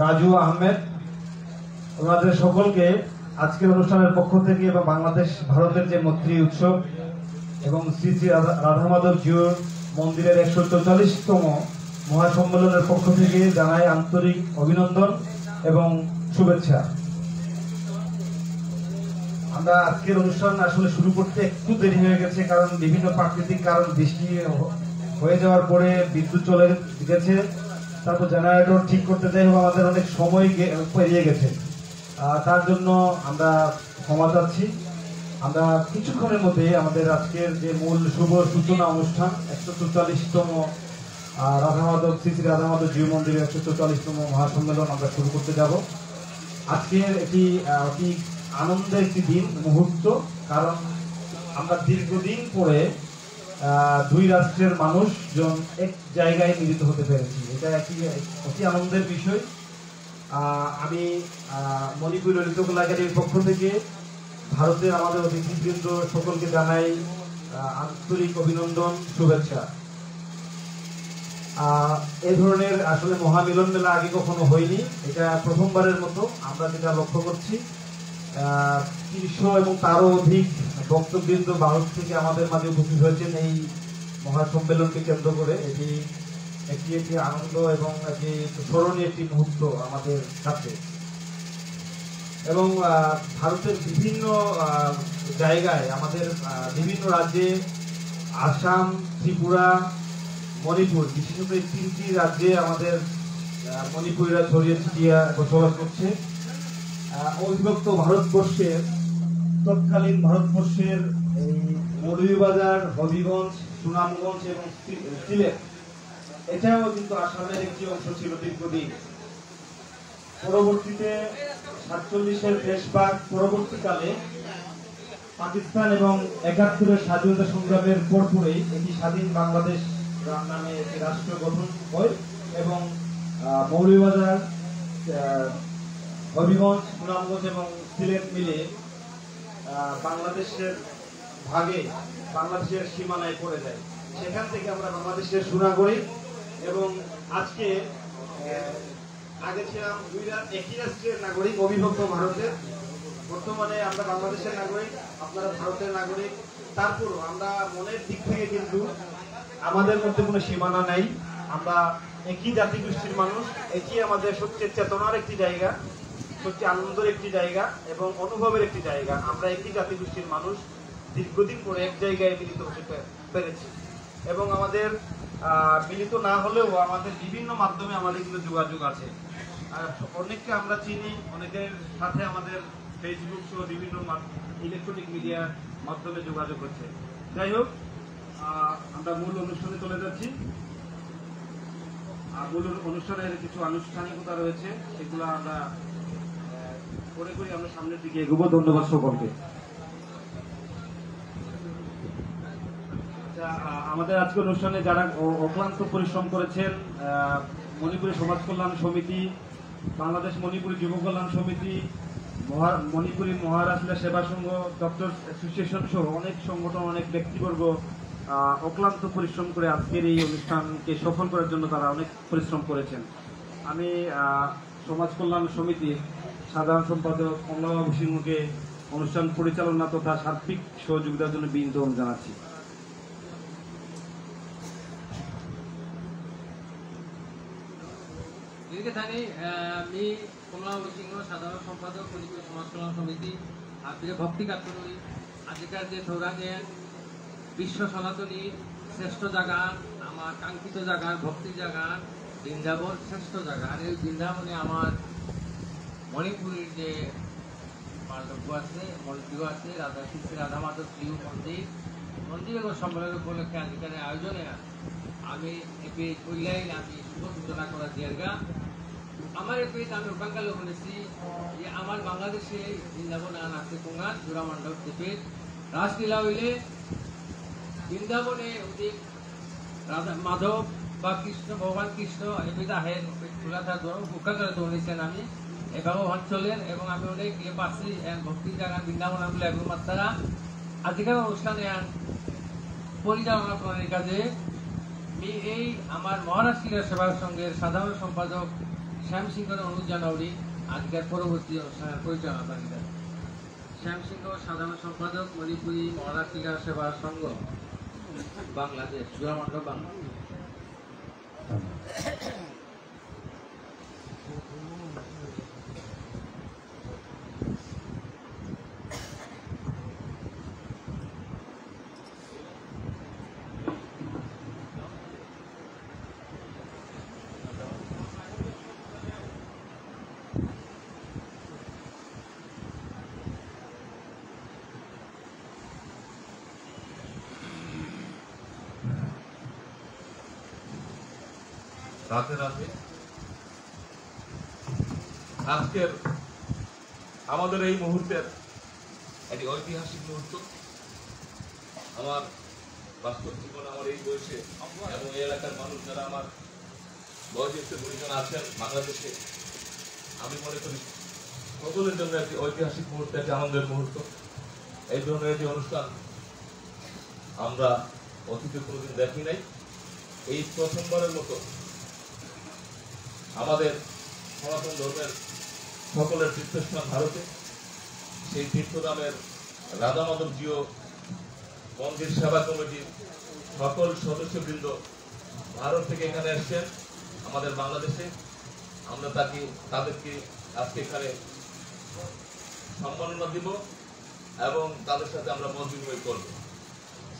রাজু আহমেদ, ওনাদের সকলকে আজকের অনুষ্ঠানের পক্ষ থেকে এবং বাংলাদেশ ভারতের যে মৈত্রী উৎসব এবং শ্রী শ্রী রাধা মাধব জিউর মন্দিরের 144তম মহাসম্মেলনের পক্ষ থেকে জানাই আন্তরিক অভিনন্দন এবং শুভেচ্ছা। আমরা আজকের অনুষ্ঠান আসলে শুরু করতে একটু দেরি হয়ে গেছে, কারণ বিভিন্ন প্রাকৃতিক কারণ, বৃষ্টি হয়ে যাওয়ার পরে বিদ্যুৎ চলে গেছে, তারপর জেনারেটর ঠিক করতে যাই হোক আমাদের অনেক সময় পেরিয়ে গেছে। তার জন্য আমরা ক্ষমা চাচ্ছি। আমরা কিছুক্ষণের মধ্যে আমাদের আজকের যে মূল শুভ সূচনা অনুষ্ঠান 144তম রাধা মাধব শ্রী শ্রী রাধা মাধব জিউ মন্দিরের 144তম মহাসম্মেলন আমরা শুরু করতে যাব। আজকের এটি অতি আনন্দের একটি দিন, মুহূর্ত, কারণ আমরা দীর্ঘদিন পরে দুই রাষ্ট্রের মানুষজন এক জায়গায় মিলিত হতে পেরেছি। এটা একটি অতি আনন্দের বিষয়। আমি মণিপুর ললিতকলা একাডেমির পক্ষ থেকে ভারতের আমাদের অতিথিবৃন্দ সকলকে জানাই আন্তরিক অভিনন্দন, শুভেচ্ছা। এই ধরনের আসলে মহামিলন মেলা আগে কখনো হয়নি, এটা প্রথমবারের মতো আমরা যেটা লক্ষ্য করছি। 300 এবং তারও অধিক বক্তবৃন্দ ভারত থেকে আমাদের মাঝে উপস্থিত হয়েছেন এই মহাসম্মেলনকে কেন্দ্র করে। এটি একটি আনন্দ এবং একটি স্মরণীয় একটি মুহূর্ত আমাদের কাছে। এবং ভারতের বিভিন্ন জায়গায়, আমাদের বিভিন্ন রাজ্যে, আসাম, ত্রিপুরা, মণিপুর, বিশেষত এই 3টি রাজ্যে আমাদের মণিপুরীরা ছড়িয়ে ছিটিয়ে বসবাস করছে। অবিভক্ত ভারতবর্ষের, তৎকালীন ভারতবর্ষের এই মৌলভীবাজার, হবিগঞ্জ, সুনামগঞ্জ এবং সিলেট, এটাও কিন্তু আসামের একটি অংশ ছিল দীর্ঘদিন। পরবর্তীতে 47-এর দেশভাগ পরবর্তীকালে পাকিস্তান এবং 71-এর স্বাধীনতা সংগ্রামের পরপরই এটি স্বাধীন বাংলাদেশ নামে একটি রাষ্ট্র গঠন হয় এবং মৌলভীবাজার, হবিগঞ্জ, সুনামগঞ্জ এবং সিলেট মিলে বাংলাদেশের ভাগে, বাংলাদেশের সীমানায় পড়ে যায়। সেখান থেকে আমরা বাংলাদেশের সুনাগরিক এবং আজকে আগে ছিলাম একই রাষ্ট্রের নাগরিক, অবিভক্ত ভারতের। বর্তমানে আমরা বাংলাদেশের নাগরিক, আপনারা ভারতের নাগরিক। তারপরও আমরা মনের দিক থেকে কিন্তু আমাদের মধ্যে কোনো সীমানা নাই। আমরা একই জাতিগোষ্ঠীর মানুষ, একই আমাদের সবচেয়ে চেতনার একটি জায়গা, সবচেয়ে আনন্দের একটি জায়গা এবং অনুভবের একটি জায়গা। আমরা একই জাতিগোষ্ঠীর মানুষ, দীর্ঘদিন পরে এক জায়গায় মিলিত হতে পেরেছি এবং আমাদের মিলিত না হলেও আমাদের বিভিন্ন মাধ্যমে আমাদের কিন্তু যোগাযোগ আছে। অনেককে আমরা চিনি, অনেকের সাথে আমাদের ফেসবুক সহ বিভিন্ন ইলেকট্রনিক মিডিয়ার মাধ্যমে যোগাযোগ হচ্ছে। যাই হোক, আমরা মূল অনুষ্ঠানে চলে যাচ্ছি। মূল অনুষ্ঠানের কিছু আনুষ্ঠানিকতা রয়েছে, সেগুলো আমরা করে করে আমরা সামনের দিকে এগোবো। ধন্যবাদ সকলকে। আমাদের আজকের অনুষ্ঠানে যারা অক্লান্ত পরিশ্রম করেছেন, মণিপুরী সমাজ কল্যাণ সমিতি, বাংলাদেশ মণিপুরী যুব কল্যাণ সমিতি, মণিপুরী মহারাষ্ট্র সেবা সংঘ, ডক্টর অ্যাসোসিয়েশন সহ অনেক সংগঠন, অনেক ব্যক্তিবর্গ অক্লান্ত পরিশ্রম করে আজকের এই অনুষ্ঠানকে সফল করার জন্য তারা অনেক পরিশ্রম করেছেন। আমি সমাজ কল্যাণ সমিতির সাধারণ সম্পাদক কমলাবাবু সিংহকে অনুষ্ঠান পরিচালনা তথা সার্বিক সহযোগিতার জন্য বিনীত অনুরোধ জানাচ্ছি। मी कमलाबाबू सिंह साधारण सम्पादक मणिपुर समाज कल्याण समिति आपले भक्ति कातरी आजिकार जे थोरांगेन विश्व सनातनी श्रेष्ठ जगह आमार कांक्षित जगह भक्ति जगह बृंदावन श्रेष्ठ जगह और बृंदावने आमार मणिपुरेर जे पार्लव्य आछे मन्दिर आछे राधा श्री राधा माधव जिउ मंदिर सम्मेलन उपलक्षे आजिकार आयोजने आमी एपी कल्याण आमी शुभ सूचना करा दियारगा আমার এপিতে আমি ওখানকার বলেছি যে আমার বাংলাদেশে বৃন্দাবন আছে কুঙ্গা জোড়া মণ্ডপ দ্বীপে রাসলীলা হইলে বৃন্দাবনে অধিক রাধা মাধব বা কৃষ্ণ ভগবান কৃষ্ণ এপিতে আহেন খোলা থাকবো ওখানকার দৌড়েছেন আমি এভাবে অঞ্চলের এবং আমি অনেক পাচ্ছি ভক্তির জায়গা বৃন্দাবন আমগুলো এবং মাত্রা আজকের অনুষ্ঠানে পরিচালনা করার কাজে এই আমার মহারাষ্ট্রীয় সেবা সংঘের সাধারণ সম্পাদক শ্যাম সিংহের অনুরোধ জানাউলি আজকের পরবর্তী অনুষ্ঠানের পরিচালনা করেন। শ্যাম সিংহ সাধারণ সম্পাদক, মণিপুরী মহারা ক্রীড়া সেবা সংঘ, বাংলাদেশ, জোড়ামন্ডল, বাংলা। রাতে রাতে আজকের আমাদের এই মুহূর্তের একটি ঐতিহাসিক মুহূর্ত। আমার বাস্তব জীবনে আমার এই বয়সে এবং এই এলাকার মানুষ যারা আমার বয়োজ্যেষ্ঠ গুরুজন আছেন বাংলাদেশে, আমি মনে করি সকলের জন্য একটি ঐতিহাসিক মুহূর্ত, একটি আনন্দের মুহূর্ত। এই ধরনের একটি অনুষ্ঠান আমরা অতীতে কোনোদিন দেখি নাই। এই প্রথমবারের মতো আমাদের সনাতন ধর্মের সকলের তীর্থস্থান ভারতে, সেই তীর্থধামের রাধা মাধবজীও মন্দির সেবা কমিটির সকল সদস্যবৃন্দ ভারত থেকে এখানে এসছেন আমাদের বাংলাদেশে। আমরা তাদেরকে আজকে এখানে সম্মাননা দিব এবং তাদের সাথে আমরা মত বিনিময় করব।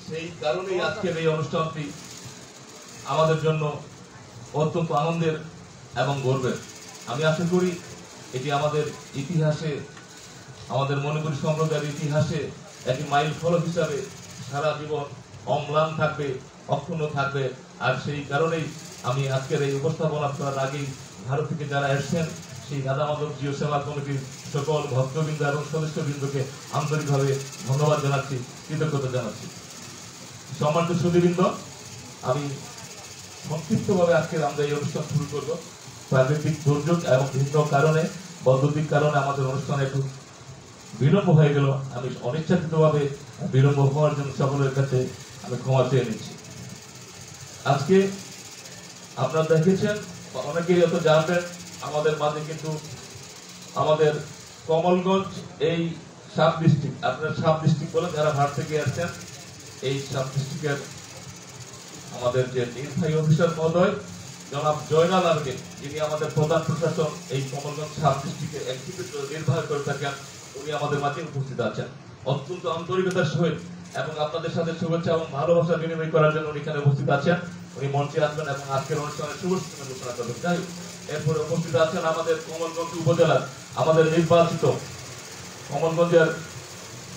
সেই কারণেই আজকের এই অনুষ্ঠানটি আমাদের জন্য অত্যন্ত আনন্দের এবং গর্বের। আমি আশা করি এটি আমাদের ইতিহাসে, আমাদের মণিপুরী সম্প্রদায়ের ইতিহাসে একটি মাইল ফলক হিসাবে সারা জীবন অম্লান থাকবে, অক্ষুণ্ণ থাকবে। আর সেই কারণেই আমি আজকের এই উপস্থাপনা করার আগেই ভারত থেকে যারা এসছেন সেই রাধা মাধব জিও সেবা কমিটির সকল ভক্তবৃন্দ এবং সদস্যবৃন্দকে আন্তরিকভাবে ধন্যবাদ জানাচ্ছি, কৃতজ্ঞতা জানাচ্ছি। সম্মানিত সুধীবৃন্দ, আমি সংক্ষিপ্তভাবে আজকের আমরা এই অনুষ্ঠান শুরু করব। প্রাকৃতিক দুর্যোগ এবং বিভিন্ন কারণে, বৈদ্যুতিক কারণে আমাদের অনুষ্ঠানে একটু বিলম্ব হয়ে গেল। আমি অনিচ্ছাকৃতভাবে বিলম্ব হওয়ার জন্য সকলের কাছে আমি ক্ষমা চেয়ে নিচ্ছি। আজকে আপনারা দেখেছেন, অনেকেই হয়তো জানবেন, আমাদের মাঝে কিন্তু আমাদের কমলগঞ্জ এই সাব ডিস্ট্রিক্ট, আপনারা সাব ডিস্ট্রিক্ট বলেন যারা ভারত থেকে আসছেন, এই সাব ডিস্ট্রিক্টের আমাদের যে নির্বাহী অফিসার মহোদয় জনাব জয়নাল আবেদিন, যিনি আমাদের প্রধান প্রশাসন এই কমলগঞ্জ সাব ডিস্ট্রিক্টের এক্সিকিউটিভ নির্বাহ করে থাকেন, উনি আমাদের মাঝে উপস্থিত আছেন অত্যন্ত আন্তরিকতার সহিত এবং আপনাদের সাথে শুভেচ্ছা এবং ভালোবাসা বিনিময় করার জন্য উনি এখানে উপস্থিত আছেন। উনি মঞ্চে আসবেন এবং আজকের অনুষ্ঠানের শুভ সূচনা ঘোষণা করবেন। যাই হোক, এরপরে উপস্থিত আছেন আমাদের কমলগঞ্জ উপজেলার আমাদের নির্বাচিত কমলগঞ্জের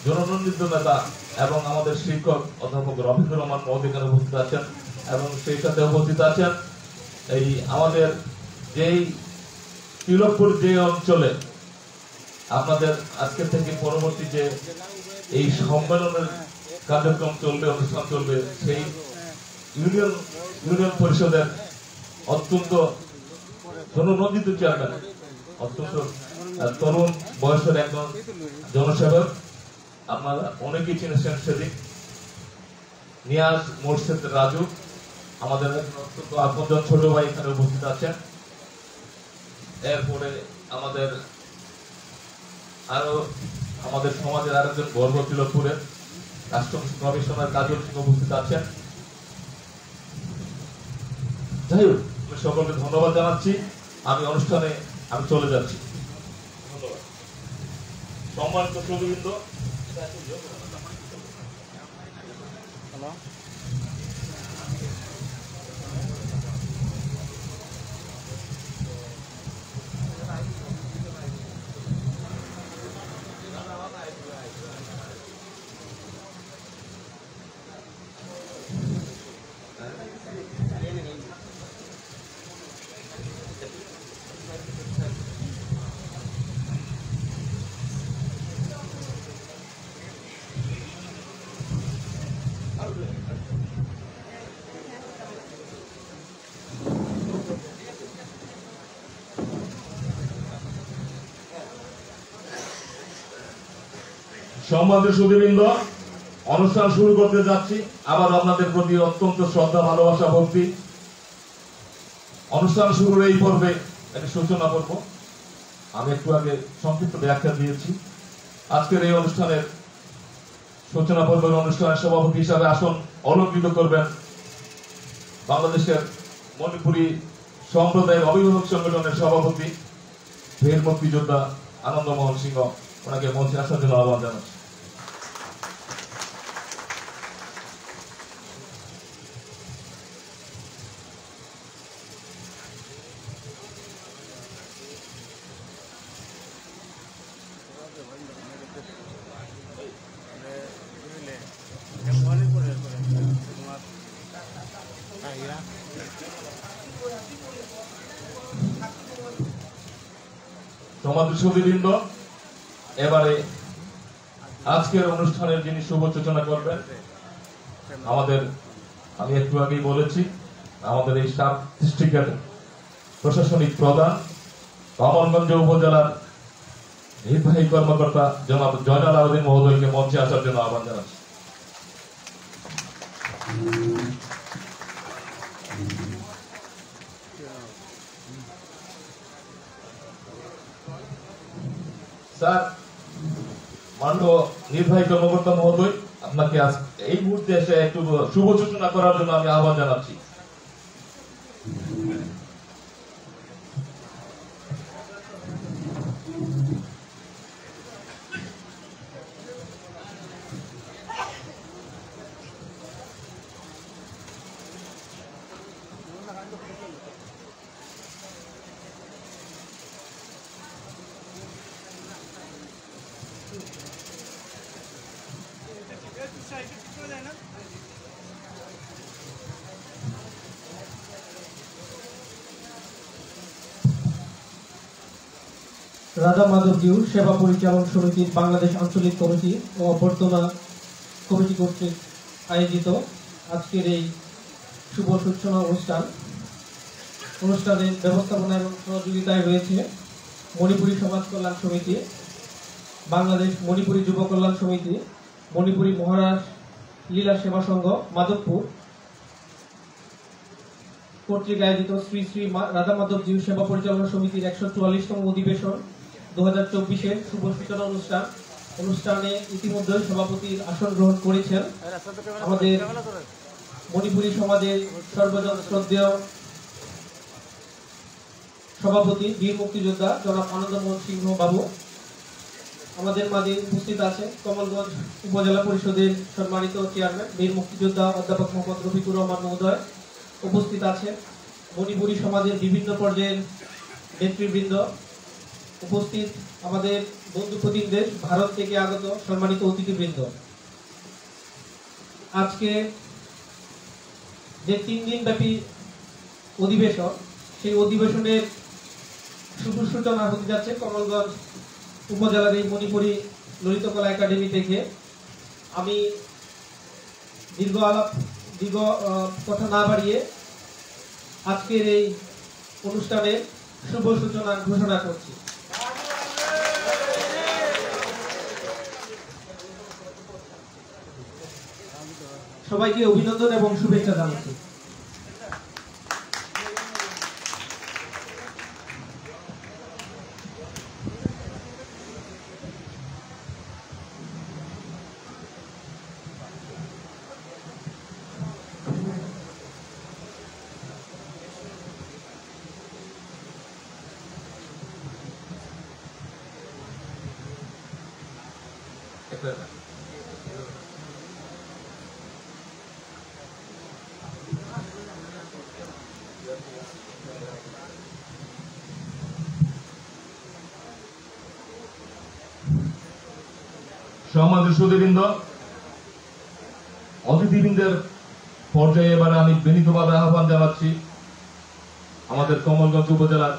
জননন্দিত নেতা এবং আমাদের শিক্ষক অধ্যাপক রবীন্দ্র রহমান মহোদয় এখানে উপস্থিত আছেন এবং সেই সাথে উপস্থিত আছেন এই আমাদের যেই তিলকপুর যে অঞ্চলে আপনাদের আজকে থেকে পরবর্তী যে এই সম্মেলনের কার্যক্রম চলবে, অনুষ্ঠান চলবে, সেই ইউনিয়ন পরিষদের অত্যন্ত জননন্দিত চেয়ারম্যান, অত্যন্ত তরুণ বয়সের একজন জনসেবক, আপনারা অনেকেই চিনেছেন, সেদিক নিয়াজ মোর্শেদ রাজু, আমাদের অত্যন্ত আপনজন ছোট ভাই এখানে উপস্থিত আছেন। এরপরে আমাদের আরো আমাদের সমাজের আরেকজন গর্ব তিলকপুরের রাষ্ট্র কমিশনার কাজল সিং উপস্থিত আছেন। যাই হোক, সকলকে ধন্যবাদ জানাচ্ছি। আমি অনুষ্ঠানে চলে যাচ্ছি। ধন্যবাদ। সম্মানিত সুধীবৃন্দ, সম্মানিত সুধীবৃন্দ, অনুষ্ঠান শুরু করতে যাচ্ছি। আবার আপনাদের প্রতি অত্যন্ত শ্রদ্ধা, ভালোবাসা, ভক্তি। অনুষ্ঠান শুরুর এই পর্বে একটা সূচনা করব। আমি একটু আগে সংক্ষিপ্ত ব্যাখ্যা দিয়েছি। আজকের এই অনুষ্ঠানের সূচনা পর্বের অনুষ্ঠানের সভাপতি হিসাবে আসন অলঙ্কৃত করবেন বাংলাদেশের মণিপুরী সম্প্রদায়ের অভিভাবক সংগঠনের সভাপতি বীর মুক্তিযোদ্ধা আনন্দমোহন সিংহ। ওনাকে মঞ্চে আসার জন্য আহ্বান জানাচ্ছি। সমাজসেবীবৃন্দ, এবারে আজকের অনুষ্ঠানের যিনি শুভ সূচনা করবেন আমি একটু আগেই বলেছি আমাদের এই সাব ডিস্ট্রিক্টের প্রশাসনিক প্রধান কমলগঞ্জ উপজেলার নির্বাহী কর্মকর্তা জনাব জয়নাল আবেদিন মহোদয়কে মঞ্চে আসার জন্য আহ্বান জানাচ্ছি। স্যার, মাননীয় নির্বাহী কর্মকর্তা মহোদয়, আপনাকে এই মুহূর্তে এসে একটু শুভ সূচনা করার জন্য আমি আহ্বান জানাচ্ছি। রাধা মাধবজিউ সেবা পরিচালন সমিতির বাংলাদেশ আঞ্চলিক কমিটি ও অভ্যর্থনা কমিটি কর্তৃক আয়োজিত আজকের এই শুভ সূচনা অনুষ্ঠানের ব্যবস্থাপনা এবং সহযোগিতায় রয়েছে মণিপুরী সমাজ কল্যাণ সমিতি, বাংলাদেশ মণিপুরী যুব কল্যাণ সমিতি, মণিপুরী মহারাজ লীলা সেবা সংঘ মাধবপুর কর্তৃক আয়োজিত শ্রী শ্রী রাধা মাধবজিউ সেবা পরিচালনা সমিতির 144তম অধিবেশন 2024-এর শুভ সূচনা অনুষ্ঠানে ইতিমধ্যে সভাপতির আসন গ্রহণ করেছেন আমাদের মণিপুরী সমাজের সর্বজন শ্রদ্ধেয় সভাপতি বীর মুক্তিযোদ্ধা জনাব আনন্দমোহন সিংহ বাবু। আমাদের মাঝে উপস্থিত আছে কমলগঞ্জ উপজেলা পরিষদের সম্মানিত চেয়ারম্যান বীর মুক্তিযোদ্ধা অধ্যাপক মোহাম্মদ রফিকুর রহমান মহোদয়। উপস্থিত আছে মণিপুরী সমাজের বিভিন্ন পর্যায়ের নেতৃবৃন্দ। উপস্থিত আমাদের বন্ধু প্রতিনিধি ভারত থেকে আগত সম্মানিত অতিথিবৃন্দ। আজকে যে 3 দিন ব্যাপী অধিবেশন, সেই অধিবেশনের শুভ সূচনা হতে যাচ্ছে কমলগঞ্জ উপজেলার এই মণিপুরী ললিতকলা একাডেমি থেকে। আমি দীর্ঘ কথা না বাড়িয়ে আজকের এই অনুষ্ঠানের শুভ সূচনা ঘোষণা করছি। সবাইকে অভিনন্দন এবং শুভেচ্ছা জানাচ্ছি। সমাজ সুধীবৃন্দ, অতিথিবৃন্দের পর্যায়ে এবারে আমি বিনীতভাবে আহ্বান জানাচ্ছি আমাদের কমলগঞ্জ উপজেলার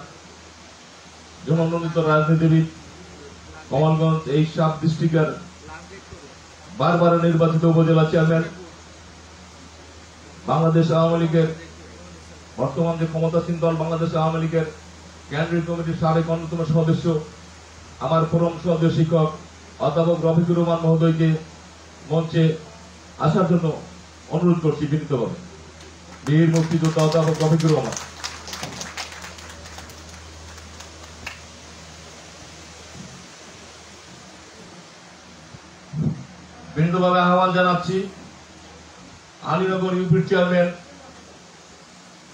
জনমনোনীত রাজনীতিবিদ, কমলগঞ্জ এই সাব ডিস্ট্রিক্টের বারবার নির্বাচিত উপজেলা চেয়ারম্যান, বাংলাদেশ আওয়ামী লীগের বর্তমান যে ক্ষমতাসীন দল বাংলাদেশ আওয়ামী লীগের কেন্দ্রীয় কমিটির সাবেক অন্যতম সদস্য, আমার পরম শ্রদ্ধেয় শিক্ষক অধ্যাপক রফিকুর রহমান মহোদয়কে মঞ্চে আসার জন্য অনুরোধ করছি বিনীতভাবে। বীর মুক্তিযোদ্ধা অধ্যাপক রফিকুর রহমান। বিনীতভাবে আহ্বান জানাচ্ছি আলীনগর ইউপির চেয়ারম্যান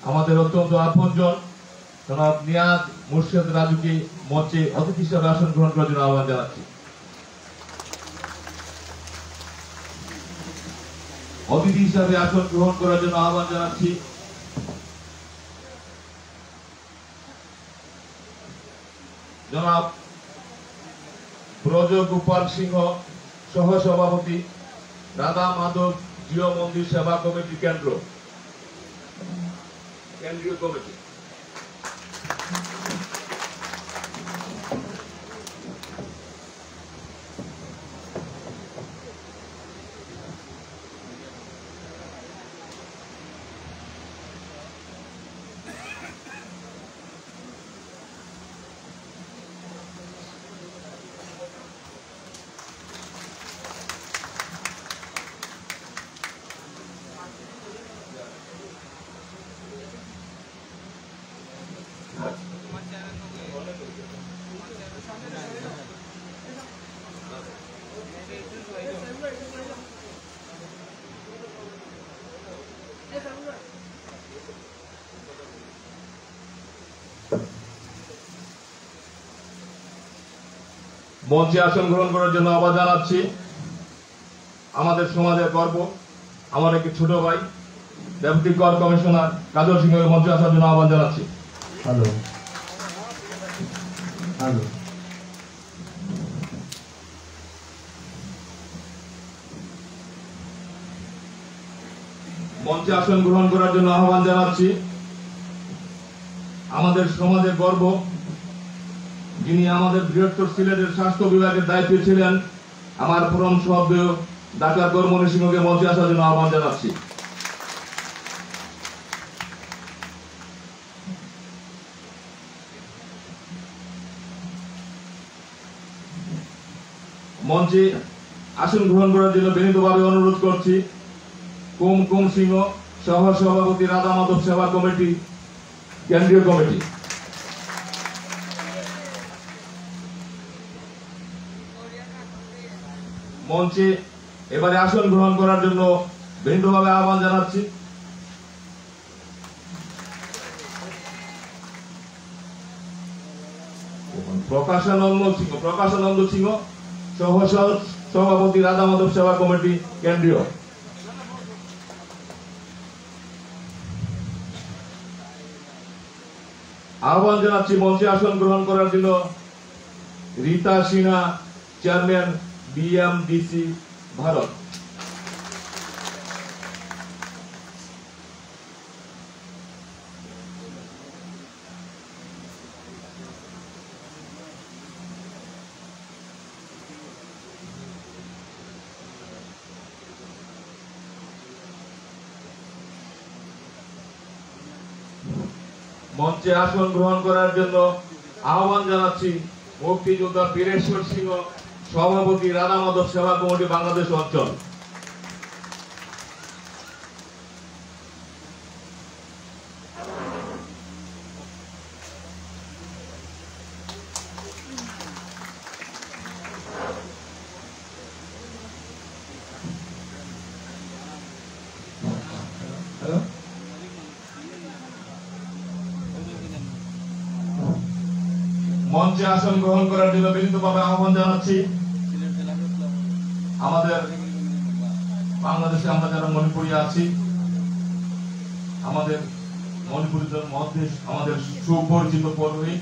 আমাদের অত্যন্ত আপনজন জনাব নিয়াজ মুর্শেদ রাজুকে মঞ্চে অতিথি হিসাবে আসন গ্রহণ করার জন্য আহ্বান জানাচ্ছি। অতিথি হিসাবে আসন গ্রহণ করার জন্য আহ্বান জানাচ্ছি জনাব ব্রজ গোপাল সিংহ, সহ সভাপতি, রাধা মাধব জিও মন্দির সেবা কমিটি কেন্দ্রীয় কমিটি। মঞ্চে আসন গ্রহণ করার জন্য আহ্বান জানাচ্ছি আমাদের সমাজের গর্ব, আমার একটি ছোট ভাই ডেপুটি কর কমিশনার কাজল সিংহকে মঞ্চে আসার জন্য আহ্বান জানাচ্ছি। হ্যালো হ্যালো মঞ্চে আসন গ্রহণ করার জন্য আহ্বান জানাচ্ছি আমাদের সমাজের গর্ব, যিনি আমাদের বৃহত্তর সিলেটের স্বাস্থ্য বিভাগের দায়িত্বে ছিলেন, আমার পরম শ্রদ্ধেয় ডাক্তার গৌরমণি সিংহকে মঞ্চে আসার জন্য আহ্বান জানাচ্ছি। মঞ্চে আসন গ্রহণ করার জন্য বিনীতভাবে অনুরোধ করছি কুমকুম সিংহ, সহ সভাপতি, রাধা মাধব সেবা কমিটি কেন্দ্রীয় কমিটি। মঞ্চে এবারে আসন গ্রহণ করার জন্য বিনীতভাবে আহ্বান জানাচ্ছি প্রকাশানন্দ সিংহ, সহ সভাপতি, রাধা মাধব সেবা কমিটি কেন্দ্রীয়। আহ্বান জানাচ্ছি মঞ্চে আসন গ্রহণ করার জন্য রীতা সিনহা, চেয়ারম্যান বিএমডিসি ভারত। মঞ্চে আসন গ্রহণ করার জন্য আহ্বান জানাচ্ছি মুক্তিযোদ্ধা বীরেশ্বর সিংহ, সভাপতি, রাধা মাধব সেবা কমিটি বাংলাদেশ অঞ্চল। হ্যালো মঞ্চে আসন গ্রহণ করার জন্য বিনীতভাবে আহ্বান জানাচ্ছি আমাদের বাংলাদেশে আমরা যারা মণিপুরী আছি, আমাদের মণিপুরীদের মধ্যে আমাদের সুপরিচিত পুরোহিত,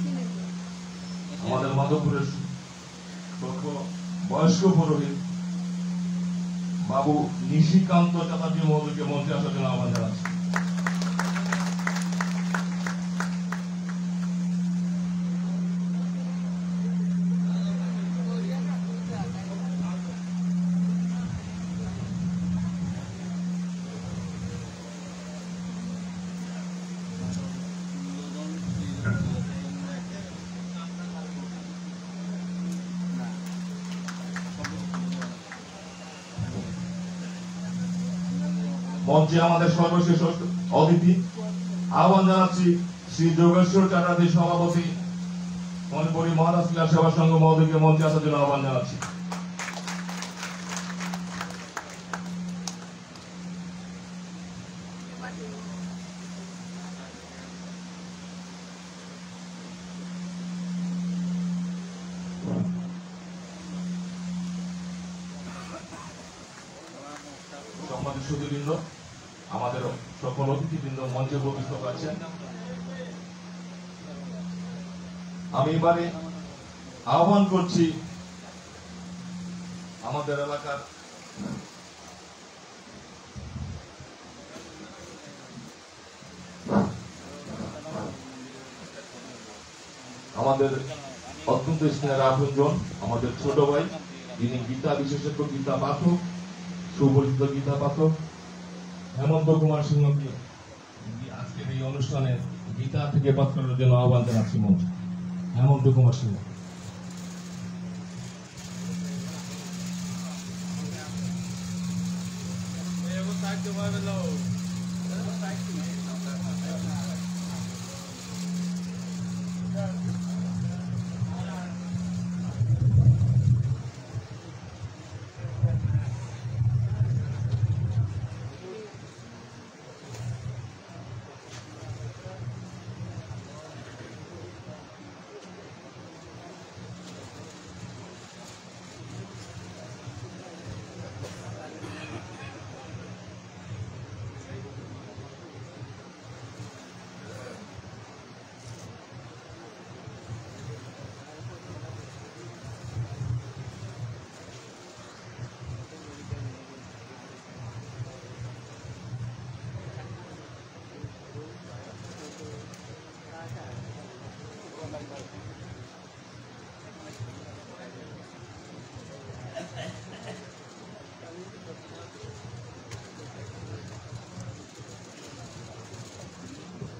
আমাদের মাধবপুরের বয়স্ক পুরোহিত বাবু নিশিকান্ত চ্যাটার্জি মহোদয়কে মঞ্চে আসার জন্য আহ্বান জানাচ্ছি। মঞ্চে আমাদের সর্বশেষ অতিথি আহ্বান জানাচ্ছি শ্রী যোগেশ্বর চ্যাটার্জি, সভাপতি, মণিপুরী মহারাজ ক্রীড়া সেবা সংঘ মহোদয়কে মঞ্চে আসার জন্য আহ্বান জানাচ্ছি। সম্মানিত সুধীবৃন্দ, আমাদের সকল অতিথিবৃন্দ মঞ্চে উপবিষ্ট আছেন। আমি এবারে আহ্বান করছি আমাদের এলাকার আমাদের অত্যন্ত স্নেহের আপনজন, আমাদের ছোট ভাই, যিনি গীতা বিশেষজ্ঞ, গীতা পাঠক, সুপরিচিত গীতা পাঠক হেমন্ত কুমার সিংহকে আজকের এই অনুষ্ঠানে গীতা থেকে পাঠ করার জন্য আহ্বান জানাচ্ছি মঞ্চ। হেমন্ত কুমার সিংহ।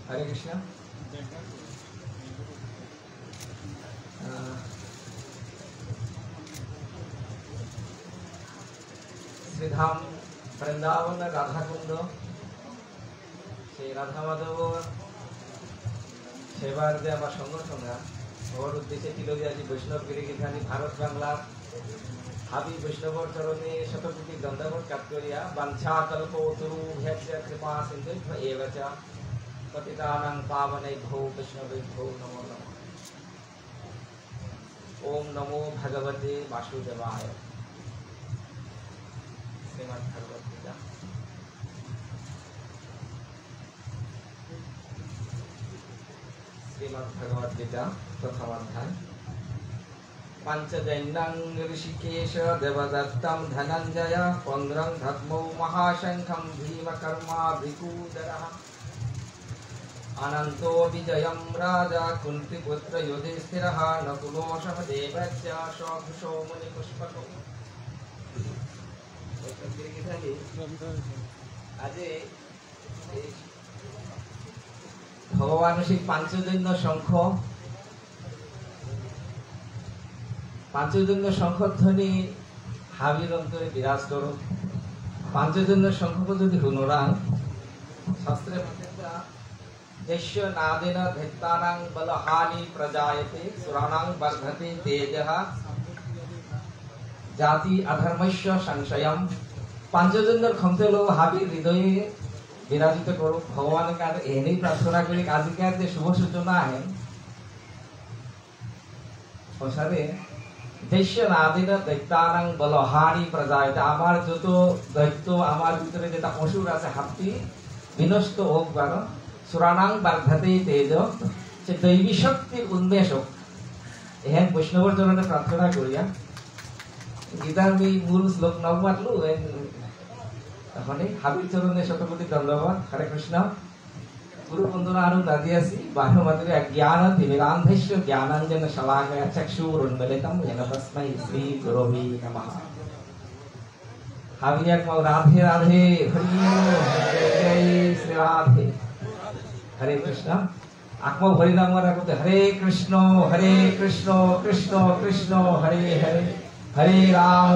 हरे कृष्णा। শ্রীধাম বৃন্দাবন রাধাকুণ্ড, সেই রাধা মাধব সেবার যে আমার সংগঠনরা ওর উদ্দেশ্যে তিলকি আজি বৈষ্ণব গিরিগিধানী ভারত বাংলার হাবি বৈষ্ণবর চরণে শতকোটি দণ্ডবত কাট করিয়া বাঞ্ছা কল্পতরু ভ্যস্য কৃপা সিন্ধু এব চ পতিতানাং পাবনেভ্যো বৈষ্ণবেভ্যো নমো নমঃ। ओम नमो भगवते वासुदेवाय। श्रीमद् भगवद गीता प्रथम अध्याय। पंचदैन्यं ऋषिकेश देवदत्तं धनंजय पौंड्रं धर्मो महाशंखं भीमकर्मा भिकूदरः अनंतो विजयं राजा कुंतीपुत्र युधिष्ठिरः नकुलो सहदेवस्य सघुषो मुनिपुष्पकः। আজি ভগবান সেই পাঞ্চজন্য শঙ্খধ্বনি হাবির অন্তরে বিরাজ করো। পাঞ্চজন্য শঙ্খকে যদি হুনরাং শাস্ত্রের মধ্যে यस्य नादेन धिक्तानां बलहानि प्रजायते सुराणां वर्धते तेजः जाति अधर्मस्य संशयम। পাঞ্চজন্যর ক্ষমতা হলো হাবির হৃদয়ে বিরাজিত করো। ভগবানের কাছে এনেই প্রার্থনা করি আজকের যে শুভ সূচনা আহেন ওসারে দেশ্য নাদিন দৈত্যানাং বলহানি প্রজায়তে। আমার যত দৈত্য, আমার ভিতরে যেটা অসুর আছে হাতি বিনষ্ট হোক বারো। সুরানাং বার্ধতে তেজ, সে দৈবী শক্তির উন্মেষক। এহেন বৈষ্ণবর চরণে প্রার্থনা করিয়া গীতার মূল শ্লোক নব মাতলু এখন হাবির চরণে শতকোটি দণ্ডবাদ। হরে কৃষ্ণ। গুরু বন্দনা আরো দাদি আসি বাহ্য মাত্রে জ্ঞান তিমিরান্ধস্য জ্ঞানাঞ্জন শলাকয়া চক্ষুরুন্মিলিতম येन তস্मै শ্রী গুরবে নমঃ। হাবি এক রাধে রাধে, হরি জয় জয় শ্রী রাধে। हरे कृष्ण। आत्मा हरिनाम करते हरे कृष्ण कृष्ण कृष्ण हरे हरे, हरे राम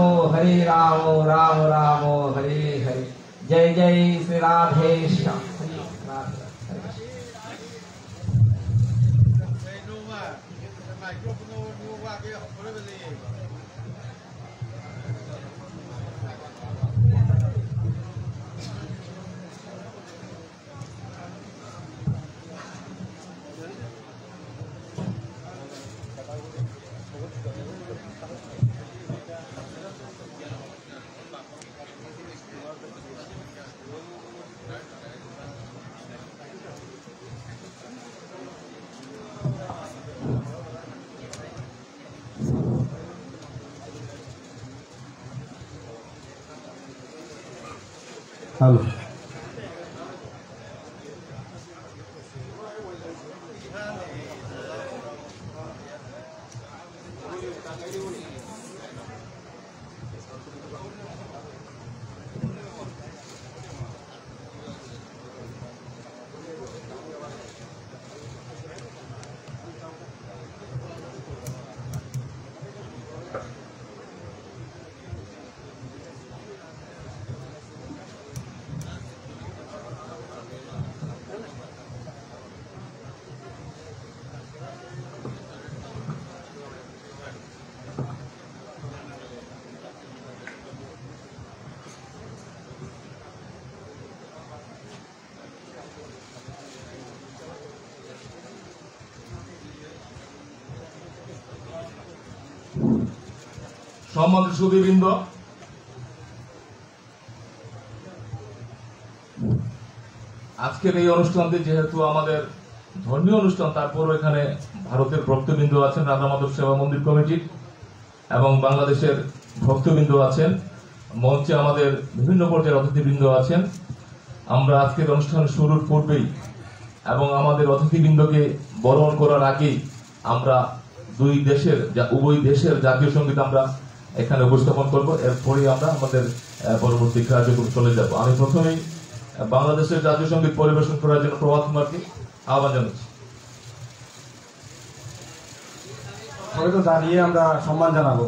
राम राम हरे हरे। जय जय श्री राधे श्याम। Gracias. হ্যালো। সম্মানিত সুধীবৃন্দ, আজকের এই অনুষ্ঠানটি যেহেতু আমাদের ধর্মীয় অনুষ্ঠান, তারপরও এখানে ভারতের ভক্তবৃন্দ আছেন, রাধা মাধব সেবা মন্দির কমিটির, এবং বাংলাদেশের ভক্তবৃন্দ আছেন, মঞ্চে আমাদের বিভিন্ন পর্যায়ের অতিথিবৃন্দ আছেন। আমরা আজকের অনুষ্ঠান শুরুর পূর্বেই এবং আমাদের অতিথিবৃন্দকে বরণ করার আগেই আমরা উভয় দেশের জাতীয় সঙ্গীত আমরা এখানে উপস্থাপন করব। এরপরে আমরা আমাদের পরবর্তী কার্যক্রম চলে যাব। আমি প্রথমেই বাংলাদেশের জাতীয় সঙ্গীত পরিবেশন করার জন্য প্রভাত কুমারকে আহ্বান জানাচ্ছি। হয়তো দাঁড়িয়ে আমরা সম্মান জানাবো।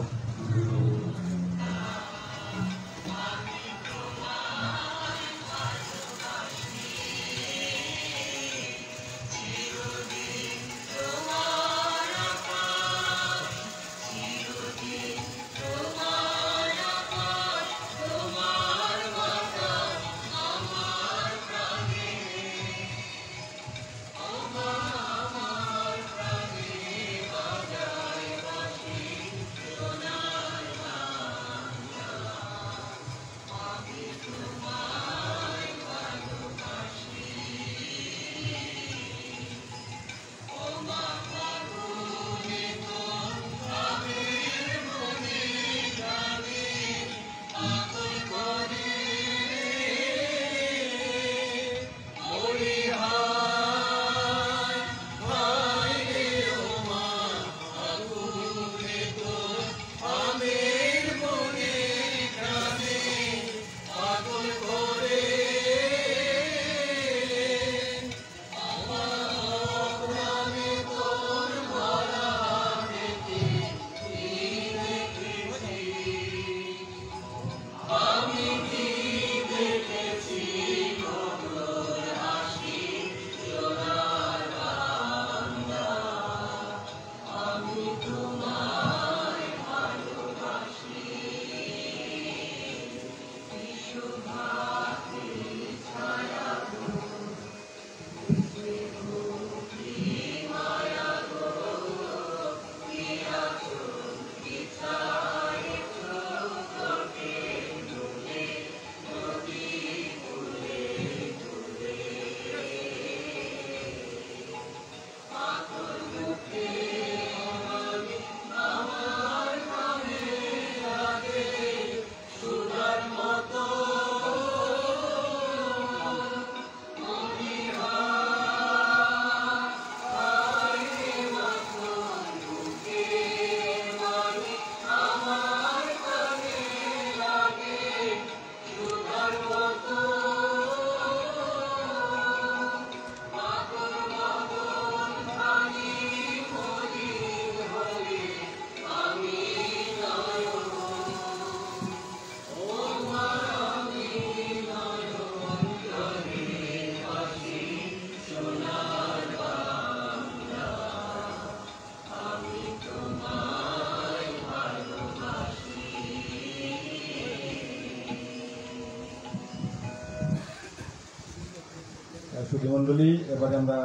সুধীমণ্ডলী, এবারে আমরা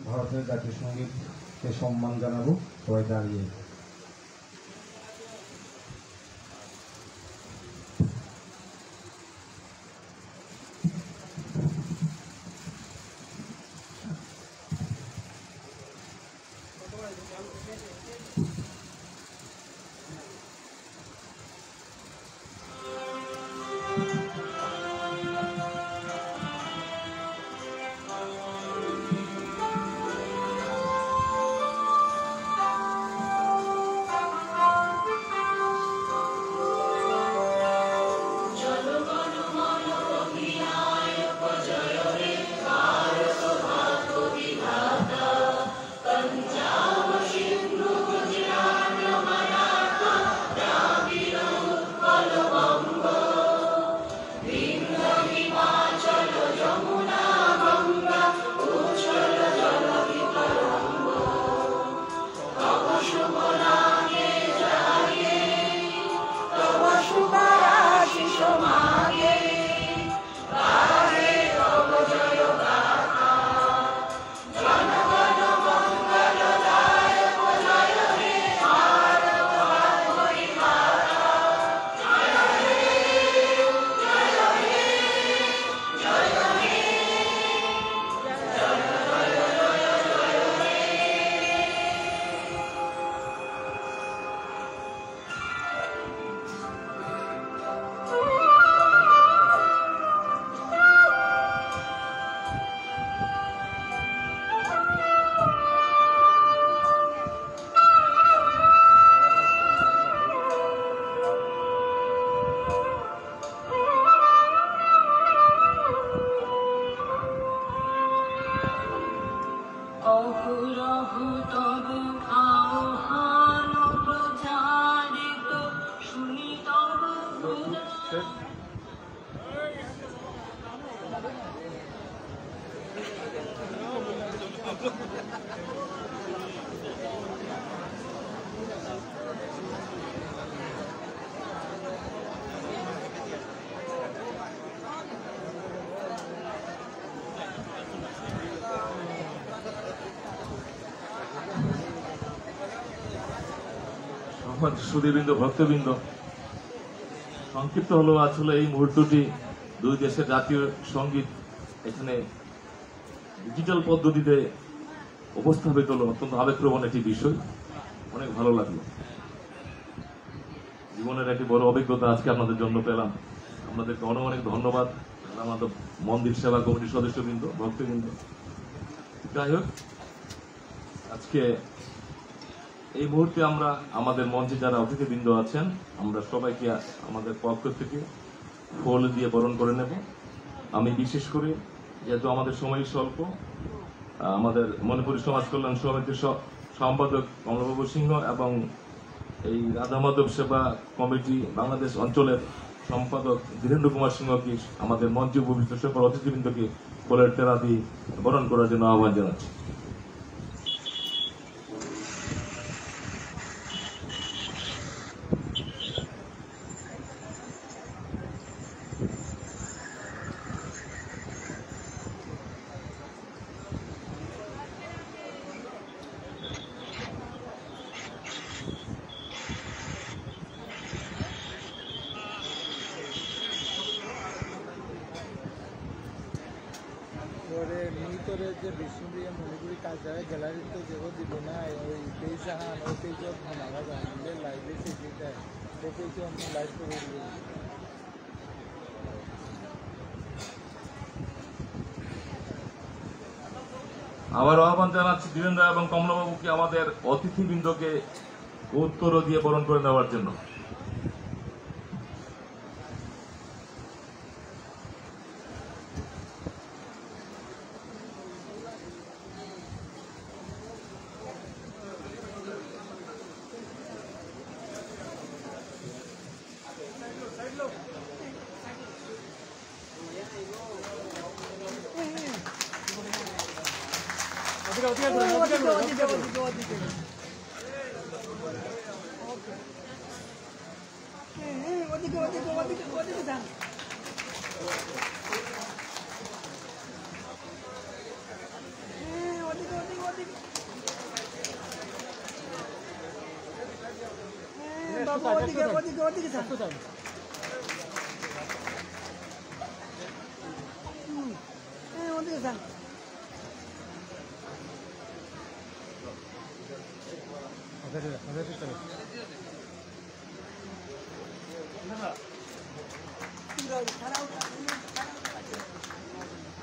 ভারতের জাতীয় সঙ্গীতকে সম্মান জানাবো। সবাই দাঁড়িয়ে। সুধীবৃন্দ, ভক্তবৃন্দ, সংক্ষিপ্ত হলো আসলে এই মুহূর্তটি দুই দেশের জাতীয় সঙ্গীত এখানে ডিজিটাল পদ্ধতিতে উপস্থাপিত হলো। অত্যন্ত আবেগপ্রবণ একটি বিষয়, অনেক ভালো লাগলো। জীবনের একটি বড় অভিজ্ঞতা আজকে আপনাদের জন্য পেলাম। আপনাদেরকে অনেক অনেক ধন্যবাদ, আমাদের মন্দির সেবা কমিটির সদস্যবৃন্দ, ভক্তবৃন্দ। যাই হোক, আজকে এই মুহূর্তে আমরা আমাদের মঞ্চে যারা অতিথিবৃন্দ আছেন, আমরা সবাইকে আমাদের পক্ষ থেকে ফুল দিয়ে বরণ করে নেব। আমি বিশেষ করে, যেহেতু আমাদের সময় স্বল্প, আমাদের মণিপুরী সমাজ কল্যাণ সমিতির সম্পাদক কমলবাবু সিংহ এবং এই রাধা মাধব সেবা কমিটি বাংলাদেশ অঞ্চলের সম্পাদক ধীরেন্দ্র কুমার সিংহকে আমাদের মঞ্চে উপবিষ্ট সকল অতিথিবৃন্দকে ফুলের তেরা দিয়ে বরণ করার জন্য আহ্বান জানাচ্ছি। পরে মিতরে যে বিষ্ণুপ্রিয়া মণিপুরি কালচারাল গ্যালারিতে যেও দিব না ওই পেজ হান ওই পেজও ভাঙা জানলে লাইভে সেটা ওই পেজও আমি লাইভ করে দিব। আবার আহ্বান জানাচ্ছি ধীরেন্দ্র এবং কমলাবাবুকে আমাদের অতিথিবৃন্দকে উত্তর দিয়ে বরণ করে নেওয়ার জন্য।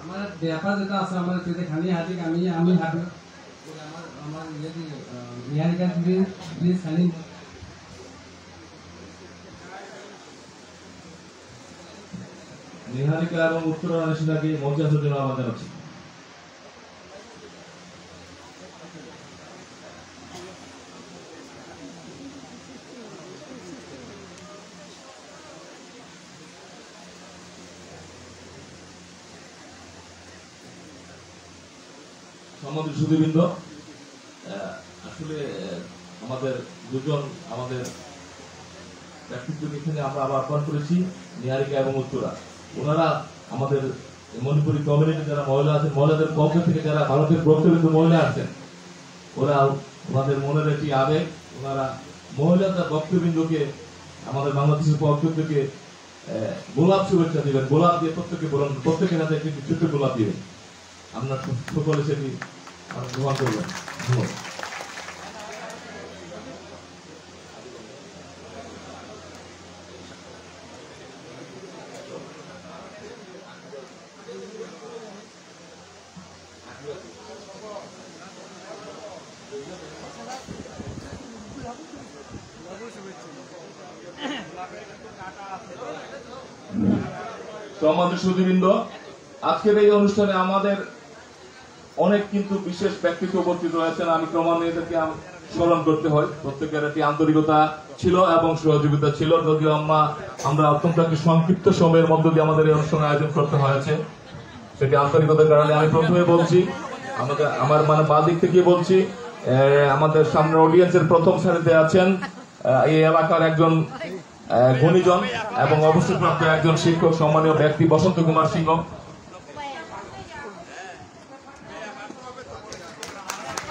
আমার ব্যাপার যেটা আছে আমার সেটা খালি হাতে আমি হাতে আমার নিহারিকা প্লিজ খালি নিহারিকা এবং উত্তরাধিকারীকে মঞ্চে আসার জন্য আহ্বান জানাচ্ছি। সম্মানিত সুধীবৃন্দ, আসলে আমাদের দুজন আমাদের ব্যক্তিত্বকে এখানে আমরা আবার আহ্বান করেছি, নিহারিকা এবং উত্তরা। ওনারা আমাদের মণিপুরি কমিউনিটি যারা মহিলা আছেন, মহিলাদের পক্ষ থেকে যারা ভারতের ভক্তবৃন্দ মহিলা আছেন, ওরা ওনাদের মনের একটি আবেগ, ওনারা মহিলাদের ভক্তবৃন্দকে আমাদের বাংলাদেশের পক্ষ থেকে গোলাপ শুভেচ্ছা দিবেন। গোলাপ দিয়ে প্রত্যেকের হাতে একটি ছোট্ট গোলাপ দিবেন। আপনার সকলে সেটি গ্রহণ করবেন। ধন্যবাদ। সম্মানিত সুধীবৃন্দ, আজকের এই অনুষ্ঠানে আমাদের অনেক কিন্তু বিশেষ ব্যক্তিত্ব উপস্থিত রয়েছেন। আমি ক্রমান্বয়ে এদেরকে স্মরণ করতে হয়। প্রত্যেকের একটি আন্তরিকতা ছিল এবং সহযোগিতা ছিল, যদিও আমরা অত্যন্ত একটি সংক্ষিপ্ত সময়ের মধ্য দিয়ে আমাদের এই অনুষ্ঠানের আয়োজন করতে হয়েছে। সেটি আন্তরিকতার কারণে আমি প্রথমে বলছি, আমার বাঁ দিক থেকে বলছি, আমাদের সামনের অডিয়েন্সের প্রথম সারিতে আছেন এই এলাকার একজন গুণীজন এবং অবসরপ্রাপ্ত একজন শিক্ষক, সম্মানীয় ব্যক্তি বসন্ত কুমার সিংহ।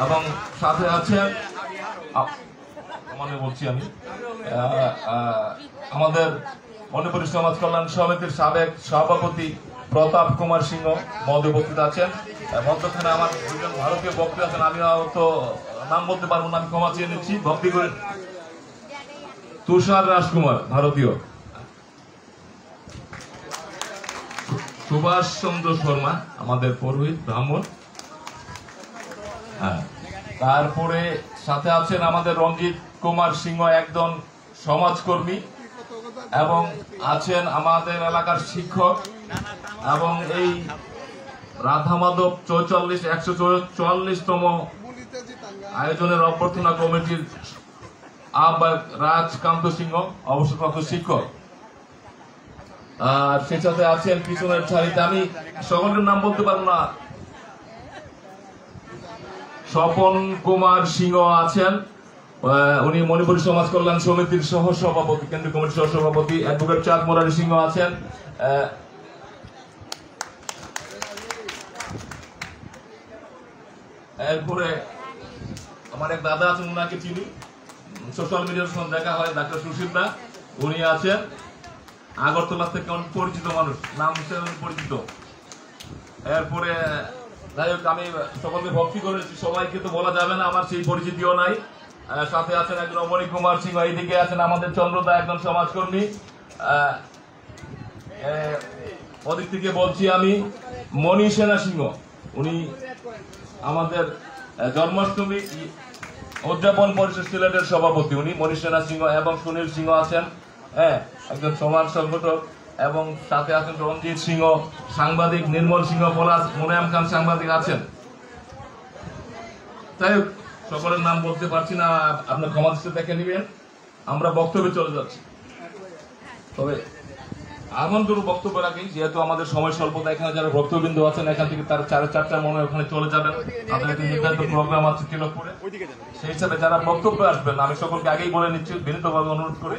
এবং সাথে আছেন মানে বলছি আমি আমাদের মণিপুরী সমাজ কল্যাণ সমিতির সাবেক সভাপতি প্রতাপ কুমার সিংহ মহোদয় উপস্থিত আছেন। মধ্যখানে আমার দুজন ভারতীয় বক্তা আছেন, আমি তো নাম বলতে পারবো না, আমি ক্ষমা চেয়ে নিচ্ছি। ভক্তি করে তুষার রাজকুমার ভারতীয়, সুভাষ চন্দ্র শর্মা আমাদের পুরোহিত ব্রাহ্মণ, হ্যাঁ। তারপরে সাথে আছেন আমাদের রঞ্জিত কুমার সিংহ একজন সমাজকর্মী, এবং আছেন আমাদের এলাকার শিক্ষক, এবং এই রাধা মাধব 144তম আয়োজনের অভ্যর্থনা কমিটির আহ্বায়ক রাজকান্ত সিংহ, অবসরপ্রাপ্ত শিক্ষক। আর সে সাথে আছেন পিছনের সারিতে, আমি সকলের নাম বলতে পারবো না, স্বপন কুমার সিংহ আছেন, উনি মণিপুরী সমাজ কল্যাণ সমিতির সহসভাপতি, কেন্দ্রীয় কমিটির সহসভাপতি। অ্যাডভোকেট চাঁদ মুরারি সিংহ আছেন। এরপরে আমার এক দাদা আছেন, উনাকে চিনি, সোশ্যাল মিডিয়ার সঙ্গে দেখা হয়, ডাক্তার সুশীল দা, উনি আছেন। আগরতলা থেকে অনেক পরিচিত মানুষ, নাম হিসেবে পরিচিত। এরপরে যাই হোক, আমি সকলকে ভক্তি করেছি, সবাইকে তো বলা যাবে না, আমার সেই পরিচিতিও নাই। সাথে আছেন একজন অমনি কুমার সিংহ, এইদিকে আছেন আমাদের চন্দ্রদা, একজন সমাজকর্মী। ওদিক থেকে বলছি আমি মণি সেনা সিংহ, উনি আমাদের জন্মাষ্টমী উদযাপন পরিষদ সিলেটের সভাপতি, উনি মণি সেনা সিংহ। এবং সুনীল সিংহ আছেন, হ্যাঁ, একজন সমাজ সংগঠক। এবং সাথে আছেন রঞ্জিত সিংহ সাংবাদিক, নির্মল সিংহ পলাশ, মুনায়াম খান সাংবাদিক আছেন। তাই সকলের নাম বলতে পারছি না, আপনার ক্ষমা দৃষ্টিতে দেখে নিবেন। আমরা বক্তব্যে চলে যাচ্ছি, তবে আমন্ত্রণ বক্তব্য রাখি, যেহেতু আমাদের সময় স্বল্পতা, এখানে যারা ভক্তবৃন্দ আছেন এখান থেকে তারা 4:30টার মনে ওখানে চলে যাবেন, তাদের একটি নির্ধারিত প্রোগ্রাম আছে তিলকপুরে। সেই হিসাবে যারা বক্তব্য আসবেন, আমি সকলকে আগেই বলে নিচ্ছি, বিনীতভাবে অনুরোধ করে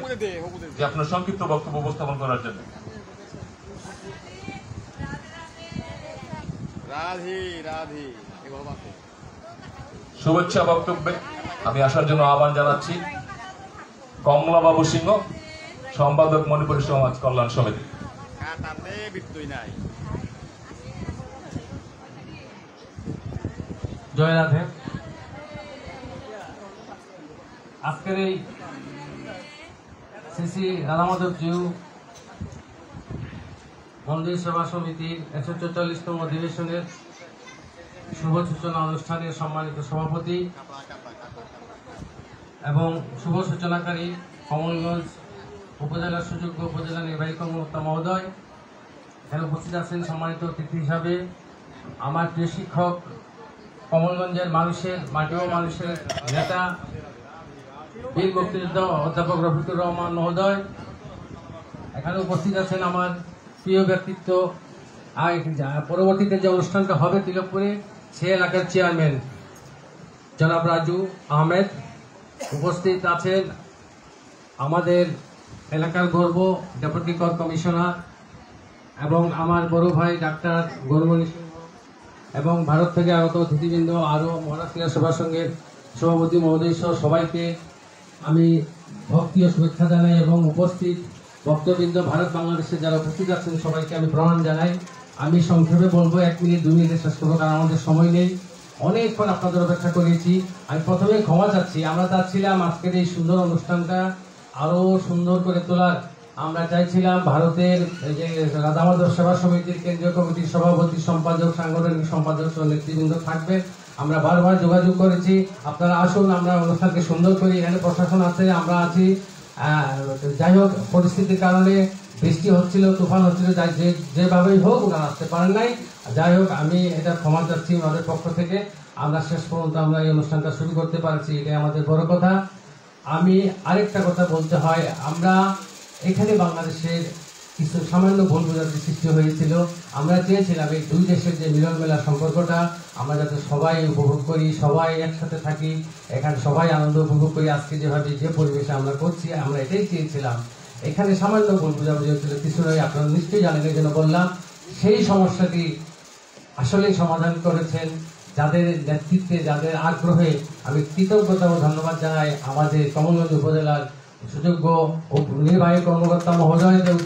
যে আপনার সংক্ষিপ্ত বক্তব্য উপস্থাপন করার জন্য। শুভেচ্ছা বক্তব্যে আমি আসার জন্য আহ্বান জানাচ্ছি কমলা বাবু সিংহ, সম্পাদক মণিপুরী সমাজ কল্যাণ সমিতি। জয় রাধে। আজকের এই শ্রী রাধা মাধব জিউ মন্দির সেবা সমিতির 144তম অধিবেশনের শুভ সূচনা অনুষ্ঠানের সম্মানিত সভাপতি এবং শুভ সূচনাকারী কমলগঞ্জ উপজেলার সুযোগ্য উপজেলা নির্বাহী কর্মকর্তা মহোদয়, এখানে উপস্থিত আছেন সম্মানিত অতিথি হিসাবে আমার প্রিয় শিক্ষক, কমলগঞ্জের মানুষের, মাটি ও মানুষের নেতা, বীর মুক্তিযোদ্ধা অধ্যাপক রফিকুর রহমান মহোদয়, এখানে উপস্থিত আছেন আমার প্রিয় ব্যক্তিত্ব, পরবর্তীতে যে অনুষ্ঠানটা হবে তিলকপুরে, সে এলাকার চেয়ারম্যান জনাব রাজু আহমেদ, উপস্থিত আছেন আমাদের এলাকার গর্ব ডেপুটি কর কমিশনার এবং আমার বড় ভাই ডাক্তার গৌরমণি সিংহ, এবং ভারত থেকে আগত অতিথিবৃন্দ, আরও মহারাষ্ট্র সভা সংঘের সভাপতি মহোদয় সহ সবাইকে আমি ভক্তি ও শুভেচ্ছা জানাই, এবং উপস্থিত ভক্তবৃন্দ, ভারত বাংলাদেশে যারা উপস্থিত আছেন সবাইকে আমি প্রণাম জানাই। আমি সংক্ষেপে বলবো, 1 মিনিট 2 মিনিটে শেষ করবো, কারণ আমাদের সময় নেই। অনেকক্ষণ আপনাদের অপেক্ষা করেছি। আমি প্রথমে ক্ষমা চাচ্ছি, আমরা চাচ্ছিলাম আজকের এই সুন্দর অনুষ্ঠানটা আরো সুন্দর করে তোলার। আমরা চাইছিলাম ভারতের যে রাধা মাধব সেবা সমিতির কেন্দ্রীয় কমিটির সভাপতি, সম্পাদক, সাংগঠনিক সম্পাদক সহ নেতৃবৃন্দ থাকবে। আমরা বারবার যোগাযোগ করেছি, আপনারা আসুন, আমরা অনুষ্ঠানকে সুন্দর করি। এখানে প্রশাসন আছে, আমরা আছি। যাই হোক, পরিস্থিতির কারণে বৃষ্টি হচ্ছিল, তুফান হচ্ছিল, যেভাবেই হোক ওনারা আসতে পারেন নাই। যাই হোক, আমি এটা ক্ষমা চাচ্ছি ওনাদের পক্ষ থেকে। আমরা শেষ পর্যন্ত আমরা এই অনুষ্ঠানটা শুরু করতে পারছি, এটাই আমাদের বড় কথা। আমি আরেকটা কথা বলতে হয়, আমরা এখানে বাংলাদেশের কিছু সামান্য ভুল বোঝাবুঝির সৃষ্টি হয়েছিল। আমরা চেয়েছিলাম এই দুই দেশের যে মিলন মেলার সম্পর্কটা আমরা যাতে সবাই উপভোগ করি, সবাই একসাথে থাকি, এখানে সবাই আনন্দ উপভোগ করি। আজকে যেভাবে যে পরিবেশে আমরা করছি, আমরা এটাই চেয়েছিলাম। এখানে সামান্য ভুল বোঝাবুঝি হচ্ছিল, কিছু নয়, আপনারা নিশ্চয়ই জানেন, এই জন্য বললাম। সেই সমস্যাটি আসলেই সমাধান করেছেন যাদের নেতৃত্বে, যাদের আগ্রহে আমি কৃতজ্ঞতা ও ধন্যবাদ জানাই আমাদের কমলগঞ্জ উপজেলার সুযোগ্য ও নির্বাহী কর্মকর্তা মহোদয়দের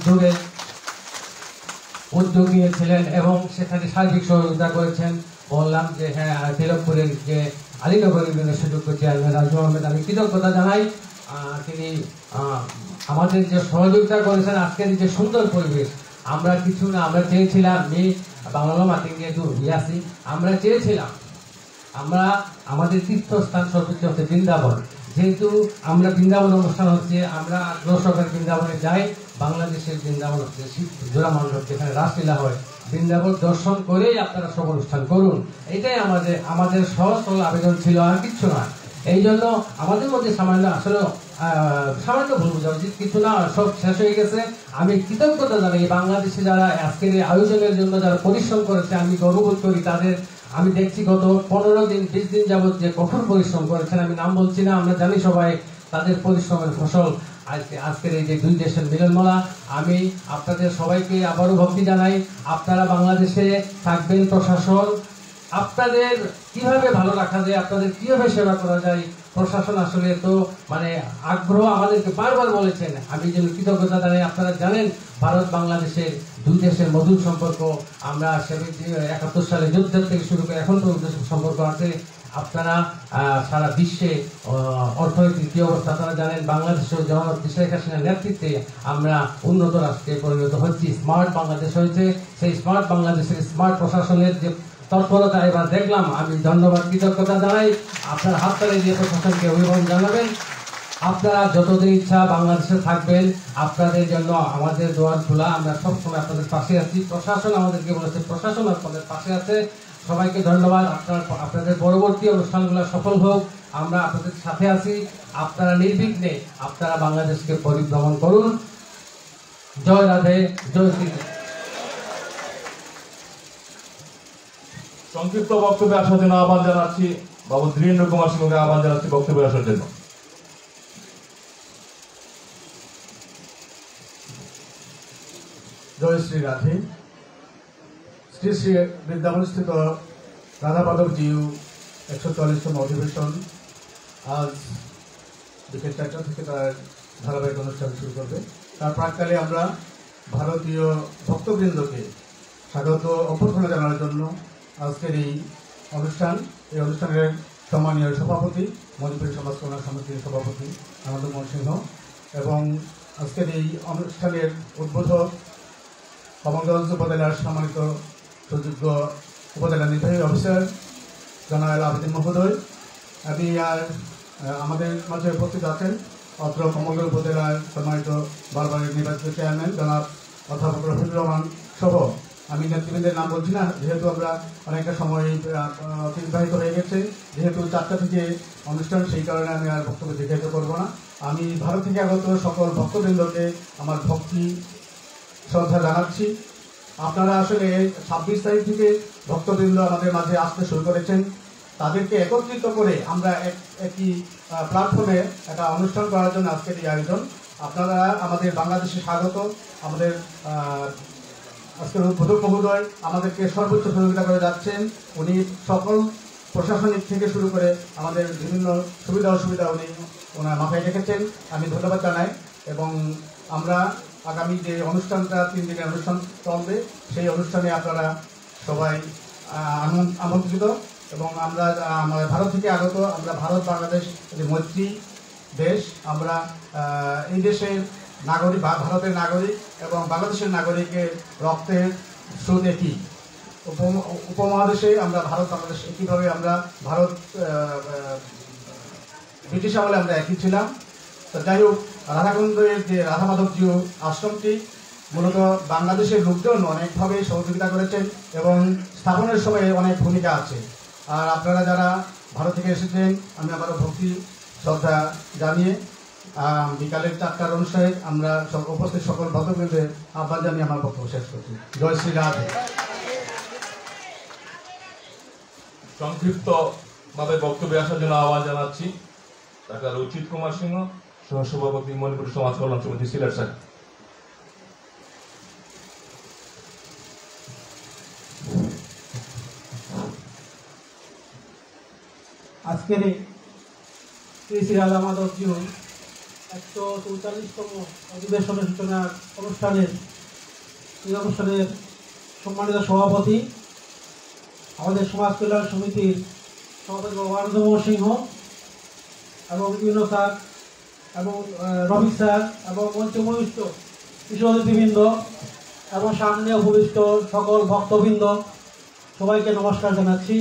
উদ্যোগ নিয়েছিলেন এবং সেখানে সার্বিক সহযোগিতা করেছেন। বললাম যে হ্যাঁ, তিলকপুরের যে আলীনগর ইউনিয়নের সুযোগ্য চেয়ারম্যান রাজু আহমেদ, আমি কৃতজ্ঞতা জানাই। তিনি আমাদের যে সহযোগিতা করেছেন, আজকের যে সুন্দর পরিবেশ, আমরা কিছু না, আমরা চেয়েছিলাম বাংলা মাটি নিয়ে আসি, আমরা চেয়েছিলাম আমরা আমাদের তীর্থস্থান সর্বোচ্চ হচ্ছে বৃন্দাবন। যেহেতু আমরা বৃন্দাবন অনুষ্ঠান হচ্ছে, আমরা আগ্রহ সহকারে বৃন্দাবনে যাই। বাংলাদেশের বৃন্দাবন হচ্ছে শিব জোড়া মণ্ডপ, যেখানে রাসলীলা হয়। বৃন্দাবন দর্শন করেই আপনারা সব অনুষ্ঠান করুন, এটাই আমাদের সহজ সরল আবেদন ছিল, আর কিচ্ছু না। এই জন্য আমাদের মধ্যে সামান্য ভুল বোঝা উচিত কিছু না, সব শেষ হয়ে গেছে। আমি কৃতজ্ঞতা জানাই বাংলাদেশে যারা আজকের এই আয়োজনের জন্য যারা পরিশ্রম করেছে, আমি গর্ববোধ করি তাদের। আমি দেখছি গত 15 দিন 20 দিন যাবৎ যে কঠোর পরিশ্রম করেছেন, আমি নাম বলছি না, আমরা জানি সবাই তাদের পরিশ্রমের ফসল আজকের এই যে দুই দেশের মিলনমেলা। আমি আপনাদের সবাইকে আবারও ভক্তি জানাই। আপনারা বাংলাদেশে থাকবেন, প্রশাসন আপনাদের কিভাবে ভালো রাখা যায়, আপনাদের কিভাবে সেবা করা যায়, প্রশাসন আসলে তো আগ্রহ আমাদেরকে বারবার বলেছেন। আমি যেন কৃতজ্ঞতা জানাই। আপনারা জানেন ভারত বাংলাদেশের দুই দেশের মধুর সম্পর্ক, আমরা 71 সালে যুদ্ধের থেকে শুরু করে এখন পর্যন্ত সম্পর্ক আছে। আপনারা সারা বিশ্বে অর্থনৈতিক কি অবস্থা আপনারা জানেন। বাংলাদেশের জননেত্রী শেখ হাসিনার নেতৃত্বে আমরা উন্নত রাষ্ট্রে পরিণত হচ্ছি, স্মার্ট বাংলাদেশ হয়েছে। সেই স্মার্ট বাংলাদেশের স্মার্ট প্রশাসনের যে তৎপরতা এবার দেখলাম, আমি ধন্যবাদ কৃতজ্ঞতা জানাই। আপনারা হাততালি দিয়ে প্রশাসনকে অভিনন্দন জানাবেন। আপনারা যতদিন ইচ্ছা বাংলাদেশে থাকবেন, আপনাদের জন্য আমাদের দোয়ার খোলা, আমরা সবসময় আপনাদের পাশে আছি। প্রশাসন আমাদেরকে বলেছে, প্রশাসন আপনাদের পাশে আছে। সবাইকে ধন্যবাদ। আপনাদের পরবর্তী অনুষ্ঠানগুলো সফল হোক, আমরা আপনাদের সাথে আছি। আপনারা নির্বিঘ্নে আপনারা বাংলাদেশকে পরিভ্রমণ করুন। জয় রাধে, জয় শ্রী। সংক্ষিপ্ত বক্তব্যে আসার জন্য আহ্বান জানাচ্ছি বাবু ধীরেন্দ্র কুমার সিংহকে আহ্বান জানাচ্ছি বক্তব্যে আসার জন্য। জয় শ্রী রাধে। শ্রী শ্রী বৃন্দাবনস্থিত রাধা মাধব জিউ 144তম অধিবেশন আজ বিকেল 4টা থেকে তার ধারাবাহিক অনুষ্ঠান শুরু করবে। তার প্রাককালে আমরা ভারতীয় ভক্তবৃন্দকে স্বাগত অভ্যর্থনা জানানোর জন্য আজকের এই অনুষ্ঠানের সম্মানীয় সভাপতি, মণিপুরী সমাজ কল্যাণ সমিতির সভাপতি আনন্দমোহন সিংহ এবং আজকের এই অনুষ্ঠানের উদ্বোধক কমলগঞ্জ উপজেলার সম্মানিত সুযোগ্য উপজেলা নির্বাহী অফিসার জনাব আবেদিন মহোদয়, আমি আর আমাদের মাঝে উপস্থিত আছেন অত্র কমলগঞ্জ উপজেলার সম্মানিত বারবারের নির্বাচিত চেয়ারম্যান জনাব অধ্যাপক রফিকুর রহমান সহ আমি নেতৃবৃন্দের নাম বলছি না, যেহেতু আমরা অনেকটা সময় অতিবাহিত হয়ে গেছে। যেহেতু 4টা থেকে অনুষ্ঠান, সেই কারণে আমি আর বক্তব্য দীর্ঘায়িত করব না। আমি ভারত থেকে আগত সকল ভক্তবৃন্দকে আমার ভক্তি শ্রদ্ধা জানাচ্ছি। আপনারা আসলে 26 তারিখ থেকে ভক্তবৃন্দ আমাদের মাঝে আসতে শুরু করেছেন। তাদেরকে একত্রিত করে আমরা একটি প্ল্যাটফর্মে একটা অনুষ্ঠান করার জন্য আজকের এই আয়োজন। আপনারা আমাদের বাংলাদেশে স্বাগত। আমাদের আজকের উদ্বোধক মহোদয় আমাদেরকে সর্বোচ্চ সহযোগিতা করে যাচ্ছেন। উনি সকল প্রশাসনিক থেকে শুরু করে আমাদের বিভিন্ন সুবিধা অসুবিধা উনি ওনার মাথায় রেখেছেন, আমি ধন্যবাদ জানাই। এবং আমরা আগামী যে অনুষ্ঠানটা 3 দিনের অনুষ্ঠান চলবে, সেই অনুষ্ঠানে আপনারা সবাই আমন্ত্রিত। এবং আমরা ভারত থেকে আগত, আমরা ভারত বাংলাদেশ যে মৈত্রী দেশ, আমরা এই দেশের নাগরিক, ভারতের নাগরিক এবং বাংলাদেশের নাগরিকের রক্তের স্রোত একই। উপমহাদেশে আমরা ভারত বাংলাদেশ একইভাবে, আমরা ভারত ব্রিটিশ আমলে আমরা একই ছিলাম। তো যাই হোক, রাধাকুণ্ডের যে রাধা মাধব জিউ আশ্রমটি মূলত বাংলাদেশের লোকজন অনেকভাবে সহযোগিতা করেছেন এবং স্থাপনের সময় অনেক ভূমিকা আছে। আর আপনারা যারা ভারত থেকে এসেছেন, আমি আবারও ভক্তি শ্রদ্ধা জানিয়ে বিকালের 4টার অনুষ্ঠানে আমরা উপস্থিত সকল ভক্তবৃন্দের আহ্বান জানিয়ে আমার বক্তব্য শেষ করছি। জয় শ্রী রাধে। সংক্ষিপ্ত ভাবে বক্তব্যে আসার জন্য আহ্বান জানাচ্ছি ডাক্তার রচিত কুমার সিংহ, সহসভাপতি মণিপুরী সমাজ কল্যাণ সমিতি সিলেট শাখা। আজকের এই শ্রী শ্রী রাধা মাধব জীবন 144তম অধিবেশনের সূচনা অনুষ্ঠানের এই অনুষ্ঠানের সম্মানিত সভাপতি আমাদের সমাজ কল্যাণ সমিতির সভাপতি বাবু আনন্দ মোহন সিংহ এবং বিভিন্ন স্যার এবং রফিক স্যার এবং মঞ্চে উপবিষ্ট বিশেষ অতিথিবৃন্দ এবং সামনে উপবিষ্ট সকল ভক্তবৃন্দ সবাইকে নমস্কার জানাচ্ছি।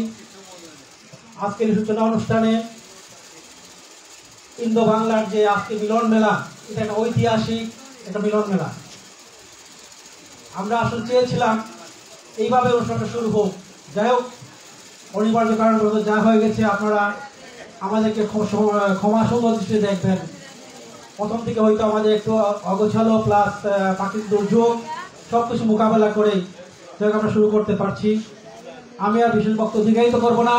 আজকের সূচনা অনুষ্ঠানে ইন্দো বাংলার যে আজকে মিলন মেলা, এটা একটা ঐতিহাসিক একটা মিলন মেলা। আমরা আসলে চেয়েছিলাম এইভাবে অনুষ্ঠানটা শুরু হোক, যাই হোক অনিবার্য কারণবশত যা হয়ে গেছে আপনারা আমাদেরকে ক্ষমা সুন্দর দৃষ্টিতে দেখবেন। প্রথম থেকে হয়তো আমাদের একটু অগোছালো প্লাস প্রাকৃতিক দুর্যোগ সবকিছু মোকাবেলা করেই আমরা শুরু করতে পারছি। আমি আর বিশেষ বক্তব্য দীর্ঘায়িত করব না।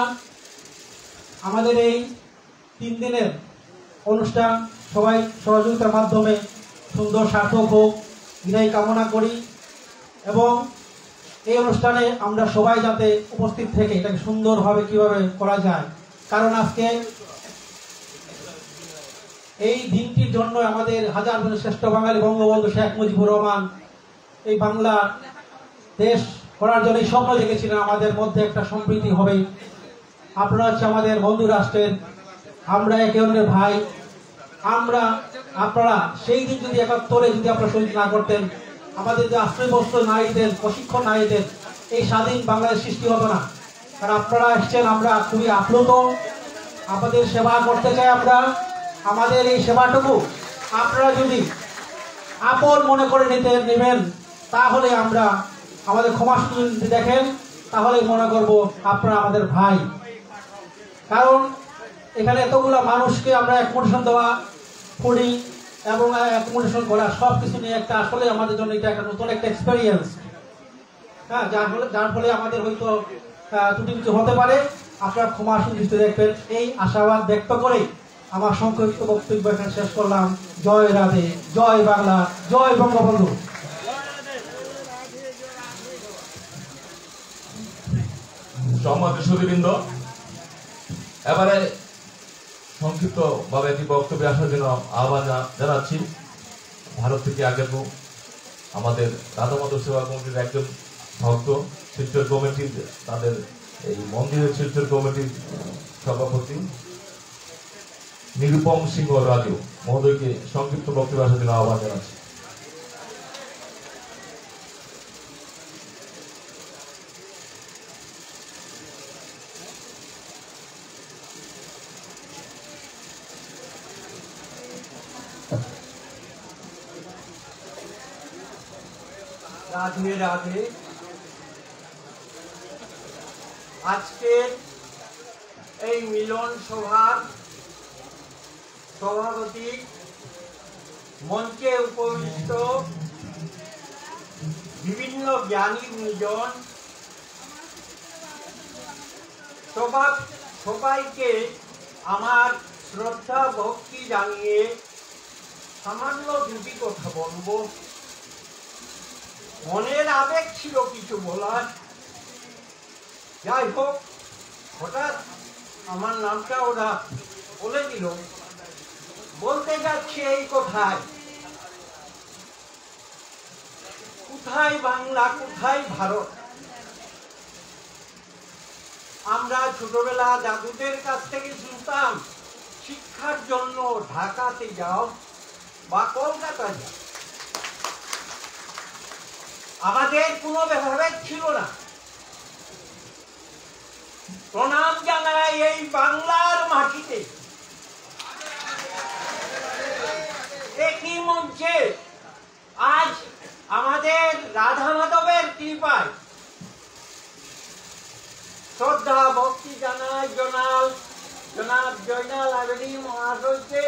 আমাদের এই 3 দিনের অনুষ্ঠান সবাই সহযোগিতার মাধ্যমে সুন্দর সার্থক হোক এটাই কামনা করি এবং এই অনুষ্ঠানে আমরা সবাই যাতে উপস্থিত থেকে এটাকে সুন্দরভাবে কিভাবে করা যায়, কারণ আজকে এই দিনটির জন্য আমাদের হাজার শ্রেষ্ঠ বাঙালি বঙ্গবন্ধু শেখ মুজিবুর রহমান এই বাংলা দেশ করার জন্য স্বপ্ন দেখেছিলেন আমাদের মধ্যে একটা সম্প্রীতি হবে। আপনারা হচ্ছে আমাদের বন্ধু রাষ্ট্রের, আমরা একে অন্যের ভাই। আপনারা সেই দিন যদি 71-এ যদি আপনারা শহীদ না করতেন, আমাদের যে আশ্রয়বস্ত্র না দিতেন, প্রশিক্ষণ না দিতেন, এই স্বাধীন বাংলাদেশ সৃষ্টি হতো না। কারণ আপনারা এসছেন, আমরা খুবই আপ্লুত, আপনাদের সেবা করতে চাই আমরা। আমাদের এই সেবাটুকু আপনারা যদি আপন মনে করে নেবেন, তাহলে আমরা আমাদের ক্ষমা সুন্দর যদি দেখেন, তাহলে মনে করব আপনারা আমাদের ভাই। কারণ এখানে এতগুলো মানুষকে আমরা অ্যাকোমোডেশন দেওয়া, ফুডিং এবং অ্যাকোমোডেশন করা সব কিছু নিয়ে একটা আসলে আমাদের জন্য এটা একটা নতুন একটা এক্সপেরিয়েন্স। হ্যাঁ, যার ফলে আমাদের হয়তো ত্রুটি কিছু হতে পারে, আপনারা ক্ষমা সুদৃষ্টি দেখবেন এই আশাবাদ ব্যক্ত করে আমার সংক্ষিপ্ত বক্তব্য এখানে শেষ করলাম। জয় রাধে, জয় বাংলা, জয় বঙ্গবন্ধু। সম্মানিত সুধীবৃন্দ, এবারে সংক্ষিপ্ত ভাবে একটি বক্তব্যে আসার জন্য আহ্বান জানাচ্ছি ভারত থেকে আগের আমাদের রাধা মাধব সেবা কমিটির একজন ভক্ত, শিলচর কমিটির তাদের এই মন্দিরের শিলচর কমিটির সভাপতি নিরুপম সিংহ রাজু মহোদয়কে সংক্ষিপ্ত বক্তব্য আসার জন্য আহ্বান জানাচ্ছি। রাধে রাধে। আজকে এই মিলন সভার সভাপতি, মঞ্চে উপবিষ্ট বিভিন্ন জ্ঞানী গুণীজন, সবাইকে আমার শ্রদ্ধা ভক্তি জানিয়ে সামান্য দুটি কথা বলবো। মনের আবেগ ছিল কিছু বলার, যাই হোক হঠাৎ আমার নামটা ওরা বলে দিল। বলতে যাচ্ছি এই কথায়, কোথায় বাংলা, কোথায় ভারত। আমরা ছোটবেলা দাদুদের কাছ থেকে শুনতাম শিক্ষার জন্য ঢাকাতে যাও বা কলকাতা যাও। আমাদের কোনো ভেদাভেদ ছিল না। প্রণাম জানাই এই বাংলার মাটিতে, একই মঞ্চে আজ আমাদের রাধা মাধবের কৃপায় শ্রদ্ধা ভক্তি জানাই জনাব জয়নাল আবেদীন মহাশয়কে।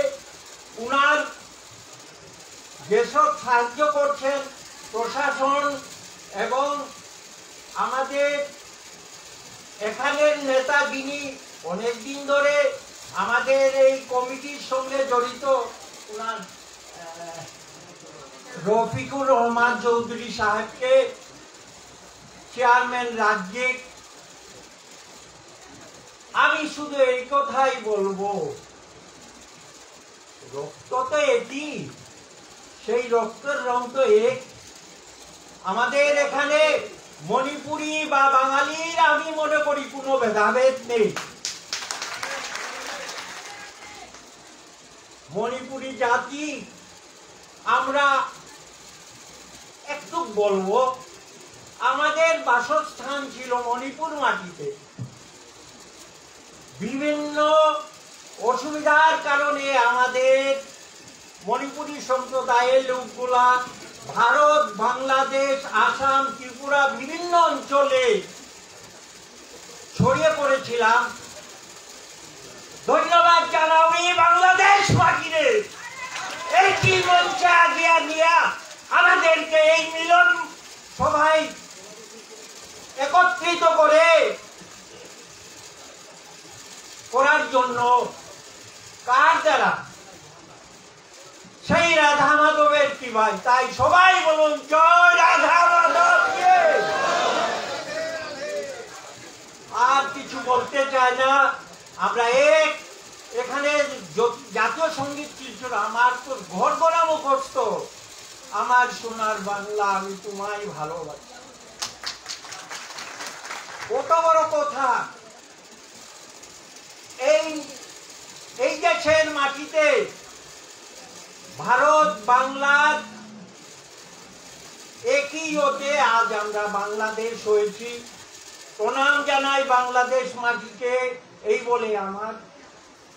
উনার যেসব সাহায্য করছেন প্রশাসন এবং আমাদের এখানের নেতা, যিনি অনেকদিন ধরে আমাদের এই কমিটির সঙ্গে জড়িত, উনার রফিকুর রহমান চৌধুরী সাহেবকে, চেয়ারম্যান রাজ্যিক, আমি শুধু এই কথাই বলবো, রক্ত তো একই, সেই রক্তের রং তো এক। আমাদের এখানে মণিপুরি বা বাঙালির আমি মনে করি কোনো ভেদাভেদ নেই। মণিপুরি জাতি আমরা একটু বলবো, আমাদের বাসস্থান ছিল মণিপুর মাটিতে। বিভিন্ন অসুবিধার কারণে আমাদের মণিপুরি সম্প্রদায়ের লোকগুলা ভারত, বাংলাদেশ, আসাম, ত্রিপুরা বিভিন্ন অঞ্চলে ছড়িয়ে পড়েছিলাম। ধন্যবাদ জানাবি বাংলাদেশ মাটিরে একটি মঞ্চে আগিয়ে নিয়ে আমাদেরকে এই মিলন সভায় একত্রিত করার জন্য। কার দ্বারা? সেই রাধা মাধবের কি ভাই। তাই সবাই বলুন জয় রাধা মাধব। আর কিছু বলতে চাই না, আমরা এখানে জাতীয় সঙ্গীত ছিল। আমার তো ঘর গড়া মুখস্থ, আমার সোনার বাংলা আমি তোমায় ভালোবাসি। কত বড় কথা। এই দেশের মাটিতে ভারত বাংলার একই হতে আজ আমরা বাংলাদেশ হয়েছি। প্রণাম জানাই বাংলাদেশ মাটিকে। এই বলে আমার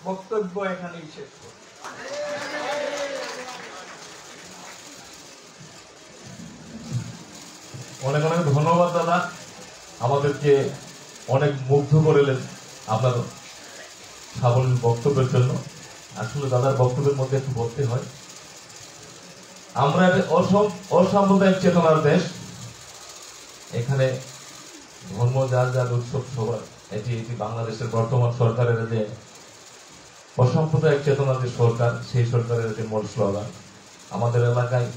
বক্তব্য এখানেই শেষ করছি। অনেক অনেক ধন্যবাদ দাদা, আমাদেরকে অনেক মুগ্ধ করলেন আপনার সাবলীল বক্তব্যের জন্য। আসলে দাদার বক্তব্যের মধ্যে একটু বলতে হয়, আমরা অসাম্প্রদায়িক চেতনার দেশ। এখানে ধর্ম যার যার উৎসব সবার, এটি বাংলাদেশের বর্তমান সরকারের যে অসাম্প্রদায়িক চেতনার যে সরকার, সেই সরকারের একটি মূল স্লোগান। আমাদের এলাকায়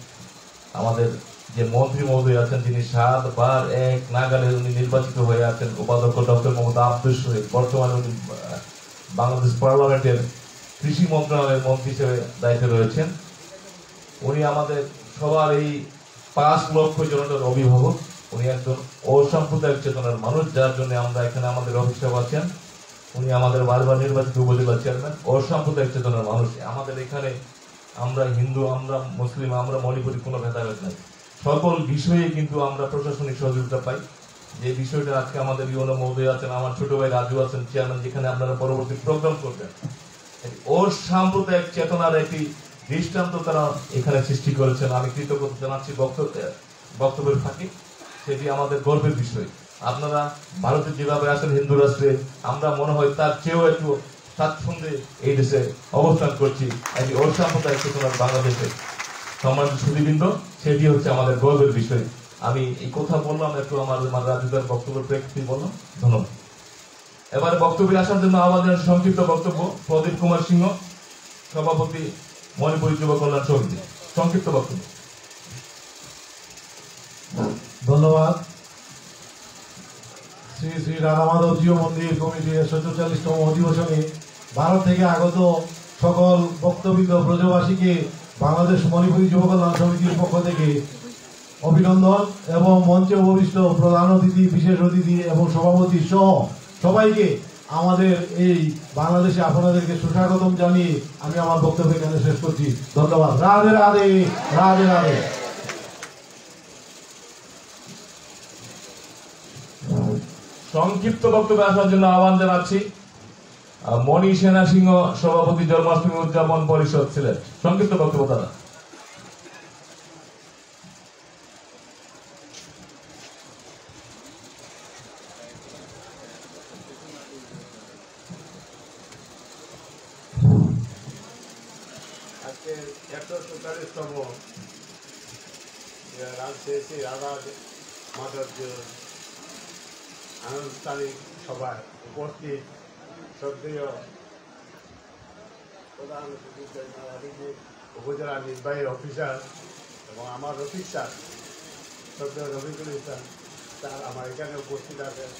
আমাদের যে মন্ত্রী মহোদয় আছেন, যিনি 7 বার এক নাগালে উনি নির্বাচিত হয়ে আছেন, উপাধ্যক্ষ ডক্টর মোহাম্মদ আব্দুল শহীদ, বর্তমানে উনি বাংলাদেশ পার্লামেন্টের কৃষি মন্ত্রণালয়ের মন্ত্রী হিসেবে দায়িত্বে রয়েছেন। উনি আমাদের সবার এই 5 লক্ষ জনতার অভিভাবক। উনি একজন অসাম্প্রদায়িক চেতনার মানুষ, যার জন্য আমরা এখানে আমাদের অভিষেক আছেন। উনি আমাদের বারবার নির্বাচিত উপজেলা চেয়ারম্যান, অসাম্প্রদায়িক চেতনার মানুষ। আমাদের এখানে আমরা হিন্দু, আমরা মুসলিম, আমরা মণিপুরি কোনো ভেদাভেদ নাই। সকল বিষয়ে কিন্তু আমরা প্রশাসনিক সহযোগিতা পাই। যে বিষয়টা আজকে আমাদের ইউনো মহোদয় আছেন, আমার ছোট ভাই রাজু আছেন চেয়ারম্যান, যেখানে আপনারা পরবর্তী প্রোগ্রাম করবেন, অসাম্প্রদায়িক চেতনার একটি দৃষ্টান্ত তারা এখানে সৃষ্টি করেছেন। আমি কৃতজ্ঞতা জানাচ্ছি বক্তব্যের ফাঁকে। সেটি আমাদের গর্বের বিষয়। আপনারা ভারতে যেভাবে আছেন হিন্দু রাষ্ট্রে, আমরা মনে হয় তার চেয়েও একটু স্বাচ্ছন্দ্যে এই দেশে অবস্থান করছি। একটি অসাম্প্রদায়িক চেতনার বাংলাদেশে সম্মানিত সুধীবৃন্দ, সেটি হচ্ছে আমাদের গর্বের বিষয়। আমি এই কথা বললাম একটু আমার রাজুদার বক্তব্যের প্রেক্ষিতে বললাম। ধন্যবাদ। এবারে বক্তব্যে আসার জন্য আমাদের সংক্ষিপ্ত বক্তব্য প্রদীপ কুমার সিংহ, সভাপতি মণিপুরী যুব কল্যাণ সমিতি, সংক্ষিপ্ত বক্তব্য। ধন্যবাদ। শ্রী শ্রী রাধা মাধব জিও মন্দির কমিটির 47তম অধিবেশনে ভারত থেকে আগত সকল বক্তব্য ব্রজবাসীকে বাংলাদেশ মণিপুরী যুব কল্যাণ সমিতির পক্ষ থেকে অভিনন্দন এবং মঞ্চে উপবিষ্ট প্রধান অতিথি, বিশেষ অতিথি এবং সভাপতি সহ সবাইকে আমাদের এই বাংলাদেশে আপনাদেরকে সুস্বাগতম জানিয়ে আমি আমার বক্তব্য এখানে শেষ করছি। ধন্যবাদ। রাধে রাধে, রাধে রাধে। সংক্ষিপ্ত বক্তব্যে আসার জন্য আহ্বান জানাচ্ছি মণি সেনা সিংহ, সভাপতি জন্মাষ্টমী উদযাপন পরিষদ সিলেট। সংক্ষিপ্ত বক্তব্য দাদা। আজকে 147তম শ্রী রাধা মাধব আনুষ্ঠানিক সভায় উপস্থিত শ্রদ্ধেয় প্রধান উপজেলা নির্বাহী অফিসার এবং আমার রফিক স্যার, শ্রদ্ধেয় রফিকুল ইসলাম স্যার আমার এখানে উপস্থিত আছেন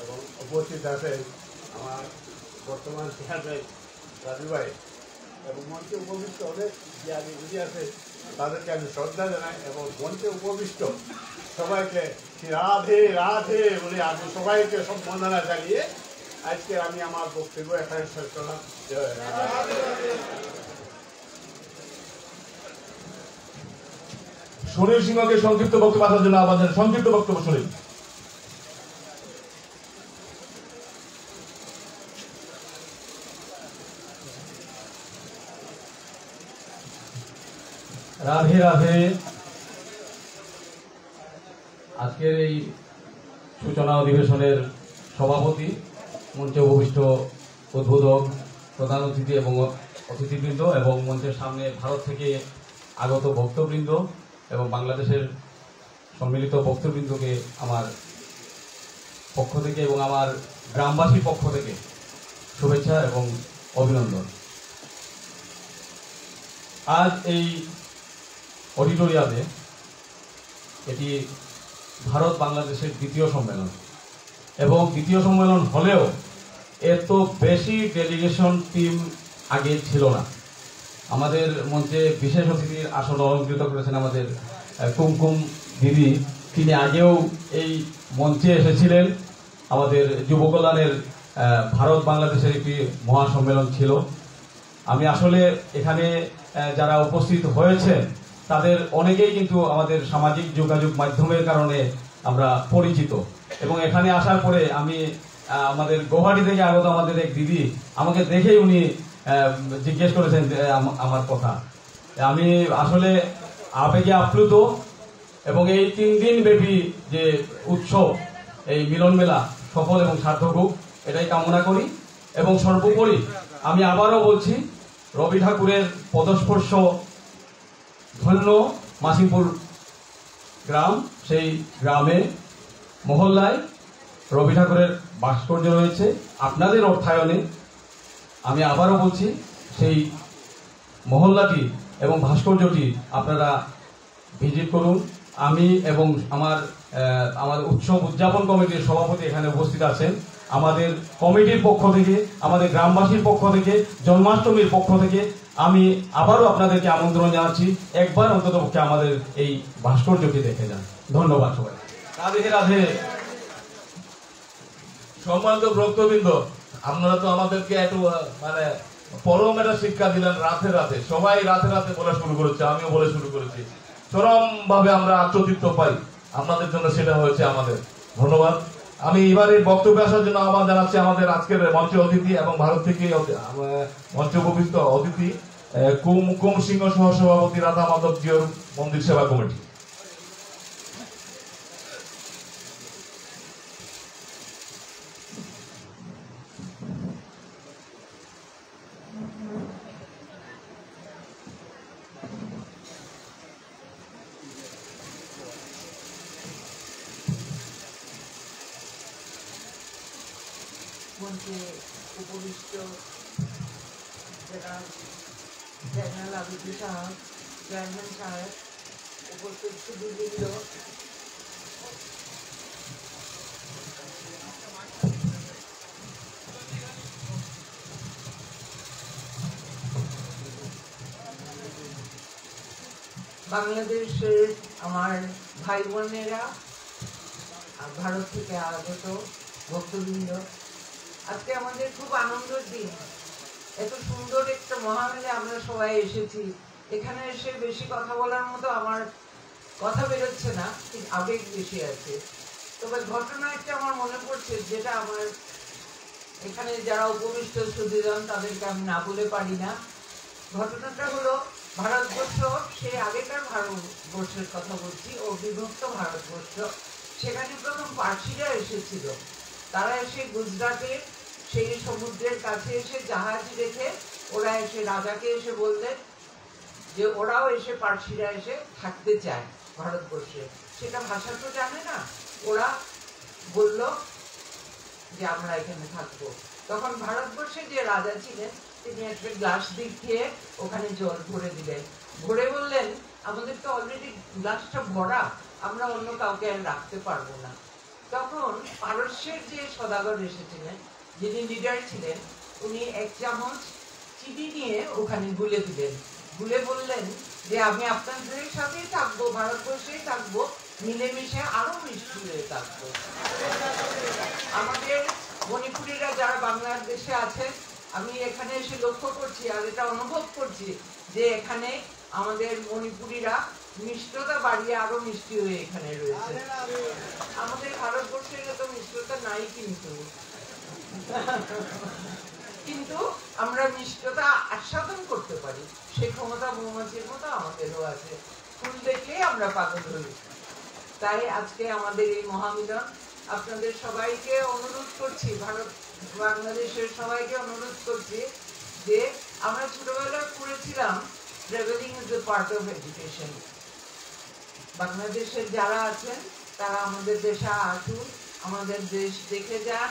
এবং উপস্থিত আছেন আমার বর্তমান চেয়ারম্যান রাজু ভাই এবং মঞ্চে উপবিষ্ট অনেক জ্ঞানী বুঝি আছে, তাদেরকে আমি শ্রদ্ধা জানাই এবং মঞ্চে উপবিষ্ট সবাইকে রাধে রাধে বলে আমি সবাইকে সম্বর্ধনা জানিয়ে আজকে আমি আমার বক্তব্য এখানে শেষ করলাম। জয় রাধে। সুনীল সিংহকে সংক্ষিপ্ত বক্তব্য রাখার জন্য আহ্বান জানাই। সংক্ষিপ্ত বক্তব্য সুনীল। রাধে রাধে। আজকের এই সূচনা অধিবেশনের সভাপতি, মঞ্চে উপবিষ্ট উদ্বোধক, প্রধান অতিথি এবং অতিথিবৃন্দ এবং মঞ্চের সামনে ভারত থেকে আগত ভক্তবৃন্দ এবং বাংলাদেশের সম্মিলিত ভক্তবৃন্দকে আমার পক্ষ থেকে এবং আমার গ্রামবাসীর পক্ষ থেকে শুভেচ্ছা এবং অভিনন্দন। আজ এই অডিটোরিয়ামে এটি ভারত বাংলাদেশের দ্বিতীয় সম্মেলন এবং দ্বিতীয় সম্মেলন হলেও এত বেশি ডেলিগেশন টিম আগে ছিল না। আমাদের মঞ্চে বিশেষ অতিথির আসন অলঙ্কৃত করেছেন আমাদের কুমকুম দিদি, তিনি আগেও এই মঞ্চে এসেছিলেন। আমাদের যুব কল্যাণের ভারত বাংলাদেশের একটি মহাসম্মেলন ছিল। আমি আসলে এখানে যারা উপস্থিত হয়েছেন তাদের অনেকেই কিন্তু আমাদের সামাজিক যোগাযোগ মাধ্যমের কারণে আমরা পরিচিত এবং এখানে আসার পরে আমি আমাদের গৌহাটি থেকে আগত আমাদের এক দিদি আমাকে দেখেই উনি জিজ্ঞেস করেছেন আমার কথা। আমি আসলে আবেগে আপ্লুত এবং এই 3 দিন ব্যাপী যে উৎসব, এই মিলন মেলা সফল এবং সার্থক হোক এটাই কামনা করি। এবং সর্বোপরি আমি আবারও বলছি, রবি ঠাকুরের পদস্পর্শ ধন্য মাসিমপুর গ্রাম, সেই গ্রামে মহল্লায় রবি ঠাকুরের ভাস্কর্য রয়েছে। আপনাদের অর্থায়নে আমি আবারও বলছি, সেই মহল্লাটি এবং ভাস্কর্যটি আপনারা ভিজিট করুন। আমি এবং আমার উৎসব উদযাপন কমিটির সভাপতি এখানে উপস্থিত আছেন। আমাদের কমিটির পক্ষ থেকে, আমাদের গ্রামবাসীর পক্ষ থেকে, জন্মাষ্টমীর পক্ষ থেকে আমি আবারও আপনাদেরকে আমন্ত্রণ জানাচ্ছি, একবার অন্ততপক্ষে আমাদের এই ভাস্কর্যটি দেখে যান। ধন্যবাদ সবাই। রাধে রাধে। সম্মানিত ভক্তবৃন্দ, আপনারা তো আমাদেরকে একটু মানে পরম একটা শিক্ষা দিলেন। রাতে রাতে সবাই রাতে রাতে বলা শুরু করেছে, আমিও বলে শুরু করেছি। চরম ভাবে আমরা আত্মতৃপ্ত পাই, আপনাদের জন্য সেটা হয়েছে আমাদের। ধন্যবাদ। আমি এবারে বক্তব্য আসার জন্য আহ্বান জানাচ্ছি আমাদের আজকের মঞ্চ অতিথি এবং ভারত থেকে মঞ্চ উপবিষ্ট অতিথি কুম সিংহ সহ সভাপতি রাধা মাধব জিওর মন্দির সেবা কমিটি। মঞ্চে উপবিষ্ট জেনারেল আবিদি সাহেব, চেয়ারম্যান সাহেব, উপস্থিত সুধীবৃন্দ, বাংলাদেশের আমার ভাই বোনেরা, ভারত থেকে আগত ভক্তবৃন্দ, আজকে আমাদের খুব আনন্দের দিন। এত সুন্দর একটা মহামেলে আমরা সবাই এসেছি। এখানে এসে বেশি কথা বলার মতো আমার কথা বেরোচ্ছে না, ঠিক আবেগ বেশি আছে। তবে ঘটনা একটা আমার মনে পড়ছে, যেটা আমার এখানে যারা উপবিষ্ট সুধীজন তাদেরকে আমি না বলে পারি না। ঘটনাটা হলো ভারতবর্ষ, সেই আগেকার ভারতবর্ষের কথা বলছি, ও বিভক্ত ভারতবর্ষ। সেখানে প্রথম পার্সিরা এসেছিল। তারা এসে গুজরাটে সেই সমুদ্রের কাছে এসে জাহাজ রেখে ওরা এসে রাজাকে এসে বললেন যে ওরাও এসে পার্সিরা এসে থাকতে চায় ভারতবর্ষে। সেটা ভাষা তো জানে না, ওরা বলল যে আমরা এখানে থাকবো। তখন ভারতবর্ষে যে রাজা ছিলেন তিনি একটা গ্লাস দিক খেয়ে ওখানে জল ভরে দিলেন, ভরে বললেন আমাদের তো অলরেডি গ্লাসটা ভরা, আমরা অন্য কাউকে আর রাখতে পারবো না। তখন পারস্যের যে সদাগর এসেছিলেন, যিনি লিডার ছিলেন, উনি 1 চামচ চিনি নিয়ে ওখানে গুলে দিলেন, গুলে বললেন যে আমি আপনাদের সাথেই থাকবো, ভারতবর্ষেই থাকবো, মিলেমিশে আরো মিষ্টি হয়ে থাকবো। আমাদের মণিপুরীরা যারা বাংলাদেশে আছেন, আমি এখানে এসে লক্ষ্য করছি আর এটা অনুভব করছি যে এখানে আমাদের মণিপুরীরা মিষ্টতা বাড়িয়ে আরো মিষ্টি হয়ে এখানে রয়েছে। আমাদের ভারতবর্ষের এত মিষ্টতা নাই, কিন্তু আমরা মিষ্টতা আস্বাদন করতে পারি, সে ক্ষমতা মৌমাছির মতো আমাদেরও আছে। ফুল দেখলেই আমরা পাগল হই। তাই আজকে আমাদের এই মহামিলন, আপনাদের সবাইকে অনুরোধ করছি, বাংলাদেশের সবাইকে অনুরোধ করছি যে আমরা ছোটবেলায় পড়েছিলাম travelling is a part of education. বাংলাদেশের যারা আছেন তারা আমাদের দেশে আসুন, আমাদের দেশ দেখে যান,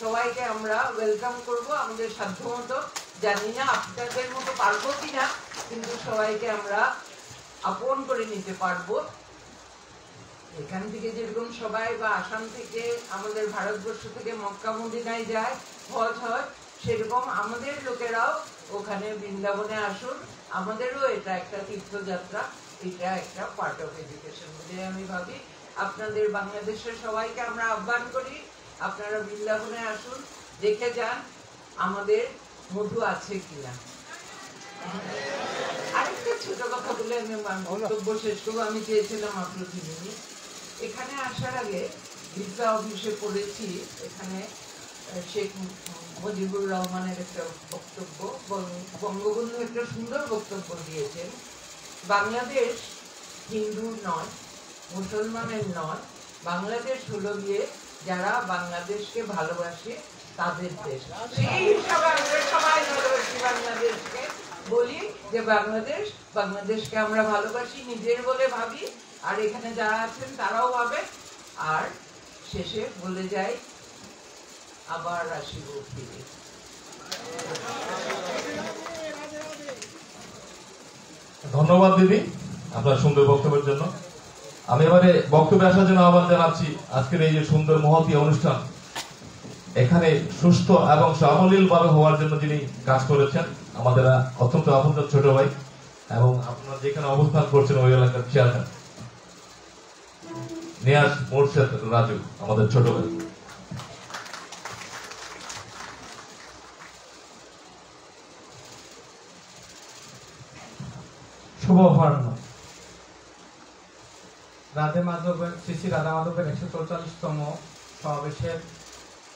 সবাইকে আমরা ওয়েলকাম করব আমাদের সাধ্যমতো। জানি না আপনাদের মতো পারবো কিনা, কিন্তু সবাইকে আমরা আপন করে নিতে পারবো। এখান থেকে যেরকম সবাই বা আসাম থেকে আমাদের ভারতবর্ষ থেকে মক্কা মদিনায় যায়, হজ হয়, সেরকম আমাদের লোকেরাও ওখানে বৃন্দাবনে আসুন। আমাদেরও এটা একটা তীর্থযাত্রা, এটা একটা পার্ট অফ এডুকেশন বলে আমি ভাবি। আপনাদের বাংলাদেশের সবাইকে আমরা আহ্বান করি, আপনারা বৃন্দাবনে আসুন, দেখে যান আমাদের মধু আছে কিনা। আরেকটা ছোট কথা বলে আমি বক্তব্য শেষ করবো। আমি চেয়েছিলাম মাত্র 3 মিনিট। এখানে আসার আগে ভিসা অফিসে পড়েছি, এখানে শেখ মুজিবুর রহমানের একটা বক্তব্য, বঙ্গবন্ধু একটা সুন্দর বক্তব্য দিয়েছেন। বাংলাদেশ হিন্দুর নয়, মুসলমানের নয়, বাংলাদেশ হলো গিয়ে যারা বাংলাদেশকে ভালোবাসে তাদের দেশ। সেই হিসাবে আমরা সবাই ভালোবাসি বাংলাদেশকে, বলি যে বাংলাদেশকে আমরা ভালোবাসি, নিজের বলে ভাবি, আর এখানে যারা আছেন তারাও ভাবে। আর শেষে বলে যাই, আবার আসিব ফিরে। ধন্যবাদ দিদি আপনার সুন্দর বক্তব্যের জন্য। আমি এবারে বক্তব্যে আসার জন্য আহ্বান জানাচ্ছি আজকের এই যে সুন্দর মহতী অনুষ্ঠান, এখানে সুস্থ এবং সাবলীল ভাবে হওয়ার জন্য যিনি কাজ করেছেন আমাদের অত্যন্ত আপনজন ছোট ভাই, এবং আপনারা যেখানে অবস্থান করছেন ওই এলাকার চেয়ারম্যান নিয়াজ মোর্শেদ রাজু, আমাদের ছোট ভাই। শুভ অপরাহ্ন। রাধে মাধবের শ্রী শ্রী রাধা মাধবের 144তম সমাবেশের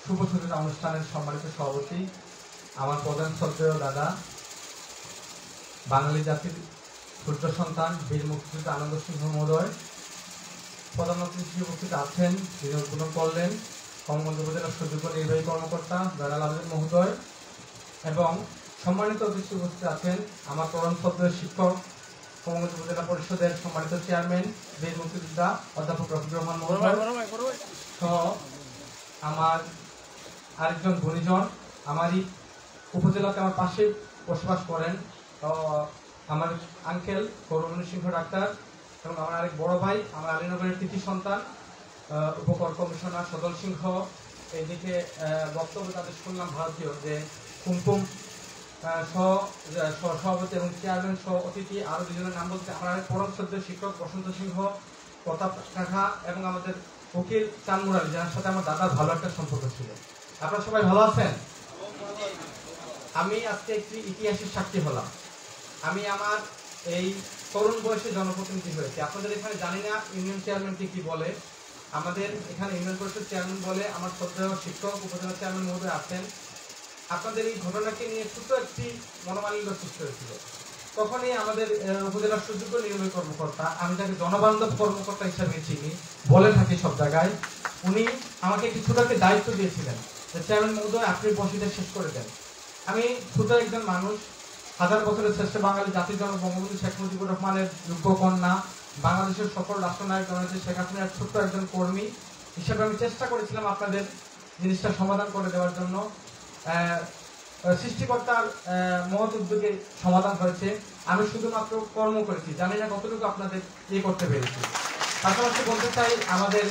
শুভ সূচনা অনুষ্ঠানের সম্মানিত সভাপতি, আমার প্রধান শ্রদ্ধেয় দাদা, বাঙালি জাতির সূর্য সন্তান বীর মুক্তিযোদ্ধা আনন্দ সিংহ মহোদয়, প্রধানমন্ত্রী হিসেবে উপস্থিত আছেন, তিনি উদ্বোধন করলেন কমলগঞ্জ উপজেলার সুযোগ্য নির্বাহী কর্মকর্তা জয়নাল আবেদিন মহোদয়, এবং সম্মানিত অতিথি উপস্থিত আছেন আমার পরম শ্রদ্ধেয় শিক্ষক, কমলগঞ্জ উপজেলা পরিষদের সম্মানিত চেয়ারম্যান বীর মুক্তিযোদ্ধা অধ্যাপক রফিকুর রহমান মহোদয় সহ আমার আরেকজন গুণীজন, আমারই উপজেলাতে আমার পাশে বসবাস করেন আমার আঙ্কেল করুণ সিংহ ডাক্তার, এবং আমার আরেক বড় ভাই, আমার আলীনগরের কৃতি সন্তান উপকর কমিশনার সদল সিংহ। এইদিকে বক্তব্য তাদের শুনলাম ভারতীয় যে কুমকুম সভাপতি এবং চেয়ারম্যান সহ অতিথি আরো 2 জনের নাম বলতে আমার পরম শ্রদ্ধেয় শিক্ষক বসন্ত সিংহ, প্রতাপ কাকা, এবং আমাদের উকিল চান মুরালি, যার সাথে আমার দাদার ভালো একটা সম্পর্ক ছিল। আপনারা সবাই ভালো আছেন? আমি আজকে একটি ইতিহাসের সাক্ষী হলাম। আমি আমার এই তরুণ বয়সে জনপ্রতিনিধি হয়েছি। আপনাদের এখানে জানি না ইউনিয়ন চেয়ারম্যানকে কি বলে, আমাদের এখানে ইউনিয়ন পরিষদ চেয়ারম্যান বলে। আমার শ্রদ্ধেয় শিক্ষক উপজেলা চেয়ারম্যান মহোদয় আছেন। আপনাদের এই ঘটনাকে নিয়ে ছোট একটি মনোমালিন্য সৃষ্টি হয়েছিল। তখনই আমাদের উপজেলার সুযোগ্য নির্বাহী কর্মকর্তা, আমি তাকে জনবান্ধব কর্মকর্তা হিসাবে চিনি, বলে থাকি সব জায়গায়, উনি আমাকে একটি ছোট একটি দায়িত্ব দিয়েছিলেন যে চেয়ারম্যান মহোদয় আপনি বসিটা শেষ করে দেন। আমি ছোট একজন মানুষ, 1000 বছরের শ্রেষ্ঠ বাঙালি জাতির জনক বঙ্গবন্ধু শেখ মুজিবুর রহমানের যোগ্য কন্যা, বাংলাদেশের সকল রাষ্ট্রনায়ক জননেত্রী শেখ হাসিনার ছোট্ট একজন কর্মী হিসেবে আমি চেষ্টা করেছিলাম আপনাদের জিনিসটা সমাধান করে দেওয়ার জন্য। সৃষ্টিকর্তার মহৎ উদ্যোগে সমাধান হয়েছে। আমি শুধুমাত্র কর্ম করেছি, জানি না কতটুকু আপনাদের করতে পেরেছি। পাশাপাশি বলতে চাই, আমাদের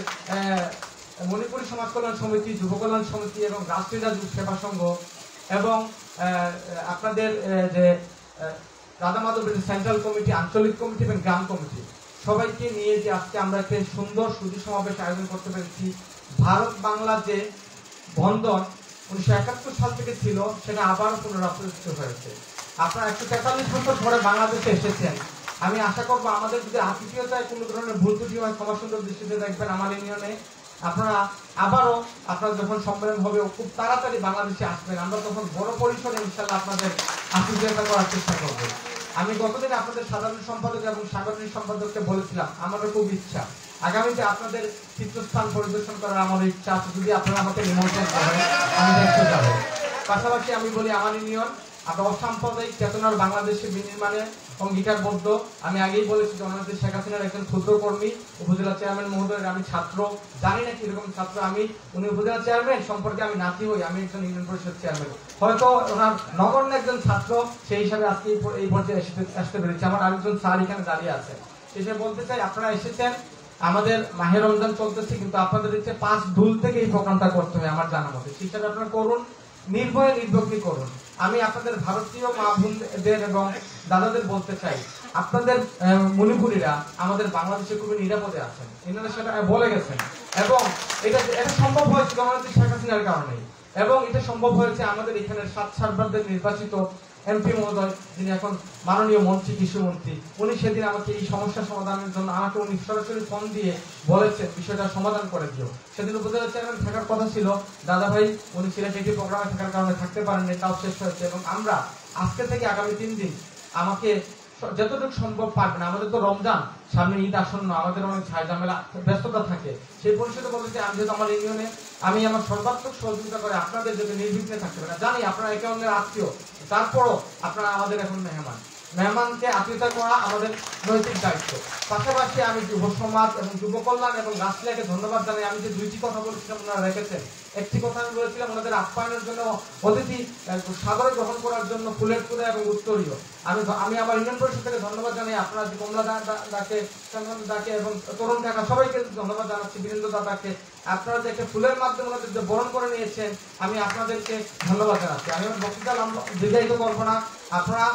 মণিপুরী সমাজ কল্যাণ সমিতি, যুব কল্যাণ সমিতি এবং রাষ্ট্রীয় যুব সেবা সংঘ এবং আপনাদের যে রাধা মাধব সেন্ট্রাল কমিটি, আঞ্চলিক কমিটি এবং গ্রাম কমিটি সবাইকে নিয়ে যে আজকে আমরা একটা সুন্দর সুধী সমাবেশ আয়োজন করতে পেরেছি। ভারত বাংলা যে বন্ধন 1971 সাল থেকে ছিল সেটা আবার পুনরাবৃত্তি হয়েছে। আপনারা 143 বছর পরে বাংলাদেশে এসেছেন। আমি আশা করবো আমাদের যদি আতিথেয়তায় কোনো ধরনের ভুল ত্রুটি হয় ক্ষমা সুন্দর দৃষ্টিতে দেখবেন আমার ইউনিয়নে। আপনারা আবারও আপনারা যখন সম্মেলন হবে খুব তাড়াতাড়ি বাংলাদেশে আসবেন, আমরা তখন বড় পরিসরে ইনশাল্লাহ আপনাদের আতিথেয়তা করার চেষ্টা করবো। আমি গতদিন আপনাদের সাধারণ সম্পাদক এবং সাংগঠনিক সম্পাদককে বলেছিলাম আমারও খুব ইচ্ছা আগামীতে আপনাদের তীর্থস্থান পরিদর্শন করার আমার ইচ্ছা আছে, যদি আপনারা আমাকে নিমন্ত্রণ করেন আমি দেখতে যাব। পাশাপাশি আমি বলি আমার ইউনিয়ন আমরা অসাম্প্রদায়িক চেতনার বাংলাদেশে বিনির্মাণে অঙ্গীকারবদ্ধ। আমি আগেই বলেছি জননেত্রী শেখ হাসিনার একজন ক্ষুদ্র কর্মী, উপজেলা চেয়ারম্যান মহোদয়ের আমি ছাত্র, জানি না কিরকম ছাত্র আমি। উনি উপজেলা চেয়ারম্যান সম্পর্কে আমি নাতি হই, আমি একজন ইউনিয়ন পরিষদ চেয়ারম্যান, হয়তো ওনার নগণ্য একজন ছাত্র, সেই হিসাবে আজকে এই পর্যায়ে আসতে পেরেছি। আমার আরেকজন স্যার এখানে দাঁড়িয়ে আছে। শেষে বলতে চাই আপনারা এসেছেন, আমাদের মাহে রমজান চলতেছে, কিন্তু আপনাদের ইচ্ছে 5 ধুল থেকে এই প্রোগ্রামটা করতে হয় আমার জানা মতে। সেই হিসাবে আপনারা করুন, নির্ভয়ে নির্ভক্তি করুন। আমি আপনাদের ভারতীয় মা বোনদের এবং দাদাদের বলতে চাই আপনাদের মণিপুরীরা আমাদের বাংলাদেশে খুবই নিরাপদে আছেন, এনারা সেটা বলে গেছেন। এবং এটা সম্ভব হয়েছে জননেত্রী শেখ হাসিনার কারণে, এবং এটা সম্ভব হয়েছে আমাদের এখানে 7 সার্ভারদের নির্বাচিত এমপি মহোদয়, যিনি এখন মাননীয় মন্ত্রী, কৃষিমন্ত্রী, উনি সেদিন আমাকে এই সমস্যা সমাধানের জন্য আমাকে উনি সরাসরি ফোন দিয়ে বলেছেন বিষয়টা সমাধান করে দিও। সেদিন উপজেলা চেয়ারম্যান থাকার কথা ছিল দাদা ভাই, উনি সিলেট একটি প্রোগ্রামে থাকার কারণে থাকতে পারেননি, তাও শেষ হয়েছে। এবং আমরা আজকে থেকে আগামী 3 দিন আমাকে যতটুকু সম্ভব পারবেন, আমাদের তো রমজান সামনে, ঈদ আসন্ন, আমাদের অনেক ঝামেলা ব্যস্ততা থাকে, সেই পরিস্থিতি বলতে আমি যেহেতু আমার ইউনিয়নে আমি আমার সর্বাত্মক সহযোগিতা করে আপনাদের যদি নির্বিঘ্নে থাকতে পারে, জানি আপনারা একে অন্যের আত্মীয়, তারপরও আপনারা আমাদের এখন মেহমানকে আত্মীয়তা করা আমাদের নৈতিক দায়িত্ব। পাশাপাশি আমি যুব সমাজ এবং যুব কল্যাণ এবং গাছলাকে ধন্যবাদ জানাই। আমি যে 2টি কথা বলেছিলাম ওনারা রেখেছেন। একটি কথা আমি বলেছিলাম ওনাদের আপ্যায়নের জন্য, অতিথি সাদরে গ্রহণ করার জন্য ফুলের তোড়া এবং উত্তরীয়। আমি আমার ইউনিয়ন পরিষদ থেকে ধন্যবাদ জানাই, আপনারা যে কমলা দাকে এবং তরুণ কাকা সবাইকে ধন্যবাদ জানাচ্ছি, বীরেন্দ্র দাদাকে, আপনারা যে একটা ফুলের মাধ্যমে ওনাদের যে বরণ করে নিয়েছেন, আমি আপনাদেরকে ধন্যবাদ জানাচ্ছি। আমি আমার বক্তৃতা দীর্ঘায়িত করবো না, আপনারা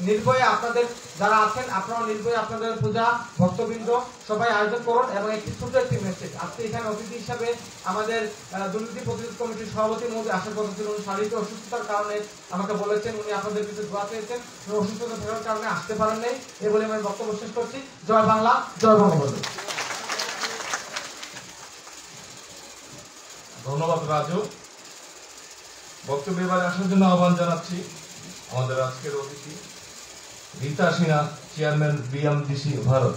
নির্ভয়ে আপনাদের যারা আছেন আপনারা নির্ভয়ে আপনাদের পূজা ভক্তবৃন্দ সবাই আয়োজন করুন। এবং একটি ছোট একটি মেসেজ, আজকে এখানে অতিথি হিসাবে আমাদের দুর্নীতি প্রতিরোধ কমিটির সভাপতি মহোদয় আসার কথা ছিল, উনি শারীরিক অসুস্থতার কারণে আমাকে বলেছেন উনি আপনাদের কিছু দোয়া চেয়েছেন, অসুস্থতা থাকার কারণে আসতে পারেন নাই, এই বলে আমি বক্তব্য শেষ করছি। জয় বাংলা, জয় বঙ্গবন্ধু। ধন্যবাদ রাজু। বক্তব্য এবারে আসার জন্য আহ্বান জানাচ্ছি আমাদের আজকের অতিথি রীতা সিনহা, চেয়ারম্যান বিএমডিসি ভারত।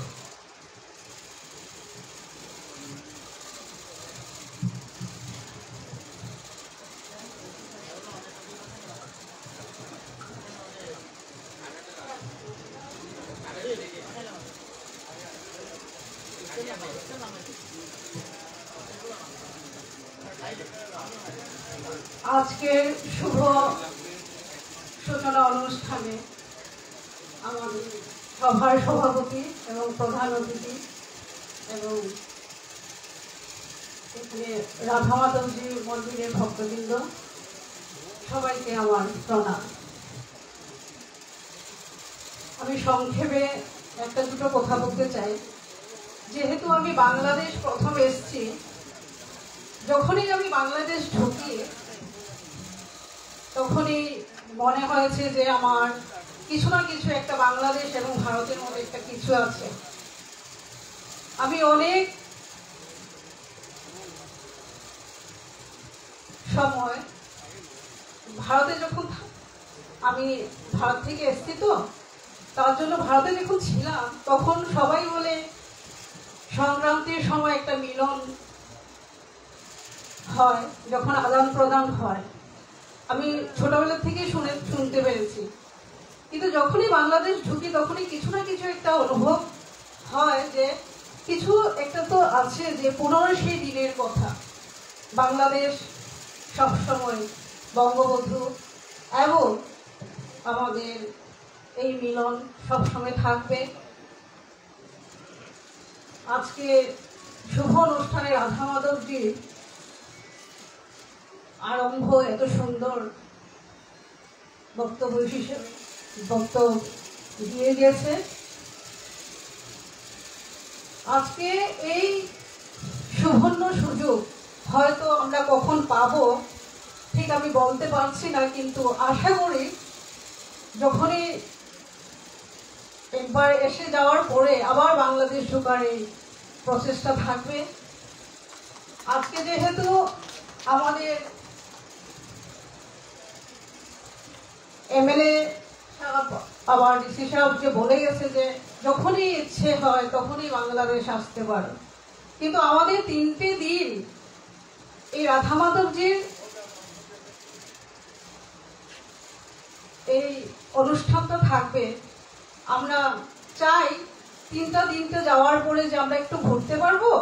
আজকের শুভ সূচনা অনুষ্ঠানে আমাদের সভার সভাপতি এবং প্রধান অতিথি এবং এখানে রাধা মাধবজি মন্দিরের ভক্তবৃন্দ সবাইকে আমার প্রণাম। আমি সংক্ষেপে একটা দুটো কথা বলতে চাই। যেহেতু আমি বাংলাদেশ প্রথম এসেছি, যখনই আমি বাংলাদেশ ঢুকি তখনই মনে হয়েছে যে আমার কিছু না কিছু একটা বাংলাদেশ এবং ভারতের মধ্যে একটা কিছু আছে। আমি অনেক সময় ভারতে যখন আমি ভারত থেকে এসেছি, তো তার জন্য ভারতে যখন ছিলাম তখন সবাই বলে সংক্রান্তির সময় একটা মিলন হয়, যখন আদান প্রদান হয়, আমি ছোটবেলা থেকে শুনতে পেরেছি। কিন্তু যখনই বাংলাদেশ ঢুকি তখনই কিছু না কিছু একটা অনুভব হয় যে কিছু একটা তো আছে, যে পুনরায় সেই দিনের কথা। বাংলাদেশ সবসময় বঙ্গবন্ধু এবং আমাদের এই মিলন সবসময় থাকবে। আজকে শুভ অনুষ্ঠানে রাধা মাধবজির আরম্ভ এত সুন্দর, বক্তব্য দিয়ে গেছে। আজকে এই সুবর্ণ সুযোগ হয়তো আমরা কখন পাবো ঠিক আমি বলতে পারছি না, কিন্তু আশা করি যখনই একবার এসে যাওয়ার পরে আবার বাংলাদেশ ঢোকার এই প্রচেষ্টা থাকবে। আজকে যেহেতু আমাদের এমএলএ আবার ডিসি সাহেব যে বলে গেছে যে যখনই ইচ্ছে হয় তখনই বাংলাদেশ আসতে পারে, কিন্তু আমাদের 3টে দিন এই রাধা মাধবজির এই অনুষ্ঠানটা থাকবে। আমরা চাই 3টা দিনটা যাওয়ার পরে যে আমরা একটু ঘুরতে পারবো,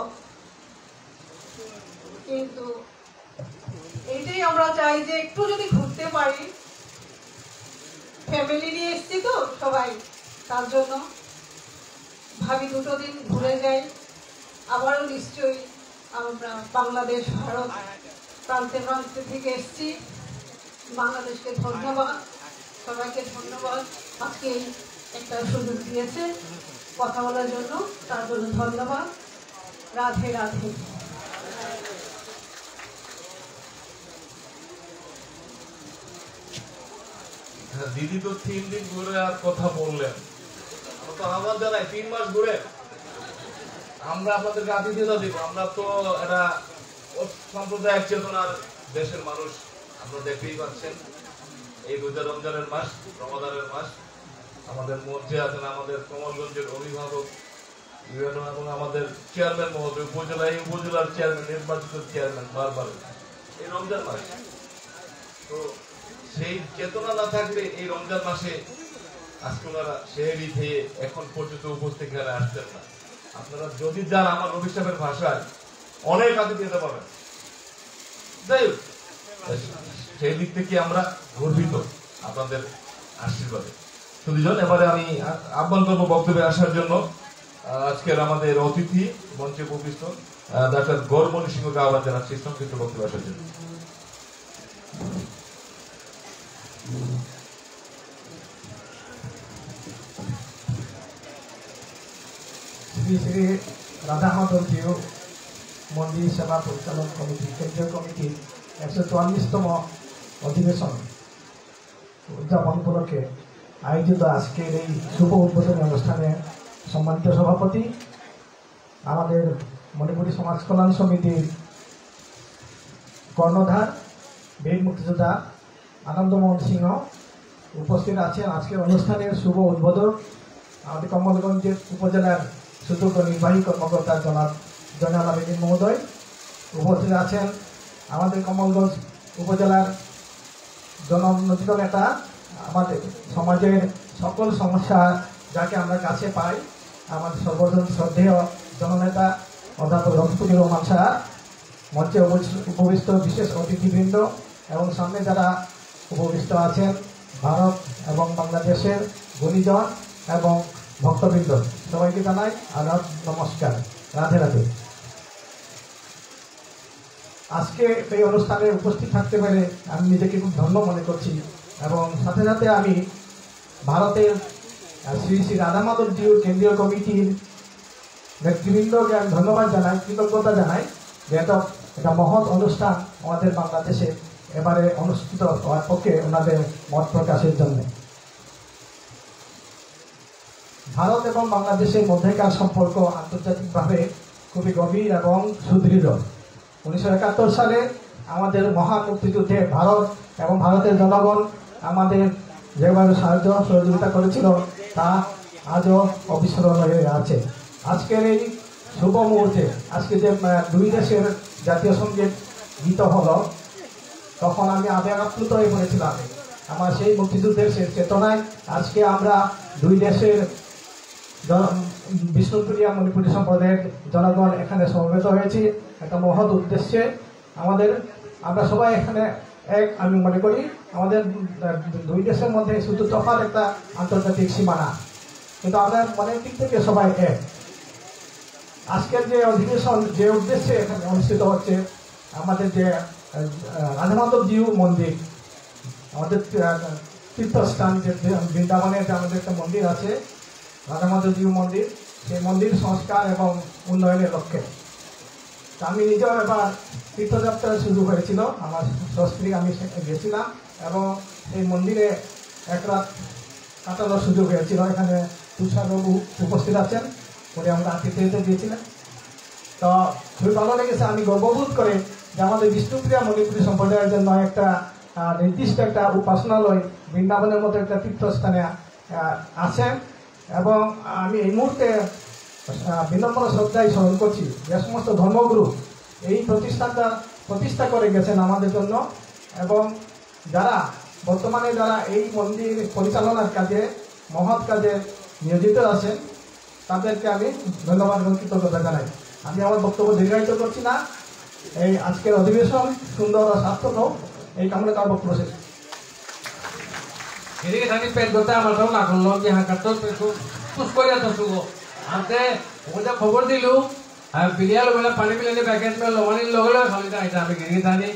কিন্তু এইটাই আমরা চাই যে একটু যদি ঘুরতে পারি। ফ্যামিলি নিয়ে এসছি তো সবাই, তার জন্য ভাবি 2টো দিন ঘুরে যাই। আবারও নিশ্চয়ই আমরা বাংলাদেশ ভারত প্রান্তে প্রান্তে থেকে এসছি। বাংলাদেশকে ধন্যবাদ, সবাইকে ধন্যবাদ আজকে একটা সুযোগ দিয়েছে কথা বলার জন্য, তার জন্য ধন্যবাদ। রাধে রাধে। দিদি তো 3 দিন ঘুরে আর কথা বললেন, তো আমার জানাই 3 মাস ঘুরে আমরা আপনাদেরকে আতিথ্যতা দিব। আমরা তো এটা সাম্প্রদায়িক চেতনার দেশের মানুষ, আপনারা দেখতেই পাচ্ছেন। এই রোজা রমজানের মাস, রমাদানের মাস। আমাদের মঞ্চে আছেন আমাদের কমলগঞ্জের অভিভাবক এবং আমাদের চেয়ারম্যান মহোদয়, উপজেলার চেয়ারম্যান, নির্বাচিত চেয়ারম্যান বারবার। এই রমজান মাস, তো সেই চেতনা না থাকলে এই রমজান মাসে আজকে ওনারা সেহেরি খেয়ে এখন পর্যন্ত উপস্থিত আসতেন না। আপনারা যদি যান আমার অভিশাপের ভাষায় অনেক আগে যেতে পারবেন। যাই হোক, সেই দিক থেকে আমরা গর্বিত আপনাদের আশীর্বাদে। দুজন এবারে আমি আহ্বান করবো বক্তব্যে আসার জন্য আজকের আমাদের অতিথি মঞ্চে উপবিষ্ট ডাক্তার গৌরমণি সিংহকে আহ্বান জানাচ্ছি সংক্ষিপ্ত বক্তব্য আসার জন্য। শ্রী শ্রী রাধা মাধবজিউ মন্দির সেবা পরিচালন কমিটি কেন্দ্রীয় কমিটির 144তম অধিবেশন উদযাপন উপলক্ষে আয়োজিত আজকের এই শুভ উদ্বোধনী অনুষ্ঠানে সম্মানিত সভাপতি, আমাদের মণিপুরী সমাজ কল্যাণ সমিতির কর্ণধার বীর মুক্তিযোদ্ধা আনন্দমোহন সিংহ উপস্থিত আছেন। আজকের অনুষ্ঠানের শুভ উদ্বোধক আমাদের কমলগঞ্জের উপজেলার সুযোগ্য নির্বাহী কর্মকর্তা জয়নাল আবেদিন মহোদয় উপস্থিত আছেন। আমাদের কমলগঞ্জ উপজেলার জনোন্নতিত নেতা, আমাদের সমাজের সকল সমস্যা যাকে আমরা কাছে পাই, আমাদের সর্বজন শ্রদ্ধেয় জননেতা অধ্যাপক রফিকুর রহমান সাহা, মঞ্চে উপবিষ্ট বিশেষ অতিথিবৃন্দ এবং সামনে যারা উপবিষ্ট আছেন ভারত এবং বাংলাদেশের গুণীজন এবং ভক্তবৃন্দ, সবাইকে জানাই আদাব নমস্কার, রাধে রাধে। আজকে এই অনুষ্ঠানে উপস্থিত থাকতে পেরে আমি নিজেকে খুব ধন্য মনে করছি এবং সাথে সাথে আমি ভারতের শ্রী শ্রী রাধা মাধবজিউ কেন্দ্রীয় কমিটির নেতৃবৃন্দকে আমি ধন্যবাদ জানাই, কৃতজ্ঞতা জানাই যে এটা মহৎ অনুষ্ঠান আমাদের বাংলাদেশে এবারে অনুষ্ঠিত হওয়ার পক্ষে ওনাদের মত প্রকাশের জন্য। ভারত এবং বাংলাদেশের মধ্যেকার সম্পর্ক আন্তর্জাতিকভাবে খুবই গভীর এবং সুদৃঢ়। 1971 সালে আমাদের মহান মুক্তিযুদ্ধে ভারত এবং ভারতের জনগণ আমাদের যেভাবে সাহায্য সহযোগিতা করেছিল তা আজও অবিস্মরণীয় হয়ে আছে। আজকের এই শুভ মুহূর্তে আজকে যে দুই দেশের জাতীয় সঙ্গীত গীত হলো, তখন আমি আবেগ আপ্লুত হয়ে পড়েছিলাম। আমার সেই মুক্তিযুদ্ধের সেই চেতনায় আজকে আমরা দুই দেশের বিষ্ণুপ্রিয়া মণিপুরী সম্প্রদায়ের জনগণ এখানে সমবেত হয়েছি একটা মহৎ উদ্দেশ্যে। আমরা সবাই এখানে এক, আমি মনে করি আমাদের দুই দেশের মধ্যে শুধু তফাৎ একটা আন্তর্জাতিক সীমানা, কিন্তু আমরা মনের দিক থেকে সবাই এক। আজকের যে অধিবেশন যে উদ্দেশ্যে এখানে অনুষ্ঠিত হচ্ছে, আমাদের যে রাধা মাধবজিউ মন্দির, আমাদের তীর্থস্থান যে বৃন্দাবনে যে আমাদের একটা মন্দির আছে রাধা মাধবজীউ মন্দির, সেই মন্দির সংস্কার এবং উন্নয়নের লক্ষ্যে আমি নিজেও এবার তীর্থযাত্রা শুরু হয়েছিল, আমার স্ত্রী আমি গেছিলাম এবং এই মন্দিরে এক রাত কাটানোর সুযোগ হয়েছিল। এখানে তুষারবাবু উপস্থিত আছেন, উনি আমরা আতিথ্যতে দিয়েছিলেন। তো খুবই ভালো লেগেছে, আমি গর্ববোধ করে যে আমাদের বিষ্ণুপ্রিয়া মণিপুরী সম্প্রদায়ের জন্য একটা নির্দিষ্ট একটা উপাসনালয় বৃন্দাবনের মতো একটা তীর্থস্থানে আছেন এবং আমি এই মুহূর্তে বিনম্র শ্রদ্ধায় স্মরণ করছি যে সমস্ত ধর্মগুরু এই প্রতিষ্ঠা করে গেছেন আমাদের জন্য এবং যারা বর্তমানে যারা এই মন্দির পরিচালনার কাজে মহৎ কাজে নিয়োজিত আছেন তাদেরকে আমি ধন্যবাদ এবং কৃতজ্ঞতা জানাই। আমি আমার বক্তব্য দীর্ঘায়িত করছি না, এই আজকের অধিবেশন সুন্দর ও সার্থক হোক এই কামনা তার বক্তব্য শেষ। এদিকে থাকি পেট করতে আমার সব না করলো যে হাঁকার তো পুষ করে তো শুভ আনতে ওটা খবর দিলু বিরিয়াল বেলা পানি পিলানি প্যাকেট মেলে লবণের লগলে সলিটা এটা আমি গিয়ে থাকি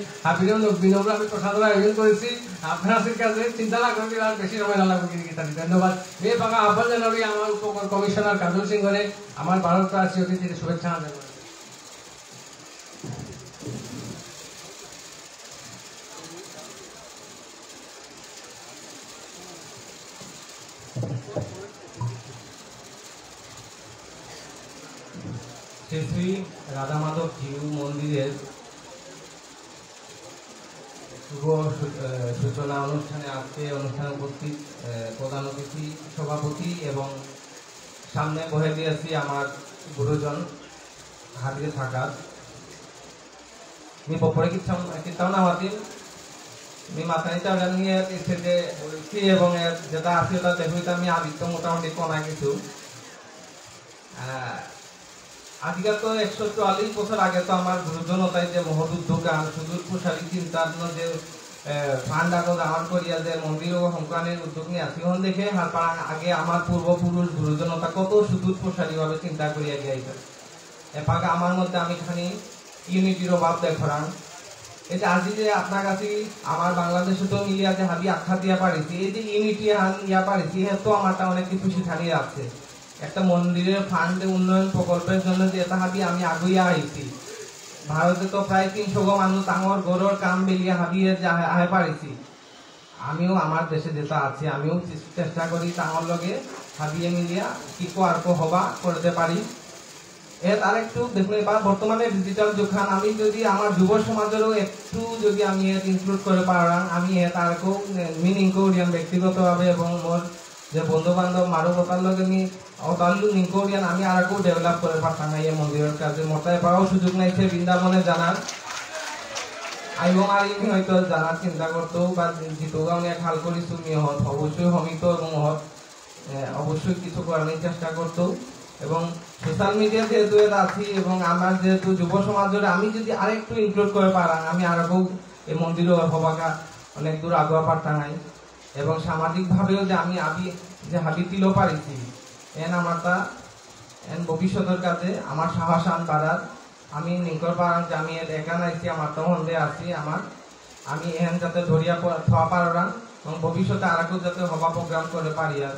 বিনম্র আমি প্রসাদের আয়োজন করেছি। আপনার কাছে চিন্তা না করি আর বেশি সময় না লাগবে গিয়ে থাকি। ধন্যবাদ। এই ফাঁকা আহ্বান জানাবি আমার উপ কমিশনার কাজল সিং ঘরে আমার ভারত রাষ্ট্রীয় অতিথির শুভেচ্ছা জানাই। শ্রী শ্রী রাধা মাধব জিউ মন্দিরের শুভ সূচনা অনুষ্ঠানে আজকে অনুষ্ঠানে উপস্থিত প্রধান অতিথি সভাপতি এবং সামনে বহে দিয়েছি আমার গুরুজন হাতিয়ে থাকার मी बपरे किताब ना होती मी मातानीच्या वडिलांनी इथे जे की এবং যেটা আছে ওটা দেখুইতে আমি আদিত্য মোটামুটি কোনা কিছু আজকে তো 144 বছর আগে তো আমার গুরুজনতাই যে মহৎ উদ্যোগ আর সুদূর প্রসারী চিন্তার যে ফান্ড আগো দান করিয়া যে মন্দির ও সংক্রানের উদ্যোগ নিয়ে আসি হন দেখে আগে আমার পূর্বপুরুষ গুরুজনতা কত সুদূর প্রসারী ভাবে চিন্তা করিয়া গিয়েছে এপাকে আমার মধ্যে আমি খানি ইউনিটির অভাব দেখরান এই যে আজি যে আপনার কাছে আমার বাংলাদেশে তো মিলিয়া যে হাবি আখ্যা দিয়া পারিছি এই যে ইউনিটি হান ইয়া পারিছি তো আমারটা অনেক কিছু শিখানিয়ে আছে একটা মন্দিরের ফান্ড উন্নয়ন প্রকল্পের জন্য যে এটা হাবি আমি আগুইয়া আইছি ভারতে তো প্রায় 300 গো মানুষ তাঙর গরর কাম বেলিয়া হাবিয়ে আয় পারিছি আমিও আমার দেশে যেটা আছে আমিও চেষ্টা করি তাঙর লগে হাবিয়ে মিলিয়া কি আর কো হবা করতে পারি এর আরেকটু দেখুন এবার বর্তমানে ডিজিটাল যুগখান আমি যদি আমার যুব সমাজেরও একটু যদি আমি এর ইনক্লুড করে পারাম আমি এর আরেকও মিনিং করিয়ান ব্যক্তিগতভাবে এবং মোর যে বন্ধু বান্ধব মারু কথার লগে আমি অতাল্লু নিকরিয়ান আমি আরেকও ডেভেলপ করে পারতাম এই মন্দিরের কাজে মোটায় পাওয়াও সুযোগ নাইছে বৃন্দাবনে জানার এবং আর ইনি হয়তো জানার চিন্তা করতেও বা জিতেও আমি এক হাল করিছো মিহত অবশ্যই হমিত এবং মহৎ অবশ্যই কিছু করার চেষ্টা করতেও এবং সোশ্যাল মিডিয়া যেহেতু আছি এবং আমার যেহেতু যুব সমাজের আমি যদি আরেকটু ইনক্লুড করে পারাম আমি আরেকও এই মন্দিরও হবাকা অনেক দূর আগুয়া পারতাম নাই এবং সামাজিক ভাবেও যে আমি যে হাবিতিলেও পারিছি এন আমারটা এন ভবিষ্যতের কাছে আমার সাহস আন বাড়ার আমি নিকর পারাম যে আমি একা নাইছি আমার তো হন্দে আছি আমার আমি এহেন যাতে ধরিয়া থা পারাম এবং ভবিষ্যতে আরেকও যাতে হবা প্রোগ্রাম করে পারি আর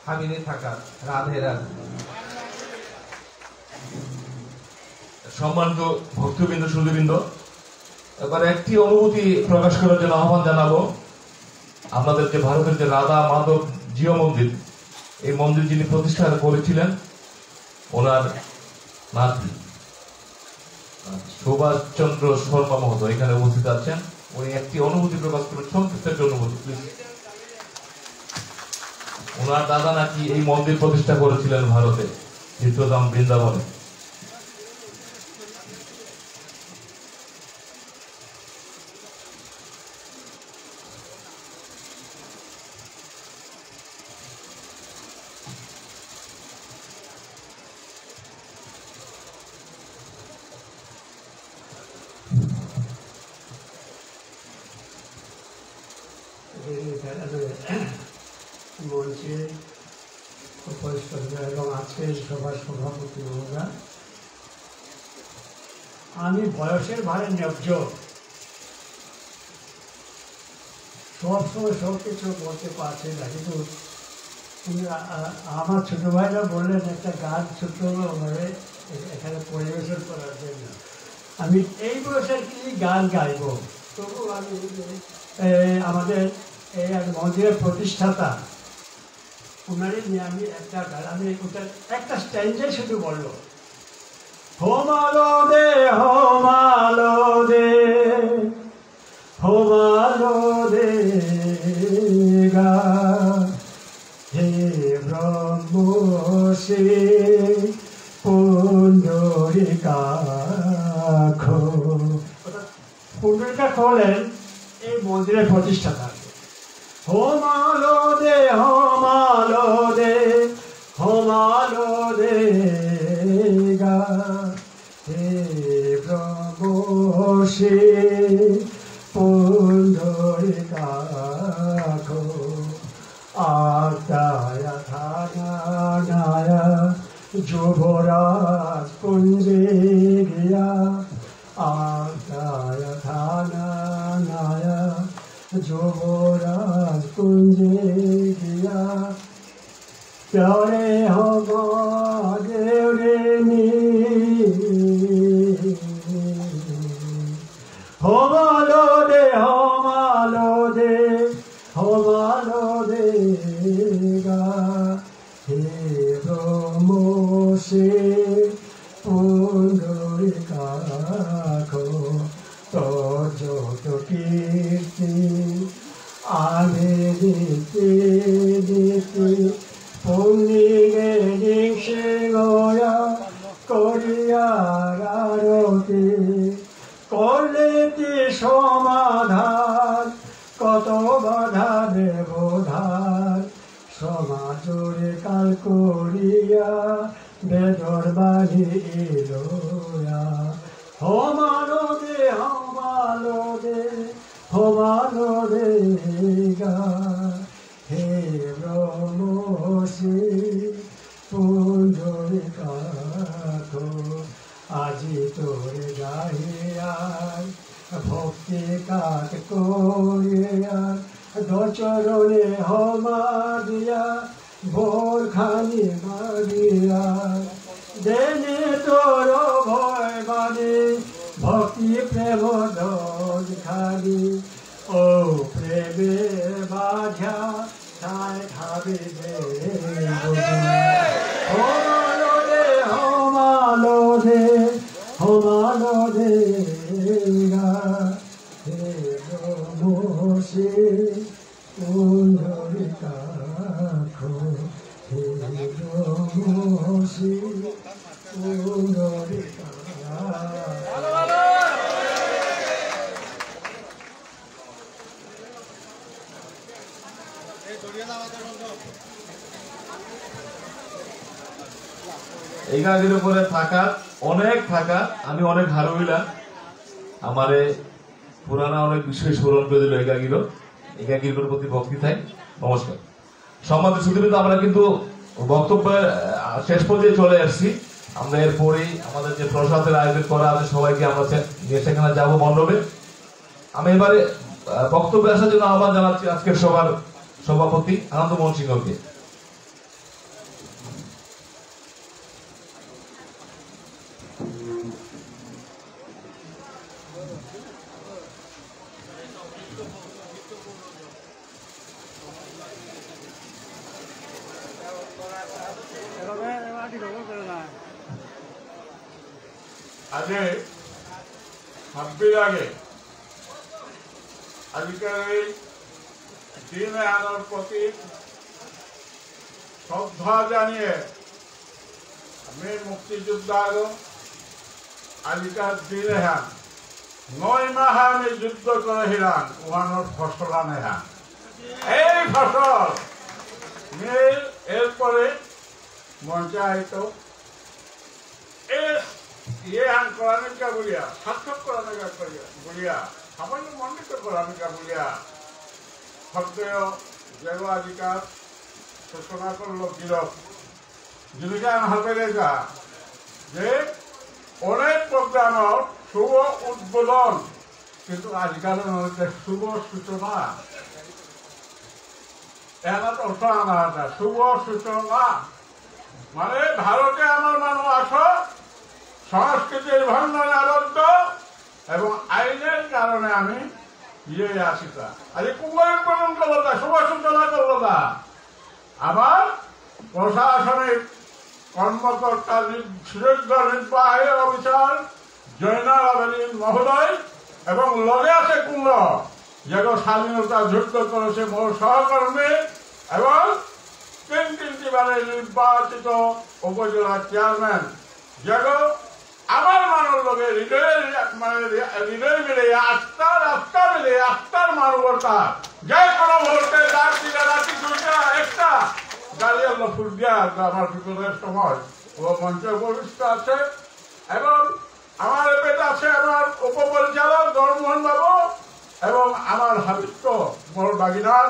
হাবিলে থাকার রাধে রাধে। সম্মানিত ভক্তবৃন্দ সুধীবৃন্দ এবার একটি অনুভূতি প্রকাশ করার জন্য আহ্বান জানাবো আপনাদের যে ভারতের যে রাধা মাধব জিও মন্দির এই মন্দির যিনি প্রতিষ্ঠা করেছিলেন ওনার নাতি সুভাষ চন্দ্র শর্মা মহোদয় এখানে উপস্থিত আছেন উনি একটি অনুভূতি প্রকাশ করবেন সংক্ষিপ্ত একটি অনুভূতি প্লিজ। ওনার দাদা নাকি এই মন্দির প্রতিষ্ঠা করেছিলেন ভারতে তীর্থধাম বৃন্দাবনে মঞ্চে উপস্থিত এবং আজকের সভার সভাপতি মহোদয় আমি বয়সের ভারে ন্যায্য সবসময় সব কিছু বলতে পারছি না, কিন্তু আমার ছোটো ভাইরা বললেন একটা গান ছোট্টভাবে এখানে পরিবেশন করার জন্য। আমি এই বয়সে কি গান গাইব, তবু আমি আমাদের এই মন্দিরের প্রতিষ্ঠাতা ওনারই নিয়ে আমি একটা গান, আমি ওটার একটা স্ট্যান্ডে শুধু বললো, হোমালো দে হোমালো দে হোমালো দে গা হে ব্রহ্মশী পুণ্ডরিকাক্ষ। পুণ্ডরিকাক্ষ হলেন এই মন্দিরের প্রতিষ্ঠাতা। হোমালো দে হোমালো দে হোমালো দে গা হে ব্রহ্মশী পুণ্ডরিকাক্ষ। আদায়া থানানায়া যুবরাজ কুঞ্জে গিয়া, আদায়া থানানায়া যুবরাজ কুঞ্জে গিয়া, প্যারে হবা দেওরে নি হোমালো দে হোমালো দে হোমালো দে গা হে ব্রহ্মশী পুণ্ডরিকাক্ষ। তোর যত কীর্তি আমি দিতে দিতে পুণ্যে দিশে গয়া করিয়ার আরতি, করলেতি সমাধান কত বাধা ব্যবধান, সমাজরে কাল করিয়া বেদর বাড়ি এলোয়া। হোমালো দে হোমালো দে হোমালো দে গা হে ব্রহ্মশী পুণ্ডরিকাক্ষ। আজি তোরে গাহিয়ার ভক্তি কাট করিয়ার, দচরণে হমা দিয়া ভোর খানি মারিয়া, দেনে তোর ভয় বাণী ভক্তি প্রেম দোষ খালি, ও প্রেমে বাঝা তাই খাবি দে। হোমালো দে হোমালো দে হোমালো দে গা হে ব্রহ্মশী পুণ্ডরিকাক্ষ। হে ব্রহ্মশী পুণ্ডরিকাক্ষ। এই গাড়ির উপরে থাকা অনেক থাকা আমি অনেক হার হইলাম, আমারে পুরানা অনেক বিষয় স্মরণ করে দিল একাকির প্রতি ভক্তি থাই। নমস্কার সম্মানিত সুধীবৃন্দ, আমরা কিন্তু বক্তব্যের শেষ পর্যায়ে চলে আসছি। আমরা এরপরেই আমাদের যে প্রসাদের আয়োজন করা আছে সবাইকে আমরা সেখানে যাবো মণ্ডপে। আমি এবারে বক্তব্যে আসার জন্য আহ্বান জানাচ্ছি আজকের সবার সভাপতি আনন্দমোহন সিংহকে। আজকে ছাব্বিশ আগে আজকের এই দিনে আনার প্রতি শ্রদ্ধা জানিয়ে বীর মুক্তিযোদ্ধা আজকের দিনে হ্যাঁ 9 মাহ আমি যুদ্ধ করে হিলান ওয়ানোর ফসল আনে হ্যাঁ এই ফসল এরপরে পঞ্চায়েত ये हम कराने का बोलिया सार्थक कराने का बोलिया सामान्य मंडित कराने का बोलिया সত্ত্বেও জৈবাধিকার ঘোষণা করলো গিরফ জীবিকা হবে দেখা যে অনেক প্রোগ্রামের শুভ উদ্বোধন কিন্তু আজকালের মধ্যে শুভ সূচনা এনা তো ওঠা শুভ সূচনা মানে ভারতে আমার মানুষ আসো সংস্কৃতির ভান্ডারে আবদ্ধ এবং আইনের কারণে আমি আসিতা আজ কুমার পালন করলো না শুভ সূচনা করলো না আমার প্রশাসনিক কর্মকর্তা সুযোগ্য নির্বাহী অফিসার জয়নাল আবেদিন মহোদয় এবং লগে আছে কুম্ভ যেগুলো স্বাধীনতা যুদ্ধ করেছে মোর সহকর্মী এবং তিনটি বারে নির্বাচিত উপজেলা চেয়ারম্যান যেগুলো আমার মানুষ লোকে হৃদয় মিলে আত্মার মিলে আত্মার মানবতা যে কোনো মুহূর্তে রাত দিলে রাতি দুইটা একটা গাড়ি আল্লাহ ফুল দিয়া আমার বিপদের সময় ও মঞ্চে উপবিষ্ট আছে এবং আমার পেট আছে আমার উপপরিচালক ধর্মমোহন বাবু এবং আমার হাবিত্য বড় বাগিনার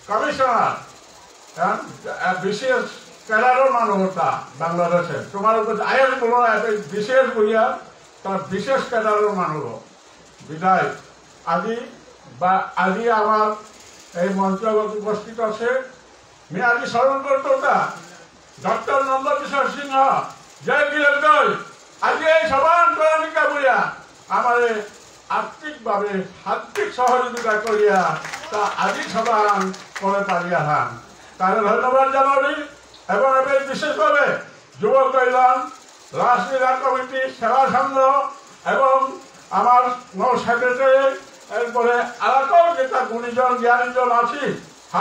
কমিশনার বিশেষ ক্যাডারও মানবতা বাংলাদেশে তোমার উপর আয়ের কোনো বিশেষ বলিয়া তার বিশেষ ক্যাডারও মানব বিদায় আজি আমার এই মঞ্চগত উপস্থিত আছে আমি আজি স্মরণ করতো না ডক্টর নন্দকিশোর সিংহ জয় বীরজয় আজি এই সভান্তরণিকা বলিয়া আমার আর্থিকভাবে সাত্বিক সহযোগিতা করিয়া তা আজি সভান করে পারিয়া হান তার ধন্যবাদ জানাবি এবং এবার বিশেষভাবে যুব কল্যাণ রাজনীতি কমিটি সেবা সংঘ এবং আমার নৌ সেক্রেটারি এরপরে আলাদাও যেটা গুণীজন জ্ঞানীজন আছি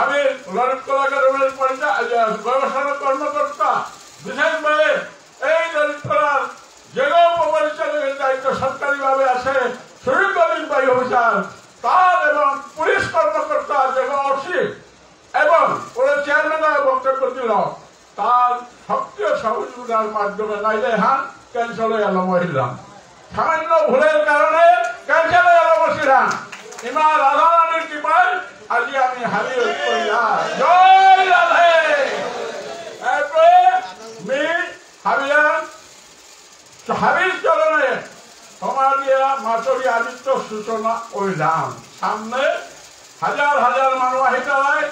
আমি ললিত কলা একাডেমির গবেষণা কর্মকর্তা বিশেষভাবে এই ললিত কলার যেগুলো উপপরিচালকের দায়িত্ব সরকারিভাবে আছে সুযোগ্য নির্বাহী অফিসার তার এবং পুলিশ কর্মকর্তা যেগুলো অসিত এবং ওরা চেয়ারম্যান বক্তব্য দিল তার সক্রিয় সহযোগিতার মাধ্যমে নাইলে হান ক্যান্সেল হয়ে গেল মহিলাম সামান্য ভুলের কারণে ক্যান্সেল হয়ে গেল বসিলাম ইমা রাধা রানীর কৃপায় আজি আমি হারিয়ে জয় রাধে এরপরে মি হাবির চরণে তোমার দিয়া মাতরি আদিত্য সূচনা ওইলাম সামনে হাজার হাজার মানুষ আহিতে হয়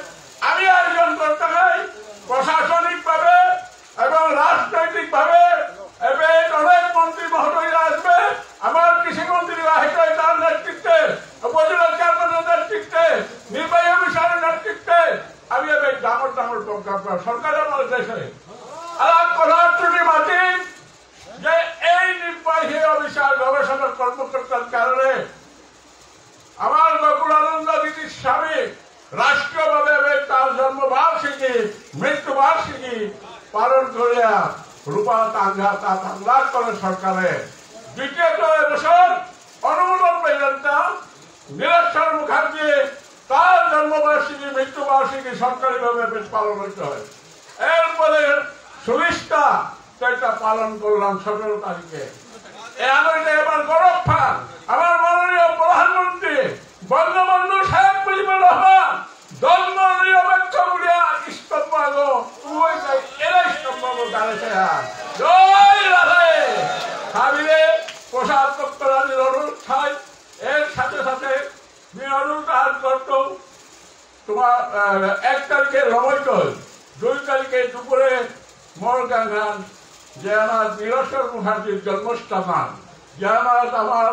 আমি আয়োজন করতে হয় প্রশাসনিক ভাবে এবং রাজনৈতিক ভাবে এবার অনেক মন্ত্রী মহোদয়রা আসবে আমার কৃষি মন্ত্রী আহিতে তার নেতৃত্বে উপজেলা চেয়ারম্যানের নেতৃত্বে নির্বাহী অফিসারের নেতৃত্বে আমি এবার ডাঙর ডাঙর প্রোগ্রাম সরকারের আমাদের দেশে আর কোলাট্টুটি মাটি যে এই নির্বাহী অফিসার গবেষণা কর্মকর্তার কারণে আমার বকুলানন্দ দিদির স্বামী রাষ্ট্রীয়ভাবে তার জন্মবার্ষিকী মৃত্যুবার্ষিকী পালন করিয়া রূপা তাঙ্গা তা বাংলার করে সরকারে দ্বিতীয়ত এবছর অনুমোদন পেলেন নীলেশ্বর মুখার্জি তার জন্মবার্ষিকী মৃত্যুবার্ষিকী সরকারিভাবে পালন হইতে হয় এরপরে সুবিষ্টা সেটা পালন করলাম 17 তারিখে এবার গৌরব খান আমার মাননীয় প্রধানমন্ত্রী বঙ্গবন্ধু শেখ মুজিবুর রহমান ধর্ম নিরপেক্ষ বলিয়া স্তম্ভ আগো এরা স্তম্ভ দাঁড়িয়েছে জয় রাধে সাবিরে প্রসাদ দপ্তরানির অনুরোধ খাই এর সাথে সাথে অনুরোধ করত তোমার 1 তারিখে রমৈকল 2 তারিখে দুপুরে মরগাঙ্গান জয়নাথ নীলেশ্বর মুখার্জির জন্মস্থান জয়নাথ আমার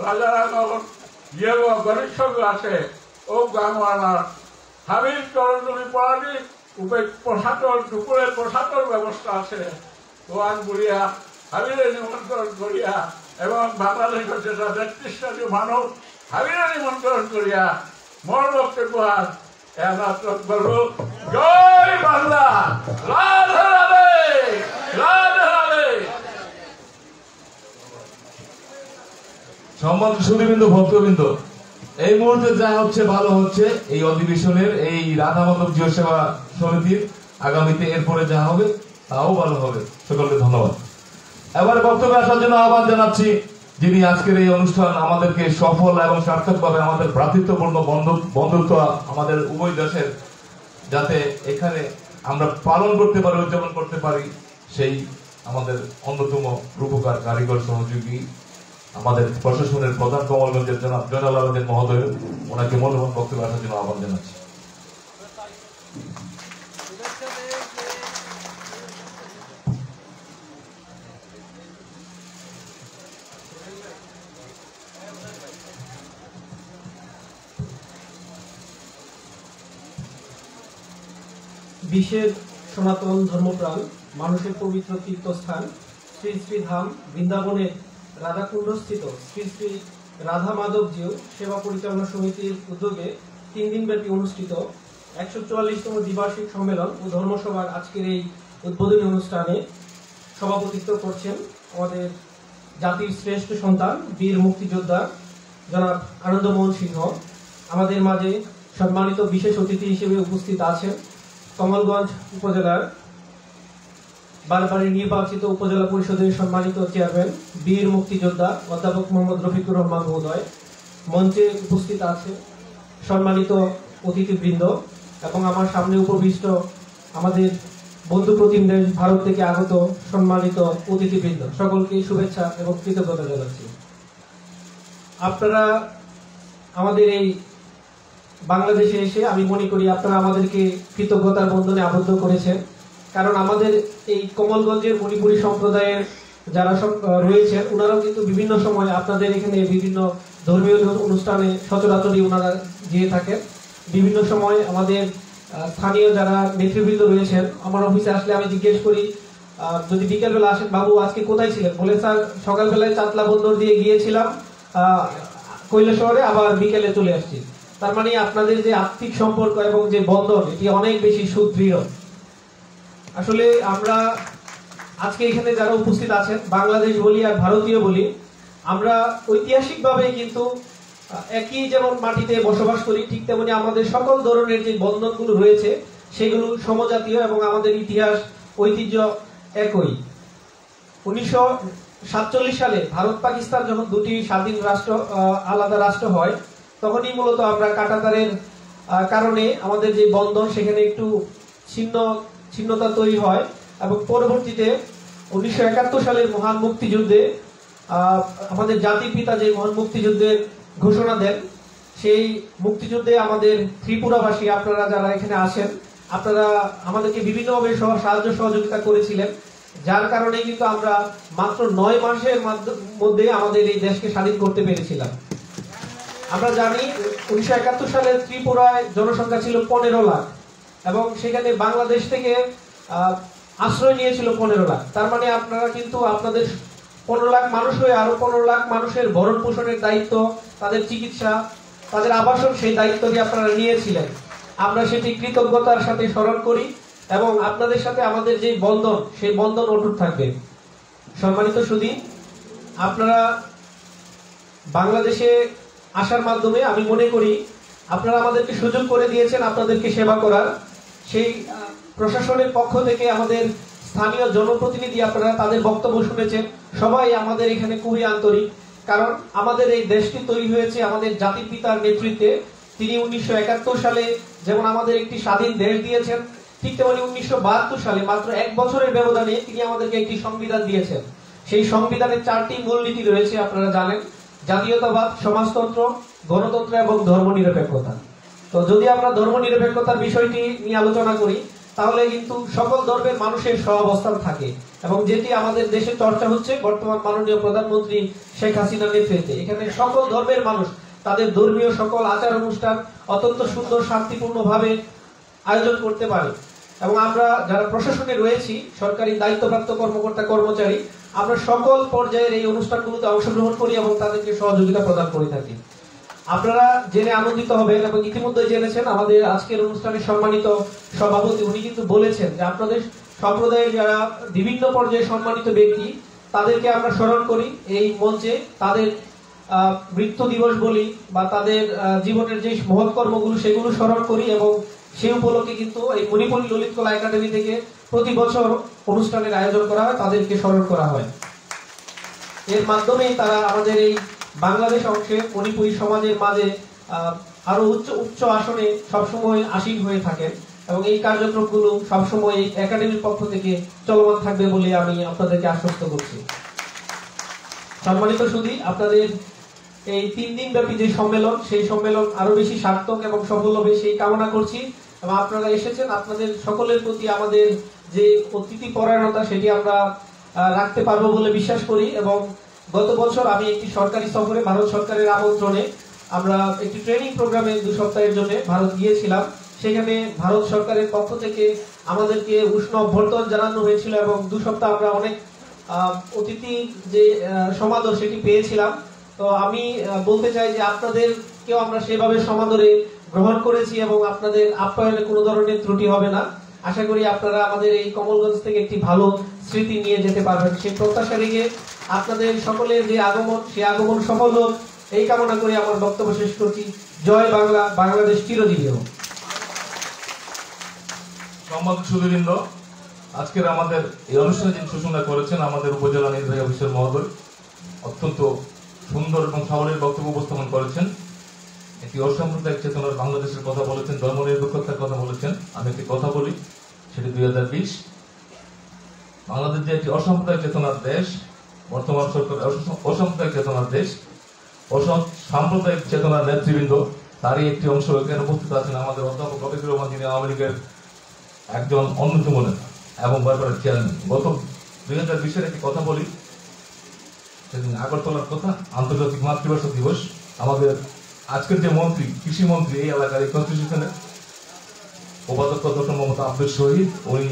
রাজারানগর গণেশ আছে ও গাঙ্গানা হাবির চরণজলি পড়ানি প্রসাদর দুপুরে প্রসাদর ব্যবস্থা আছে দোয়ান বুড়িয়া হাবিরে নিমন্ত্রণ করিয়া এবং বাংলাদেশের যেটা 33টি মানব হাবিরে নিমন্ত্রণ করিয়া মোর বক্তব্য জয় বাংলা রাধে রাধে রাধে রাধে। সম্মানিত সুধীবৃন্দ ভক্তবৃন্দ এই মুহূর্তে যা হচ্ছে ভালো হচ্ছে এই অধিবেশনের এই রাধা মাধব জিও সেবা সমিতির আগামীতে এরপরে যা হবে তাও ভালো হবে সকলকে ধন্যবাদ। এবার বক্তব্যে আসার জন্য আহ্বান জানাচ্ছি যিনি আজকের এই অনুষ্ঠান আমাদেরকে সফল এবং সার্থকভাবে আমাদের ভ্রাতৃত্বপূর্ণ বন্ধুত্ব আমাদের উভয় দেশের যাতে এখানে আমরা পালন করতে পারি উদযাপন করতে পারি সেই আমাদের অন্যতম রূপকার কারিগর সহযোগী আমাদের প্রশাসনের প্রধান কমলগঞ্জের জনাব জয়নাল আবেদিন মহোদয় ওনাকে মূল্যবান বক্তব্য আসার জন্য আহ্বান জানাচ্ছি। বিশ্বের সনাতন ধর্মপ্রাণ মানুষের পবিত্র তীর্থস্থান শ্রী শ্রী ধাম বৃন্দাবনের রাধাকুণ্ড স্থিত শ্রী শ্রী রাধা মাধবজিউ সেবা পরিচালনা সমিতির উদ্যোগে 3 দিনব্যাপী অনুষ্ঠিত 144তম দ্বিবার্ষিক সম্মেলন ও ধর্মসভার আজকের এই উদ্বোধনী অনুষ্ঠানে সভাপতিত্ব করছেন আমাদের জাতির শ্রেষ্ঠ সন্তান বীর মুক্তিযোদ্ধা জনাব আনন্দমোহন সিংহ। আমাদের মাঝে সম্মানিত বিশেষ অতিথি হিসেবে উপস্থিত আছেন কমলগঞ্জ উপজেলার বারবারই নির্বাচিত উপজেলা পরিষদের সম্মানিত চেয়ারম্যান বীর মুক্তিযোদ্ধা অধ্যাপক মোহাম্মদ রফিকুর রহমান মহোদয়। মঞ্চে উপস্থিত আছে সম্মানিত অতিথিবৃন্দ এবং আমার সামনে উপবিষ্ট আমাদের বন্ধু প্রতিনিধি ভারত থেকে আগত সম্মানিত অতিথিবৃন্দ, সকলকে শুভেচ্ছা এবং কৃতজ্ঞতা জানাচ্ছি। আপনারা আমাদের এই বাংলাদেশে এসে আমি মনে করি আপনারা আমাদেরকে কৃতজ্ঞতার বন্ধনে আবদ্ধ করেছেন, কারণ আমাদের এই কমলগঞ্জের মণিপুরী সম্প্রদায়ের যারা সব রয়েছেন ওনারাও কিন্তু বিভিন্ন সময় আপনাদের এখানে বিভিন্ন ধর্মীয় অনুষ্ঠানে সচরাচরই ওনারা গিয়ে থাকেন। বিভিন্ন সময় আমাদের স্থানীয় যারা নেতৃবৃন্দ রয়েছেন আমার অফিসে আসলে আমি জিজ্ঞেস করি, যদি বিকেলবেলা আসেন বাবু আজকে কোথায় ছিলেন, বলে স্যার সকালবেলায় চাতলা বন্দর দিয়ে গিয়েছিলাম কৈলাসহরে, আবার বিকেলে চলে আসছি। তার মানে আপনাদের যে আর্থিক সম্পর্ক এবং যে বন্ধন এটি অনেক বেশি সুদৃঢ়। আসলে আমরা আজকে এখানে যারা উপস্থিত আছেন বাংলাদেশ বলি আর ভারতীয় বলি, আমরা ঐতিহাসিকভাবে কিন্তু একই যেমন মাটিতে বসবাস করি, ঠিক তেমনি আমাদের সকল ধরনের যে বন্ধনগুলো রয়েছে সেগুলো সমজাতীয় এবং আমাদের ইতিহাস ঐতিহ্য একই। 1947 সালে ভারত পাকিস্তান যখন দুটি স্বাধীন রাষ্ট্র আলাদা রাষ্ট্র হয় তখনই মূলত আমরা কাঁটাতারের কারণে আমাদের যে বন্ধন সেখানে একটু ছিন্নতা তৈরি হয় এবং পরবর্তীতে 1971 সালের মহান মুক্তিযুদ্ধে আমাদের জাতির পিতা যে মহান মুক্তিযুদ্ধের ঘোষণা দেন, সেই মুক্তিযুদ্ধে আমাদের ত্রিপুরাবাসী আপনারা যারা এখানে আসেন আপনারা আমাদেরকে বিভিন্নভাবে সাহায্য সহযোগিতা করেছিলেন, যার কারণে কিন্তু আমরা মাত্র 9 মাসের মধ্যে আমাদের এই দেশকে স্বাধীন করতে পেরেছিলাম। আমরা জানি 1971 সালে ত্রিপুরায় জনসংখ্যা ছিল 15 লাখ এবং সেখানে বাংলাদেশ থেকে আশ্রয় নিয়েছিল 15 লাখ। তার মানে আপনারা কিন্তু আপনাদের 15 লাখ মানুষ হয়ে আরো 15 লাখ মানুষের ভরণ পোষণের দায়িত্ব, তাদের চিকিৎসা, তাদের আবাসন, সেই দায়িত্বটি আপনারা নিয়েছিলেন। আমরা সেটি কৃতজ্ঞতার সাথে স্মরণ করি এবং আপনাদের সাথে আমাদের যে বন্ধন সেই বন্ধন অটুট থাকবে। সম্মানিত সুধী, আপনারা বাংলাদেশে আসার মাধ্যমে আমি মনে করি আপনারা আমাদেরকে সুযোগ করে দিয়েছেন আপনাদেরকে সেবা করার। সেই প্রশাসনের পক্ষ থেকে আমাদের স্থানীয় জনপ্রতিনিধি আপনারা তাদের বক্তব্য শুনেছেন, সবাই আমাদের এখানে খুবই আন্তরিক, কারণ আমাদের এই দেশটি তৈরি হয়েছে আমাদের জাতির পিতার নেতৃত্বে। তিনি 1971 সালে যেমন আমাদের একটি স্বাধীন দেশ দিয়েছেন, ঠিক তেমনি 1972 সালে মাত্র 1 বছরের ব্যবধানে তিনি আমাদেরকে একটি সংবিধান দিয়েছেন। সেই সংবিধানের 4টি মূলনীতি রয়েছে আপনারা জানেন: জাতীয়তাবাদ, সমাজতন্ত্র, গণতন্ত্র এবং ধর্মনিরপেক্ষতা। তো যদি আমরা ধর্মনিরপেক্ষতার বিষয়টি নিয়ে আলোচনা করি তাহলে কিন্তু সকল ধর্মের মানুষের সহাবস্থান থাকে এবং যেটি আমাদের দেশে চর্চা হচ্ছে বর্তমান মাননীয় প্রধানমন্ত্রী শেখ হাসিনার নেতৃত্বে। এখানে সকল ধর্মের মানুষ তাদের ধর্মীয় সকল আচার অনুষ্ঠান অত্যন্ত সুন্দর শান্তিপূর্ণভাবে আয়োজন করতে পারে এবং আমরা যারা প্রশাসনে রয়েছি, সরকারি দায়িত্বপ্রাপ্ত কর্মকর্তা কর্মচারী, আমরা সকল পর্যায়ের এই অনুষ্ঠানগুলোতে অংশগ্রহণ করি এবং তাদেরকে সহযোগিতা প্রদান করে থাকি। আপনারা জেনে আনন্দিত হবেন এবং ইতিমধ্যে জেনেছেন আমাদের আজকের অনুষ্ঠানের সম্মানিত সভাপতি উনি কিন্তু বলেছেন যে আপনাদের সম্প্রদায়ের যারা বিভিন্ন পর্যায়ে সম্মানিত ব্যক্তি তাদেরকে আমরা স্মরণ করি এই মঞ্চে, তাদের মৃত্যু দিবস বলি বা তাদের জীবনের যে মহৎ কর্মগুলো সেগুলো স্মরণ করি এবং সেই উপলক্ষে কিন্তু এই মণিপুরী ললিত কলা একাডেমি থেকে প্রতি বছর অনুষ্ঠানের আয়োজন করা হয়, তাদেরকে স্মরণ করা হয়। এর মাধ্যমেই তারা আমাদের এই বাংলাদেশ অংশে মণিপুরী সমাজের মাঝে আরো উচ্চ আসনে সবসময় আসীন হয়ে থাকেন এবং এই কার্যক্রমগুলো সবসময় এই একাডেমির পক্ষ থেকে চলমান থাকবে বলে আমি আপনাদেরকে আশ্বস্ত করছি। সম্মানিত সুধী, আপনাদের এই 3 দিন ব্যাপী যে সম্মেলন সেই সম্মেলন আরো বেশি সার্থক এবং সফল হবে সেই কামনা করছি এবং আপনারা এসেছেন, আপনাদের সকলের প্রতি আমাদের যে অতিথি পরায়ণতা সেটি আমরা রাখতে পারবো বলে বিশ্বাস করি। এবং গত বছর আমি একটি সরকারি সফরে ভারত সরকারের আমন্ত্রণে আমরা একটি ট্রেনিং প্রোগ্রামে 2 সপ্তাহের জন্য ভারত গিয়েছিলাম। সেখানে ভারত সরকারের পক্ষ থেকে আমাদেরকে উষ্ণ অভ্যর্থনা জানানো হয়েছিল এবং 2 সপ্তাহ আমরা অনেক অতিথি যে সমাদর সেটি পেয়েছিলাম। তো আমি বলতে চাই যে আপনাদেরকেও আমরা সেভাবে সমাদরে গ্রহণ করেছি এবং আপনাদের আপ্যায়নে কোনো ধরনের ত্রুটি হবে না। আশা করি আপনারা আমাদের এই কমলগঞ্জ থেকে একটি ভালো স্মৃতি নিয়ে যেতে পারবেন। সেই প্রত্যাশা রেখে আপনাদের সকলের যে আগমন, সেই আগমন সফল হোক এই কামনা করে আমার বক্তব্য শেষ করছি। জয় বাংলা, বাংলাদেশ চিরজীবী হোক। সম্মানিত সুধীবৃন্দ, আজকের আমাদের এই অনুষ্ঠানে যিনি সূচনা করেছেন আমাদের উপজেলা নির্বাহী অফিসার মহোদয় অত্যন্ত সুন্দর এবং সাবলীল বক্তব্য উপস্থাপন করেছেন। একটি অসাম্প্রদায়িক চেতনার বাংলাদেশের কথা বলেছেন, ধর্মনিরপেক্ষতার কথা বলেছেন। আমি একটি কথা বলি, সেটি 2020 বাংলাদেশ যে একটি অসাম্প্রদায়িক চেতনার দেশ, বর্তমান সরকার অসাম্প্রদায়িক চেতনার দেশ, সাম্প্রদায়িক চেতনার নেতৃবৃন্দ তারই একটি অংশ এখানে উপস্থিত আছেন আমাদের অধ্যাপক রফিকুর রহমান, যিনি আওয়ামী লীগের একজন অন্যতম নেতা এবং বারবারের চেয়ারম্যান। গত 2020 একটি কথা বলি, সেদিন আগরতলার কথা, আন্তর্জাতিক মাতৃভাষা দিবস। আমাদের আজকের যে মন্ত্রী, কৃষি মন্ত্রী এই এলাকার এই কনস্টিটিউশনের উপাধ্যক্ষ ডক্টর মোহাম্মদ আব্দুল শহীদ, উনি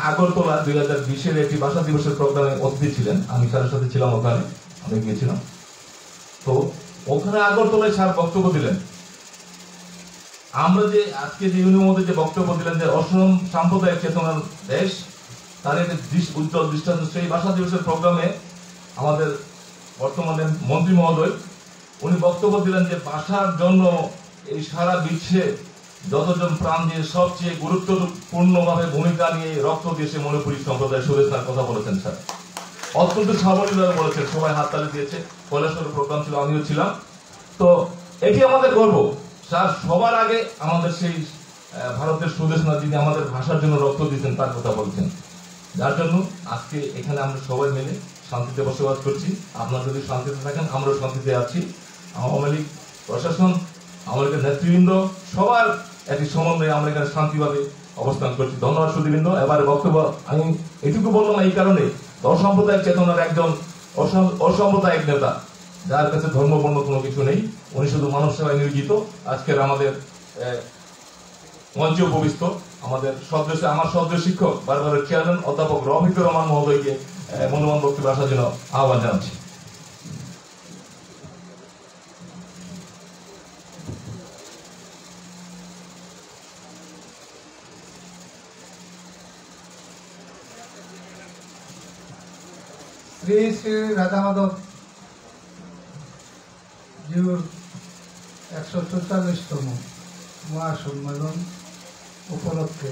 আগরতলা 2020 একটি ভাষা দিবসের প্রোগ্রামে অতিথি ছিলেন। আমি স্যারের সাথে ছিলাম ওখানে, আমি গিয়েছিলাম। তো ওখানে আগরতলায় স্যার বক্তব্য দিলেন। আমরা যে আজকে যে ইউনিয়নের মধ্যে যে বক্তব্য দিলেন যে অসম সাম্প্রদায়িক চেতনার দেশ, তার একটি উজ্জ্বল দৃষ্টান্ত সেই ভাষা দিবসের প্রোগ্রামে আমাদের বর্তমানে মন্ত্রী মহোদয় উনি বক্তব্য দিলেন যে ভাষার জন্য এই সারা বিশ্বে যতজন প্রাণ দিয়ে সবচেয়ে গুরুত্বপূর্ণভাবে ভূমিকা নিয়ে রক্ত দিয়েছে মণিপুরী সম্প্রদায় সুরেশনার কথা বলেছেন স্যার। অত্যন্ত সাবলীলভাবে বলেছেন, সবাই হাততালি দিয়েছে। কৈলাসহরের প্রোগ্রাম ছিল, আমিও ছিলাম। তো এটি আমাদের গর্ব স্যার। সবার আগে আমাদের সেই ভারতের সুদেশনা, যিনি আমাদের ভাষার জন্য রক্ত দিয়েছেন, তার কথা বলছেন। যার জন্য আজকে এখানে আমরা সবাই মিলে শান্তিতে বসবাস করছি। আপনারা যদি শান্তিতে থাকেন, আমরাও শান্তিতে আছি। আওয়ামী লীগ প্রশাসন, আওয়ামী লীগের নেতৃবৃন্দ সবার একটি সমন্বয়ে আমরা এখানে শান্তিভাবে অবস্থান করছি। ধন্যবাদ সুধীবৃন্দ। এবারে বক্তব্য আমি এটুকু বললাম এই কারণে, অসাম্প্রদায়িক চেতনার একজন অসাম্প্রদায়িক নেতা, যার কাছে ধর্ম বর্ণ কোনো কিছু নেই, উনি শুধু মানব সেবায় নিয়োজিত। আজকের আমাদের মঞ্চে উপবিষ্ট আমাদের আমার সদস্য শিক্ষক বারবারের চেয়ারম্যান অধ্যাপক রফিকুর রহমান মহোদয়কে মূল্যবান বক্তব্য আসার জন্য আহ্বান জানাচ্ছি। শ্রী শ্রী রাধা মাধব জিউর 144তম মহাসম্মেলন উপলক্ষে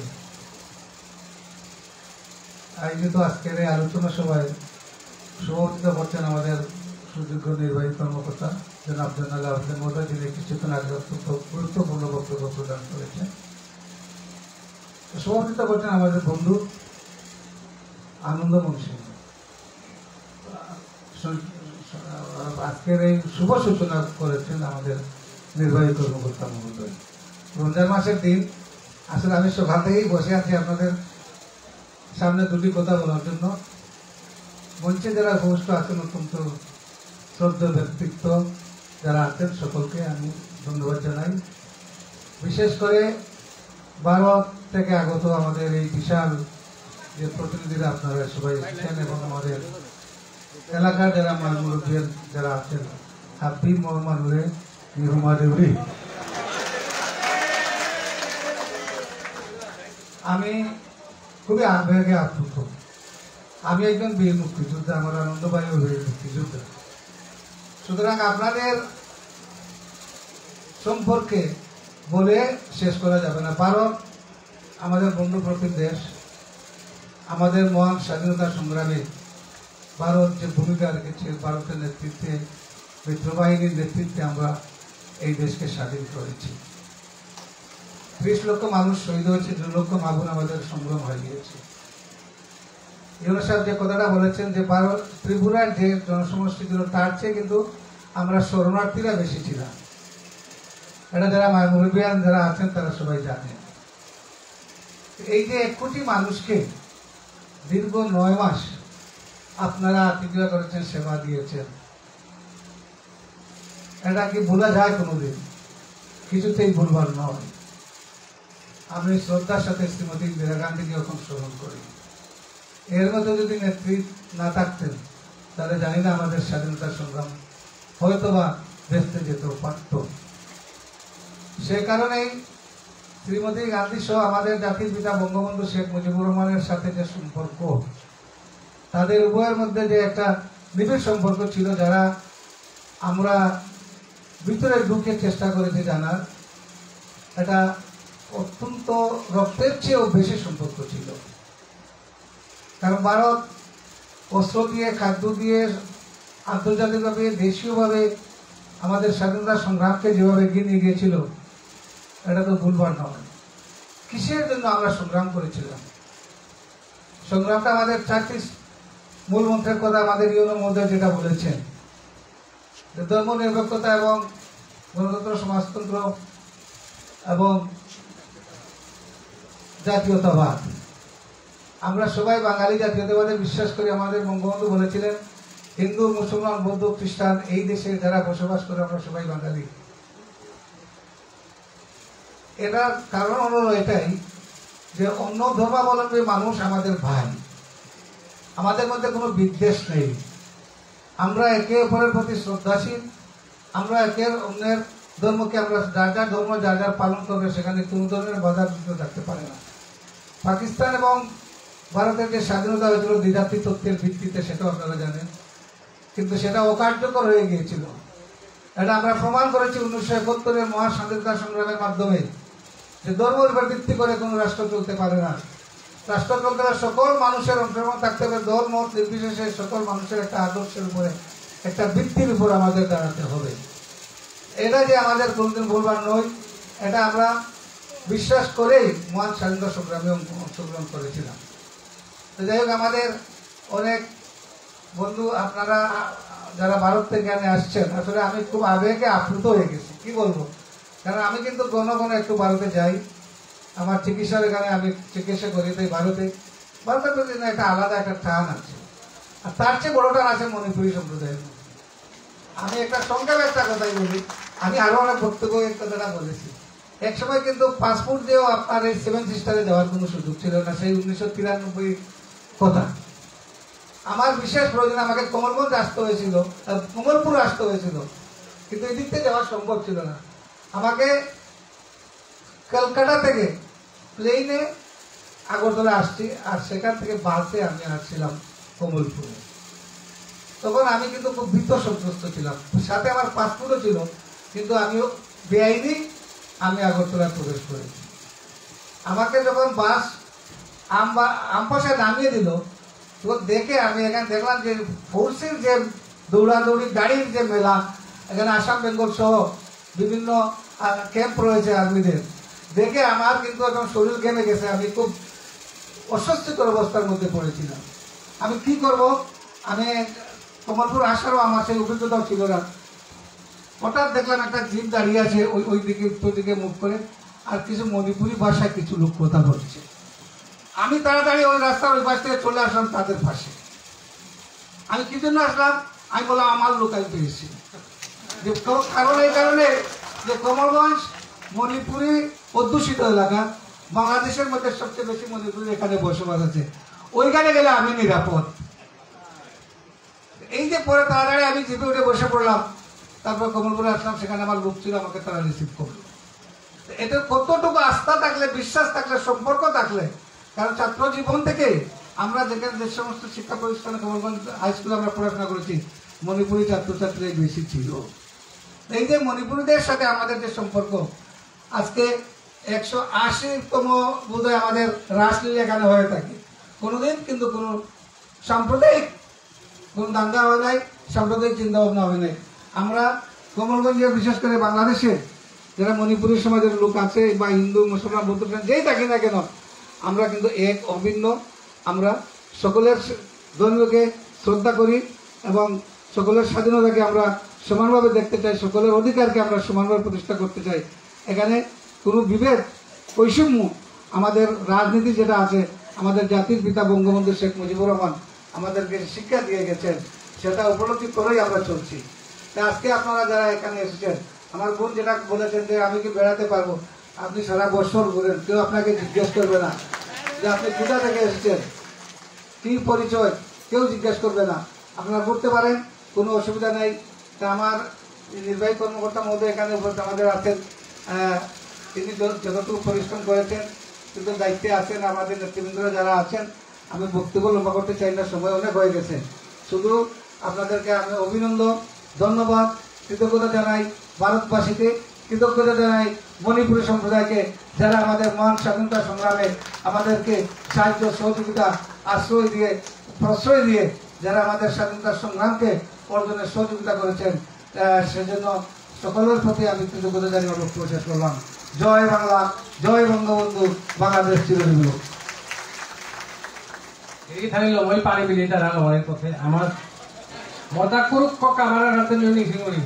আয়োজিত আজকের এই আলোচনা সভায় সভাপতিত্ব করছেন আমাদের সুযোগ্য নির্বাহী কর্মকর্তা জনাব জয়নাল আবেদিন মহোদয়, যিনি কিছুক্ষণ আগে অত্যন্ত গুরুত্বপূর্ণ বক্তব্য প্রদান করেছেন। সভাপতিত্ব করছেন আমাদের বন্ধু আনন্দমোহন সিংহ। আজকের এই শুভ সূচনা করেছেন আমাদের নির্বাহী কর্মকর্তা মহোদয়। রমজান মাসের দিন আসলে আমি সকাল থেকেই বসে আছি আপনাদের সামনে দুটি কথা বলার জন্য। মঞ্চে যারা উপস্থিত আছেন, অত্যন্ত শ্রদ্ধেয় ব্যক্তিত্ব যারা আছেন, সকলকে আমি ধন্যবাদ জানাই। বিশেষ করে ভারত থেকে আগত আমাদের এই বিশাল যে প্রতিনিধিরা আপনারা সবাই এসেছেন এবং আমাদের এলাকার যারা মুরব্বী যারা আছেন, হাবিব মোহাম্মদ দেউরি, আমি খুবই আবেগে আপ্লুত। আমি একজন বীর মুক্তিযোদ্ধা, আমার আনন্দবাহী বীর মুক্তিযোদ্ধা। সুতরাং আপনাদের সম্পর্কে বলে শেষ করা যাবে না। ভারত আমাদের বন্ধুপ্রতিম দেশ। আমাদের মহান স্বাধীনতা সংগ্রামে ভারত যে ভূমিকা রেখেছে, ভারতের নেতৃত্বে, মিত্রবাহিনীর নেতৃত্বে আমরা এই দেশকে স্বাধীন করেছি। 30 লক্ষ মানুষ শহীদ হয়েছে, 2 লক্ষ মাগুন আমাদের সংগ্রাম হয়ে গিয়েছে। ইউনুস সাহেব যে কথাটা বলেছেন যে ভারত ত্রিপুরার যে জনসমষ্টি ছিল তার চেয়ে কিন্তু আমরা শরণার্থীরা বেশি ছিলাম, এটা যারা মুরব্বিয়ান যারা আছেন তারা সবাই জানেন। এই যে 1 কোটি মানুষকে দীর্ঘ 9 মাস আপনারা আতিথ্য করেছেন, সেবা দিয়েছেন, এটা কি ভোলা যায় কোনোদিন? কিছুতেই ভুলবার নয়। আমি শ্রদ্ধার সাথে শ্রীমতী ইন্দিরা গান্ধীকে এখন স্মরণ করি। এর মতো যদি নেত্রী না থাকতেন তাহলে জানি না আমাদের স্বাধীনতা সংগ্রাম হয়তোবা ভেস্তে যেতেও পারত। সে কারণেই শ্রীমতী গান্ধী সহ আমাদের জাতির পিতা বঙ্গবন্ধু শেখ মুজিবুর রহমানের সাথে যে সম্পর্ক, তাদের উভয়ের মধ্যে যে একটা নিবিড় সম্পর্ক ছিল, যারা আমরা ভিতরে ঢুকে চেষ্টা করেছি জানার, এটা অত্যন্ত রক্তের চেয়েও বেশি সম্পর্ক ছিল। কারণ ভারত অস্ত্র দিয়ে, খাদ্য দিয়ে, আন্তর্জাতিকভাবে, দেশীয়ভাবে আমাদের স্বাধীনতা সংগ্রামকে যেভাবে এগিয়ে নিয়ে গিয়েছিল, এটা তো ভুলবার নয়। কিসের জন্য আমরা সংগ্রাম করেছিলাম? সংগ্রামটা আমাদের 4টি মূল মন্ত্রের কথা আমাদের ইউনোর মধ্যে যেটা বলেছেন, ধর্ম নিরপেক্ষতা এবং গণতন্ত্র, সমাজতন্ত্র এবং জাতীয়তাবাদ। আমরা সবাই বাঙালি জাতীয়তাবাদে বিশ্বাস করি। আমাদের বঙ্গবন্ধু বলেছিলেন, হিন্দু, মুসলমান, বৌদ্ধ, খ্রিস্টান এই দেশে যারা বসবাস করে আমরা সবাই বাঙালি। এটার কারণ হলো এটাই যে অন্য ধর্মাবলম্বী মানুষ আমাদের ভাই, আমাদের মধ্যে কোনো বিদ্বেষ নেই। আমরা একে অপরের প্রতি শ্রদ্ধাশীল। আমরা একের অন্যের ধর্মকে আমরা যার যার ধর্ম যার যার পালন করবে, সেখানে কোনো ধরনের বাধা বিঘ্ন থাকতে পারে না। পাকিস্তান এবং ভারতের যে স্বাধীনতা হয়েছিল দ্বিজাতি তত্ত্বের ভিত্তিতে, সেটাও আপনারা জানেন, কিন্তু সেটা অকার্যকর হয়ে গিয়েছিল। এটা আমরা প্রমাণ করেছি 1971-এর মহা স্বাধীনতা সংগ্রামের মাধ্যমে, যে ধর্মের উপর ভিত্তি করে কোনো রাষ্ট্র চলতে পারে না। রাষ্ট্র চলতে হলে সকল মানুষের অংশগ্রহণ থাকতে হবে, দল মত নির্বিশেষে সকল মানুষের একটা আদর্শের উপরে, একটা ভিত্তির উপর আমাদের দাঁড়াতে হবে। এটা যে আমাদের কোনদিন বলবার নয়, এটা আমরা বিশ্বাস করেই মহান স্বাধীনতা সংগ্রামে অংশগ্রহণ করেছিলাম। তো যাই হোক, আমাদের অনেক বন্ধু আপনারা যারা ভারত থেকে এখানে আসছেন, আসলে আমি খুব আবেগে আপ্লুত হয়ে গেছি, কি বলবো। কারণ আমি কিন্তু ঘন ঘন একটু ভারতে যাই, আমার চিকিৎসার এখানে আমি চিকিৎসা করি। তাই ভারতের প্রতি একটা আলাদা একটা টান আছে। আর তার চেয়ে বড় টান আছে মণিপুরী সম্প্রদায়ের। আমি একটা সংক্ষেপে একটা কথাই বলি, আমি আরো অনেক বক্তব্য এই কথাটা বলেছি। এক সময় কিন্তু পাসপোর্ট দিয়েও আপনার এই 7 সিস্টারে যাওয়ার কোনো সুযোগ ছিল না, সেই 1993 কথা। আমার বিশেষ প্রয়োজন, আমাকে কমলগঞ্জ আসতে হয়েছিল, কমলপুর আসতে হয়েছিল, কিন্তু এদিক থেকে যাওয়া সম্ভব ছিল না। আমাকে কলকাতা থেকে প্লেনে আগরতলা আসছি, আর সেখান থেকে বাসে আমি আসছিলাম কমলপুরে। তখন আমি কিন্তু খুব ভীত সন্ত্রস্ত ছিলাম, সাথে আমার পাসপোর্টও ছিল, কিন্তু আমিও বেআইনি আমি আগরতলায় প্রবেশ করেছি। আমাকে যখন বাস আমপাশে নামিয়ে দিল, তখন দেখে আমি এখানে দেখলাম যে ফোর্সের যে দৌড়াদৌড়ি, গাড়ির যে মেলা, এখানে আসাম বেঙ্গল সহ বিভিন্ন ক্যাম্প রয়েছে আর্মিদের, দেখে আমার কিন্তু এখন শরীর ঘেমে গেছে। আমি খুব অস্বস্তিকর অবস্থার মধ্যে পড়েছিলাম। আমি কি করব? আমি কমলপুর আসারও আমার সেই অভিজ্ঞতাও ছিল না। হঠাৎ দেখলাম একটা জিপ দাঁড়িয়ে আছে ওই দিকে, উত্তর দিকে মুখ করে, আর কিছু মণিপুরি ভাষায় কিছু লোক কথা বলছে। আমি তাড়াতাড়ি ওই রাস্তার ওই পাশ থেকে চলে আসলাম তাদের পাশে। আমি কি জন্য আসলাম? আমি বললাম আমার লোক আমি পেয়েছি। যে কারণ এই কারণে যে কমলগঞ্জ মণিপুরি অধ্যুষিত এলাকা, বাংলাদেশের মধ্যে সবচেয়ে বেশি মণিপুরি এখানে বসবাস আছে। ওইখানে গেলে আমি নিরাপদ। এই যে পরে তাড়াতাড়ি আমি জিপে উঠে বসে পড়লাম, তারপর কমলপুরে আসলাম, সেখানে আমার লোক ছিল, আমাকে তারা রিসিভ করলো। এতে কতটুকু আস্থা থাকলে, বিশ্বাস থাকলে, সম্পর্ক থাকলে। কারণ ছাত্র জীবন থেকে আমরা যেখানে যে সমস্ত শিক্ষা প্রতিষ্ঠানে কমলগঞ্জ হাই স্কুলে আমরা পড়াশোনা করেছি, মণিপুরি ছাত্রছাত্রী বেশি ছিল। এই যে মণিপুরীদের সাথে আমাদের যে সম্পর্ক, আজকে 180তম বোধহয় আমাদের রাসলীলা এখানে হয়ে থাকে। কোনোদিন কিন্তু কোনো সাম্প্রদায়িক কোন দাঙ্গা হয় নাই, সাম্প্রদায়িক চিন্তা ভাবনা হয় নাই। আমরা কমলগঞ্জে, বিশেষ করে বাংলাদেশে যারা মণিপুরী সমাজের লোক আছে, বা হিন্দু, মুসলমান, বৌদ্ধ, যেই থাকি না কেন, আমরা কিন্তু এক অভিন্ন। আমরা সকলের ধর্মকে শ্রদ্ধা করি এবং সকলের স্বাধীনতাকে আমরা সমানভাবে দেখতে চাই, সকলের অধিকারকে আমরা সমানভাবে প্রতিষ্ঠা করতে চাই। এখানে কোনো বিভেদ, বৈষম্য, আমাদের রাজনীতি যেটা আছে, আমাদের জাতির পিতা বঙ্গবন্ধু শেখ মুজিবুর রহমান আমাদেরকে শিক্ষা দিয়ে গেছেন, সেটা উপলব্ধি করেই আমরা চলছি। তা আজকে আপনারা যারা এখানে এসেছেন, আমার বোন যেটা বলেছেন যে আমি কি বেড়াতে পারবো, আপনি সারা বছর ঘুরেন, কেউ আপনাকে জিজ্ঞেস করবে না যে আপনি কোথা থেকে এসেছেন, কি পরিচয়, কেউ জিজ্ঞেস করবে না। আপনারা ঘুরতে পারেন, কোনো অসুবিধা নেই। তা আমার নির্বাহী কর্মকর্তা মহোদয় এখানে আমাদের আছেন, তিনি যতটুকু পরিশ্রম করেছেন, কিন্তু দায়িত্বে আছেন। আমাদের নেতৃবৃন্দরা যারা আছেন, আমি বক্তব্য লম্বা করতে চাই না, সময় অনেক হয়ে গেছে। শুধু আপনাদেরকে আমি অভিনন্দন, ধন্যবাদ, কৃতজ্ঞতা জানাই ভারতবাসীকে, কৃতজ্ঞতা জানাই মণিপুরী সম্প্রদায়কে, যারা আমাদের মহান স্বাধীনতা সংগ্রামে আমাদেরকে সাহায্য সহযোগিতা আশ্রয় দিয়ে প্রশ্রয় দিয়ে যারা আমাদের স্বাধীনতা সংগ্রামকে অর্জনে সহযোগিতা করেছেন, সেজন্য সকলের প্রতি আমি কৃতজ্ঞতা জানিয়ে বক্তব্য শেষ করলাম। জয় বাংলা, জয় বঙ্গবন্ধু, বাংলাদেশ চিরজীবী। এইখানে লমই পানি বিলি তারা লময়ের পথে আমার মজা করুক আমার হাতে নিয়ে সিঙ্গুরি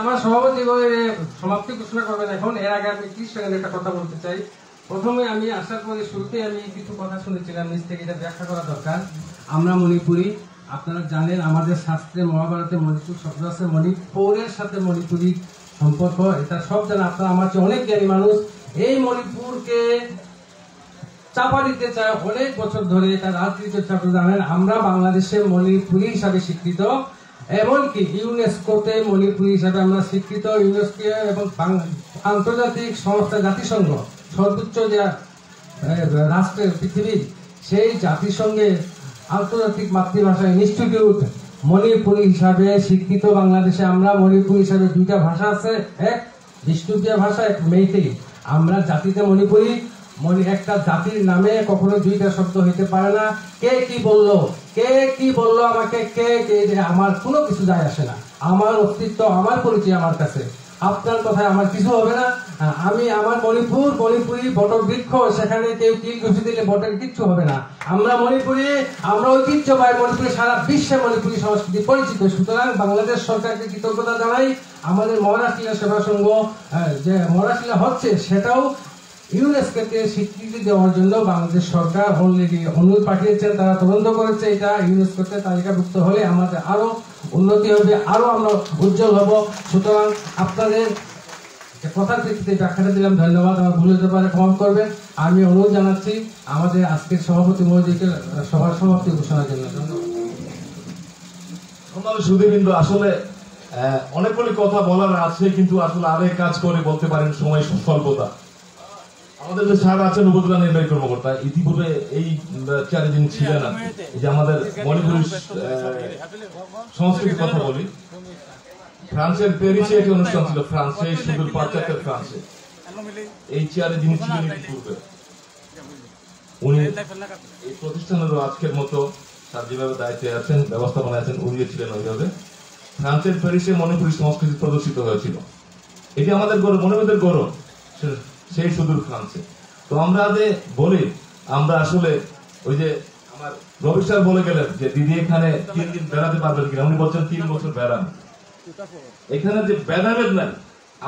আমার সভাপতি সমাপ্তি ঘোষণা করবেন এখন। এর আগে আমি কি সঙ্গে একটা কথা বলতে চাই। প্রথমে আমি আসার পরে শুরুতে আমি কিছু কথা শুনেছিলাম, নিজ থেকে এটা ব্যাখ্যা করা দরকার। আমরা মণিপুরি, আপনারা জানেন আমাদের শাস্ত্রে মহাভারতে মণিপুর শব্দ আছে, মণিপুরের সাথে মণিপুরীর সম্পর্ক, এটা সব জানেন। আপনারা আমার চেয়ে অনেক জ্ঞানী মানুষ। এই মণিপুরকে চাপা দিতে চায় অনেক বছর ধরে, এটা রাজনীতি চাপা জানেন। আমরা বাংলাদেশে মণিপুরী হিসাবে স্বীকৃত, এমনকি ইউনেস্কোতে মণিপুরী হিসাবে আমরা স্বীকৃত। ইউনেস্কো এবং আন্তর্জাতিক সংস্থা জাতিসংঘ, সর্বোচ্চ যে রাষ্ট্রের পৃথিবীর, সেই জাতিসংঘের আন্তর্জাতিক মাতৃভাষা ইনস্টিটিউট মণিপুরী হিসাবে স্বীকৃত। বাংলাদেশে আমরা মণিপুরী হিসাবে দুইটা ভাষা আছে, এক বিষ্ণুপ্রিয়া ভাষা, এক মেইতেই। আমরা জাতিতে মণিপুরী, একটা জাতির নামে কখনো দুইটা শব্দ হইতে পারে না। কে কি বললো আমাকে, কে আমার কোনো কিছু যায় আসে না। আমার অস্তিত্ব, আমার পরিচয় আমার কাছে, আপনার কথায় আমার কিছু হবে না। আমি আমার মণিপুরি বটর বৃক্ষ, সেখানে কেউ কিল ঘুষি দিলে বটের কিচ্ছু হবে না। আমরা মণিপুরি, আমরা ঐতিহ্যবাহী মণিপুরি, সারা বিশ্বে মণিপুরি সংস্কৃতি পরিচিত। সুতরাং বাংলাদেশ সরকারকে কৃতজ্ঞতা জানাই। আমাদের মহারাষ্ট্রীয় সেবা সংঘ যে মহারাষ্ট্রীয় হচ্ছে, সেটাও ইউনেস্কোকে স্বীকৃতি দেওয়ার জন্য বাংলাদেশ সরকার অলরেডি অনুরোধ পাঠিয়েছেন, তারা তদন্ত করেছে। এটা ইউনেস্কোতে তালিকাভুক্ত হলে আমাদের আরো উন্নতি হবে, আরো আমরা উজ্জ্বল হব। সুতরাং আপনাদের কথার ভিত্তিতে ব্যাখ্যাটা দিলাম, ধন্যবাদ। আমার ভুল হতে পারে, ক্ষমা করবেন। আমি অনুরোধ জানাচ্ছি আমাদের আজকের সভাপতি মহোদয়কে সভার সমাপ্তি ঘোষণার জন্য। ধন্যবাদ। সুধীবৃন্দ, আসলে অনেকগুলি কথা বলার আছে, কিন্তু আসলে আরেক কাজ করে বলতে পারেন, সময় স্বল্পতা। আমাদের যে স্যার আছেন উপজেলা নির্বাহী কর্মকর্তা, ইতিপূর্বে এই 4 দিন ছিলেন না। এই যে আমাদের মণিপুরের সংস্কৃতির কথা বলি, ফ্রান্সের প্যারিসে একটি অনুষ্ঠান ছিল, ফ্রান্সে সুদূর পাশ্চাত্যের ফ্রান্সে। এই 4 দিন ছিলেন ইতিপূর্বে। উনি এই প্রতিষ্ঠানেরও আজকের মতো স্যার যেভাবে দায়িত্বে আছেন, ব্যবস্থাপনায় আছেন, উনিও ছিলেন ওইভাবে। ফ্রান্সের প্যারিসে মণিপুরী সংস্কৃতি প্রদর্শিত হয়েছিল। এটি আমাদের গৌরব, মণিপুরের গৌরব, সেই সুদূর ফ্রান্সে। তো আমরা যে বলি, আমরা আসলে ওই যে আমার রবি স্যার বলে গেলেন যে দিদি এখানে 3 দিন বেড়াতে পারবেন কিনা, উনি বলছেন 3 বছর বেড়ান। এখানে যে ভেদাভেদ নাই,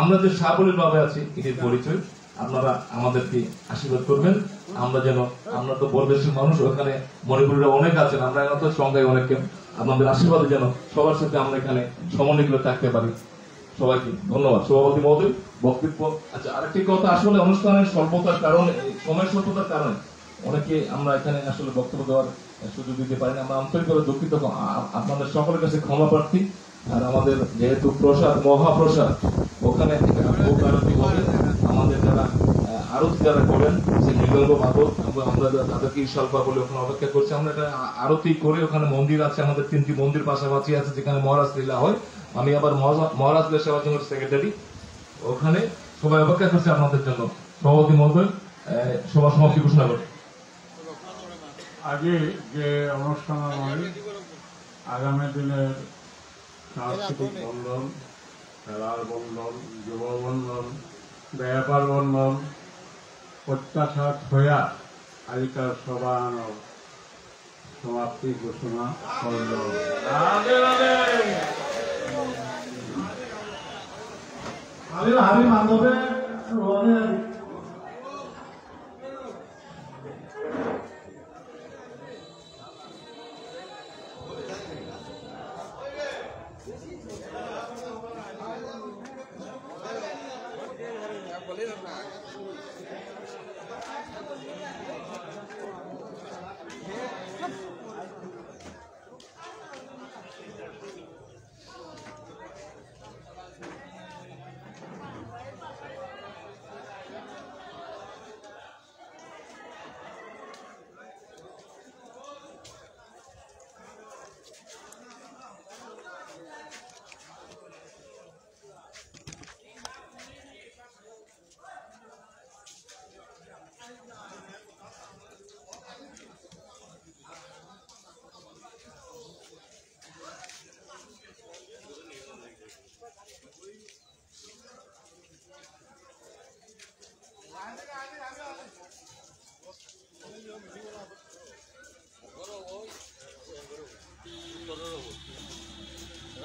আমরা যে সাবলীল ভাবে আছি, এটির পরিচয়। আপনারা আমাদেরকে আশীর্বাদ করবেন, আমরা যেন, আমরা তো পরদেশের মানুষ, ওখানে মণিপুরের অনেক আছেন, আমরা এখন তো সংখ্যায় অনেককে, আপনাদের আশীর্বাদে যেন সবার সাথে আমরা এখানে সমন্বিত থাকতে পারি। সবাইকে ধন্যবাদ। সভাপতি মহোদয় বক্তব্য। আচ্ছা, আরেকটি কথা, আসলে অনুষ্ঠানের স্বল্পতার কারণে, সময় স্বল্পতার কারণে অনেকে আমরা এখানে আসলে বক্তব্য দেওয়ার সুযোগ দিতে পারি না। আমরা আন্তরিকভাবে দুঃখিত, আপনাদের সকলের কাছে ক্ষমা প্রার্থী। আর আমাদের যেহেতু প্রসাদ, মহাপ্রসাদ, ওখানে ভোগ আরতি হবে। আমাদের যারা আরতি যারা করেন, সে মৃদঙ্গ বাদক, আমরা তাদেরকে স্বল্পা বলে ওখানে অপেক্ষা করছি। আমরা এটা আরতি করে, ওখানে মন্দির আছে, আমাদের 3টি মন্দির পাশাপাশি আছে যেখানে মহারাজ লীলা হয়। আমি আবার মহারাজ সেবা সংঘের সেক্রেটারি, ওখানে সবাই অপেক্ষা করছে আপনাদের জন্য। সভাপতি মহোদয় সভা সমাপ্তি ঘোষণা করে। আগে যে অনুষ্ঠান আগামী দিনের সাংস্কৃতিক বন্ধন, খেলার বন্ধন, যুব বন্ধন, ব্যাপার বন্ধন প্রত্যাশাত হইয়া আজকাল সভার সমাপ্তি ঘোষণা করল। আমি মানবে বলে না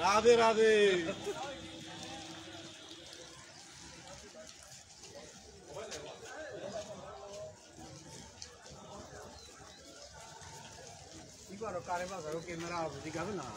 রাধে রাধে। কি করো কারে বাজারও ক্যামেরা আছে দিখাবে না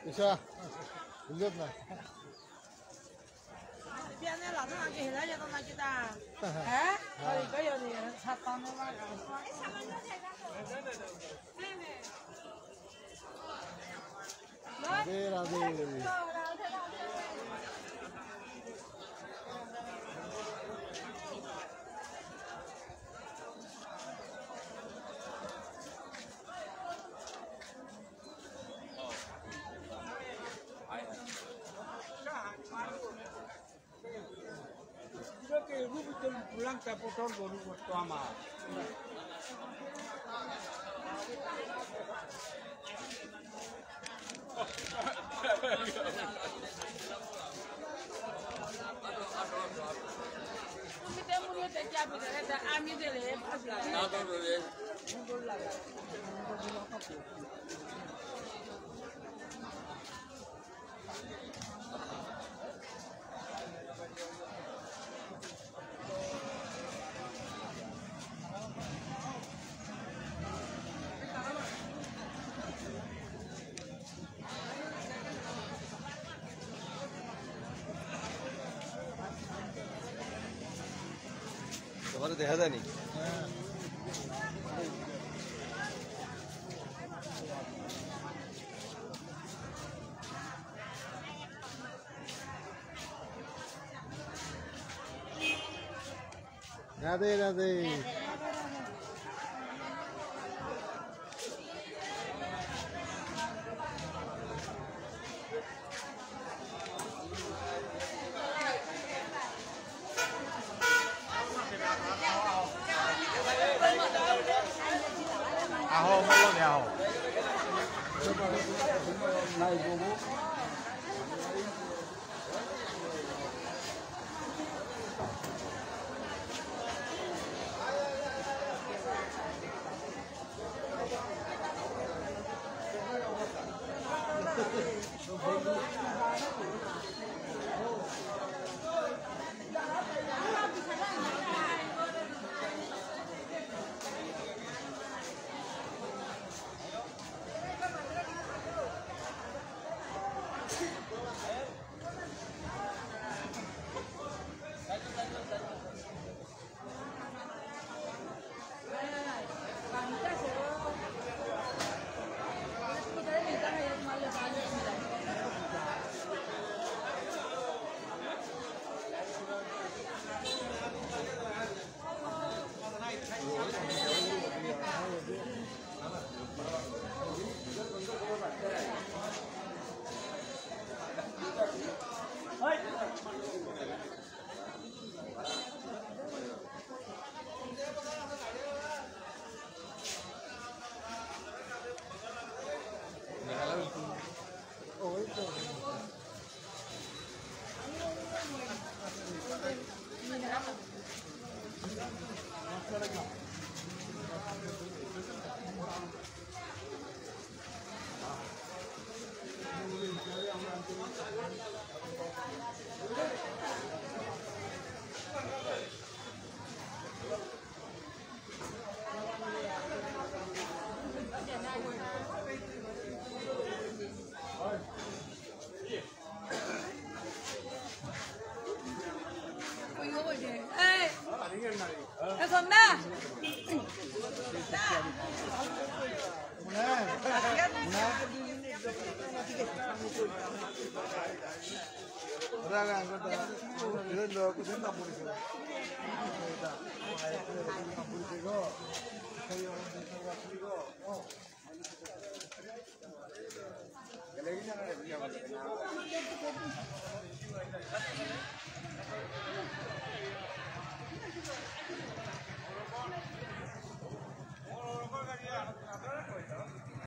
Isa, lihat na. Biar ni lah tu nak kira je tu nak kita. Kalau itu yang ni satu nama kan. Radhe Radhe. pulang ke potong baru waktu amal. Kita mula terjadi berada kami dulu. তোমার দেখা যায়নি Radhe Radhe Aho, mau ni aho. Naik bubu. Gak